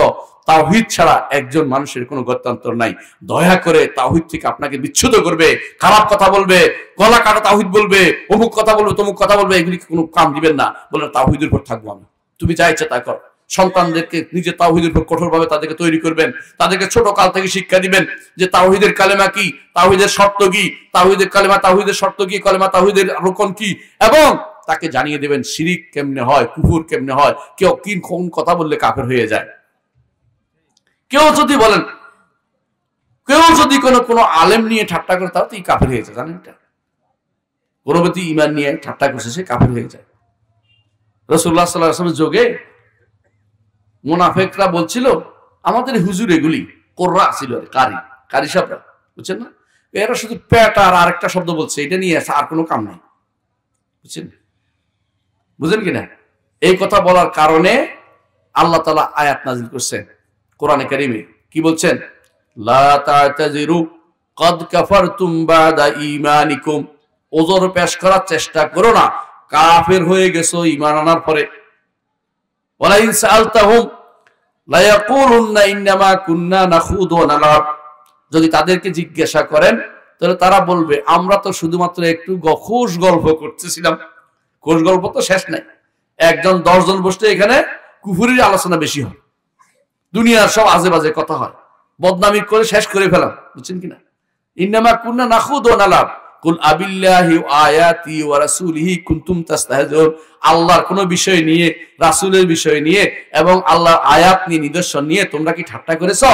তাওহীদ ছাড়া একজন মানুষের কোনো গত্যন্তর নাই। দয়া করে তাওহীদ থেকে আপনাকে বিচ্ছুত করবে, খারাপ কথা বলবে, গলা কাটা তাওহীদ বলবে, অমুক কথা বলবে, তমুক কথা বলবে, এগুলি কোনো কাম দিবেন না। বলেন তাওহীদের উপর থাকবো আমি, তুমি যা ইচ্ছা তা কর। সন্তানদেরকে নিজে তাওহীদের উপর কঠোরভাবে তাদেরকে তৈরি করবেন, তাদেরকে ছোট কাল থেকে শিক্ষা দিবেন যে তাওহীদের কালেমা কি, তাওহীদের শর্ত কি, তাওহীদের কালেমা, তাওহীদের শর্ত কি, কালেমা তাওহীদের রুকন কি, এবং তাকে জানিয়ে দেবেন শিরিক কেমনে হয়, কুফর কেমনে হয়, কেউ কোন কথা বললে কাফের হয়ে যায়। কেউ যদি বলেন, কেউ যদি কোনো আলেম নিয়ে ঠাট্টা করে, তাও তো কাফের হয়ে যায়। জানেন এটা? কোন ব্যক্তি ঈমান নিয়ে ঠাট্টা করছে, সে কাফের হয়ে যায়। রাসূলুল্লাহ সাল্লাল্লাহু আলাইহি ওয়াসাল্লামের যুগে মুনাফিকরা বলছিল, আমাদের হুজুর এগুলি কোররা ছিল, কারি সাহেবরা, বুঝছেন না, এরা শুধু পেট আর আরেকটা শব্দ বলছে, এটা নিয়ে আর কোনো কাম নাই। বুঝেন কিনা? এই কথা বলার কারণে আল্লাহ তাআলা আয়াত নাযিল করছেন কোরআনে কারীমে। কি বলছেন? লা তা'তাযিরু ক্বাদ কাফারতুম বাদা ঈমানিকুম। ওযর পেশ করার চেষ্টা করো না, কাফের হয়ে গেছো ঈমান আনার পরে। ওয়ালা ইন সাআলতাহুম লা ইয়াকুলুন্না ইন্নামা কুন্না নাখুদু ওয়া নালআব। যদি তাদেরকে জিজ্ঞাসা করেন তাহলে তারা বলবে, আমরা তো শুধুমাত্র একটু খোশ গল্প করতেছিলাম। খোশ গল্প তো শেষ নাই। একজন 10 জন বসলে এখানে কুফরির আলোচনা বেশি হয়, দুনিয়ার সব আজে বাজে কথা হয়, বদনামি করে শেষ করে ফেলাম। বুঝছেন কিনা? ইন্নামা কুন্না নাখুদু ওয়া নালআব কুল আবিল্লাহি ওয়া আয়াতি ওয়া রাসূলিহি কুনতুম তাস্তাহজিউন। আল্লাহর কোন বিষয় নিয়ে, রাসূলের বিষয় নিয়ে এবং আল্লাহর আয়াত নিয়ে, নিদর্শন নিয়ে তোমরা কি ঠাট্টা করেছো?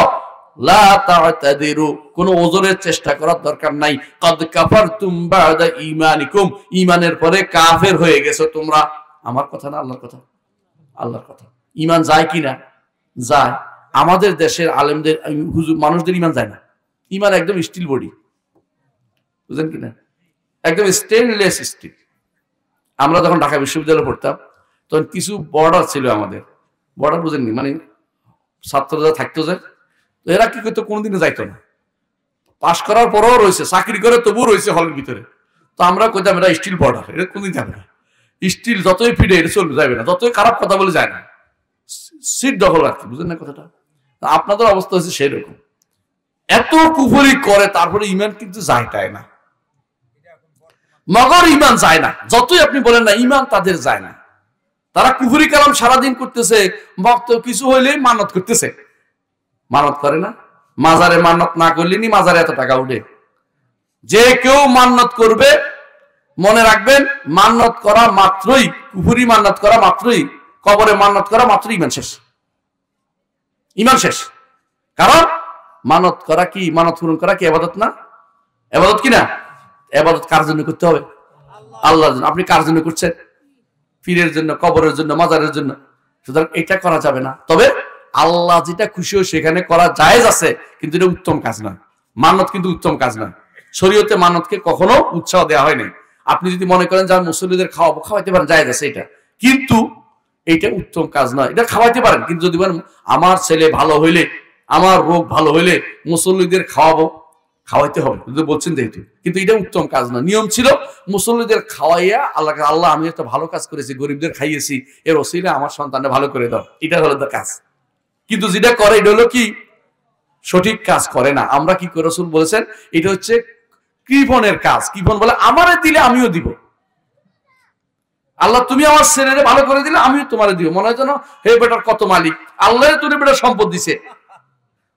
লা তা'তাদিরু, কোন ওজরের চেষ্টা করার দরকার নাই। ক্বাদ কাফারতুম বাদা ঈমানিকুম, ঈমানের পরে কাফের হয়ে গেছো তোমরা। আমার কথা না, আল্লাহর কথা। আল্লাহর কথা। ঈমান যায় কিনা? যায়। আমাদের দেশের আলেমদের, হুজুর মানুষদের ঈমান যায় না। ঈমান একদম স্টিল বডি, বুঝলেন কিনা? একদম স্টেনলেস স্টিল। আমরা যখন ঢাকা বিশ্ববিদ্যালয়ে পড়তাম তখন কিছু বর্ডার ছিল আমাদের। বর্ডার বুঝেননি? মানে ছাত্ররা থাকতো যে, তো এরা কি করতো, কোনোদিনও যাইতো না। পাশ করার পরেও রয়েছে, চাকরি করে তবুও রয়েছে হলের ভিতরে। তো আমরা কইতাম এটা স্টিল বর্ডার, এটা কোনদিন যাবে না। স্টিল যতই ফিরে এটা চলবে, যাবে না, যতই খারাপ কথা বলে যায় না, সিট দখল রাখছে। বুঝলেন না কথাটা? আপনাদের অবস্থা হচ্ছে সেই রকম। এত কুফরি করে তারপরে ঈমান কিন্তু যায় না, মগর ঈমান যায় না। যতই আপনি বলেন না, ঈমান তাদের যায় না। তারা কুফরি কালাম সারাদিন করতেছে, ভক্ত কিছু হইলে মানত করতেছে। মানত করে না, মাজারে মানত না করলে নি মাজারে এত টাকা উঠে। যে কেউ মান্নত করবে, মনে রাখবেন, মান্নত করা মাত্রই, কুফরি মান্নত করা মাত্রই, কবরে মান্নত করা মাত্রই ঈমান শেষ। ঈমান শেষ। কারণ মানত করা কি, মানত পূরণ করা কি ইবাদত না? ইবাদত কি না? ইবাদত কার জন্য করতে হবে? আল্লাহর জন্য। আপনি কার জন্য করছেন? পীরের জন্য, কবরের জন্য, মাজারের জন্য। সুতরাং এটা করা যাবে না। তবে আল্লাহ যেটা খুশি হয় সেখানে করা জায়েজ আছে, কিন্তু এটা উত্তম কাজ নয়। মানত কিন্তু উত্তম কাজ নয়। শরীয়তে মানতকে কখনো উৎসাহ দেওয়া হয়নি। আপনি যদি মনে করেন যে মুসল্লিদের খাওয়াবো, খাওয়াইতে পারেন, জায়েজ আছে এটা, কিন্তু এটা উত্তম কাজ নয়। এটা খাওয়াইতে পারেন, কিন্তু যদি বলেন আমার ছেলে ভালো হইলে, আমার রোগ ভালো হইলে মুসল্লিদের খাওয়াবো, খাওয়াইতে হবে যদি বলছেন যেহেতু, কিন্তু এটা উত্তম কাজ না। নিয়ম ছিল মুসল্লিদের খাওয়াইয়া আল্লাহকে, আল্লাহ আমি একটা ভালো কাজ করেছি, গরিবদের খাইয়েছি, এর ওসিলা আমার সন্তানটা ভালো করে দাও, এটা হলো কাজ। কিন্তু যেটা করে এটা হলো কি, সঠিক কাজ করে না। আমরা কি করে, রাসূল বলেছেন এটা হচ্ছে কৃপণের কাজ। কৃপণ বলে আমারে দিলে আমিও দিব। আল্লাহ তুমি আমার ছেলেরে ভালো করে দিলে আমিও তোমারে দিব। মনে হয় যেন হে বেটার কত মালিক, আল্লাহ তোরে বেটার সম্পদ দিছে,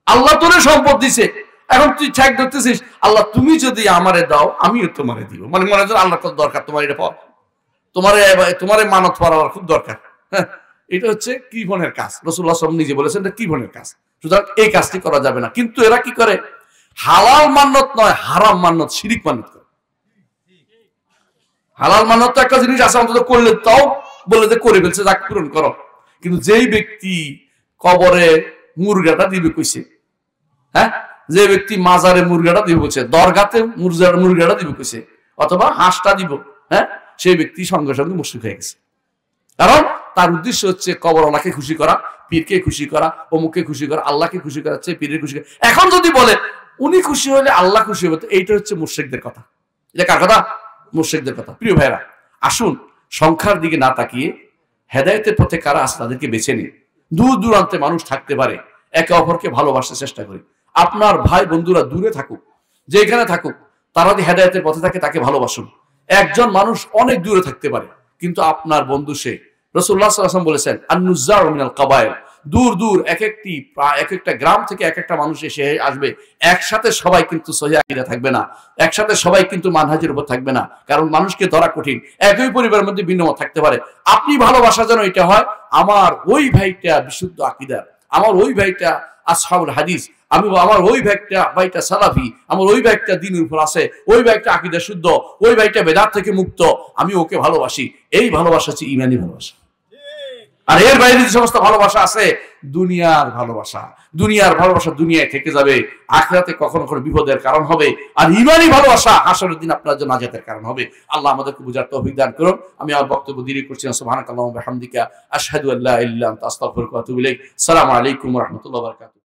আল্লাহ তোরে সম্পদ দিছে, এখন তুই ঠেক ধরতেছিস, আল্লাহ তুমি যদি আমারে দাও আমিও তোমারে দিব। মানে মনে হয় আল্লাহ কত দরকার তোমার এটা পাওয়া, তোমারে মানত পাওয়ার খুব দরকার। হ্যাঁ, এটা হচ্ছে কৃপণের কাজ। রাসূলুল্লাহ সাল্লাল্লাহু আলাইহি ওয়াসাল্লাম নিজে বলেছেন এটা কৃপণের কাজ। সুতরাং এই কাজটি করা যাবে না। কিন্তু এরা কি করে, হালাল মান্নত নয়, হারাম মান্নত, শিরিক মান্নত করে। হালাল মান্নত একটা জিনিস আছে, অন্তত করলে তাও বলে যে করে ফেলছে, যাক পূরণ করো। কিন্তু যেই ব্যক্তি কবরে মুরগাটা দিবে কইছে, হ্যাঁ, যে ব্যক্তি মাজারে মুরগাটা দিবে কইছে, দরগাতে মুরগাটা দিবে কইছে, অথবা হাঁসটা দিব, হ্যাঁ, সেই ব্যক্তি সঙ্গে সঙ্গে মুশরিক হয়ে গেছে। কারণ তার উদ্দেশ্য হচ্ছে কবরওয়ালাকে খুশি করা, পীরকে খুশি করা, অমুককে খুশি করা, আল্লাহকে খুশি করা, পীরের খুশি করা। এখন যদি বলে উনি খুশি হলে আল্লাহ খুশি হবে, তো এইটা হচ্ছে মুশরিকদের কথা। এটা কার কথা? মুশরিকদের কথা। প্রিয় ভাইরা, আসুন সংখ্যার দিকে না তাকিয়ে হেদায়েতের পথে কারা আছে তাদেরকে বেছে নিন। দূর দূরান্তে মানুষ থাকতে পারে, একে অপরকে ভালোবাসতে চেষ্টা করি। আপনার ভাই বন্ধুরা দূরে থাকুক, যেখানে থাকুক, তারা যদি হেদায়েতের পথে থাকে তাকে ভালোবাসুন। একজন মানুষ অনেক দূরে থাকতে পারে, কিন্তু আপনার বন্ধু সে। রাসূলুল্লাহ সাল্লাল্লাহু আলাইহি ওয়াসাল্লাম বলেছেন, আন-নুজ্জারু মিনাল কাবায়ের, দূর দূর এক একটা গ্রাম থেকে এক একটা মানুষ এসে আসবে, একসাথে সবাই কিন্তু সহিহ আকীদা থাকবে না, একসাথে সবাই কিন্তু মানহাজের উপর থাকবে না, কারণ মানুষকে ধরা কঠিন। একই পরিবারের মধ্যে ভিন্ন মত থাকতে পারে। আপনি ভালোবাসা যেন এটা হয়, আমার ওই ভাইটা বিশুদ্ধ আকীদার, আমার ওই ভাইটা আসহাবুল হাদিস, আমার ওই ভাইটা সালাফি, আমার ওই ভাইটা দ্বীনের উপর আছে, ওই ভাইটা আকীদা শুদ্ধ, ওই ভাইটা বেদাত থেকে মুক্ত, আমি ওকে ভালোবাসি। এই ভালোবাসা হচ্ছে ঈমানি ভালোবাসা। আর এর বাইরে যে সমস্ত ভালোবাসা আছে দুনিয়ার ভালোবাসা, দুনিয়ার ভালোবাসা দুনিয়ায় থেকে যাবে, আখিরাতে কখনো কোনো বিপদের কারণ হবে। আর ঈমানি ভালোবাসা হাসরের দিন আপনার জন্য নাজাতের কারণ হবে। আল্লাহ আমাদেরকে বুঝার তৌফিক দান করুন। আমি আমার বক্তব্য দেরি করছি না। সুবহানাকাল্লাহু ওয়া বিহামদিকা আশহাদু আল্লা ইলাহা ইল্লা আনতা আস্তাগফিরুকা ওয়া আতুবু ইলাইক। আসসালামু আলাইকুম ওয়া রাহমাতুল্লাহি ওয়া বারাকাতুহু।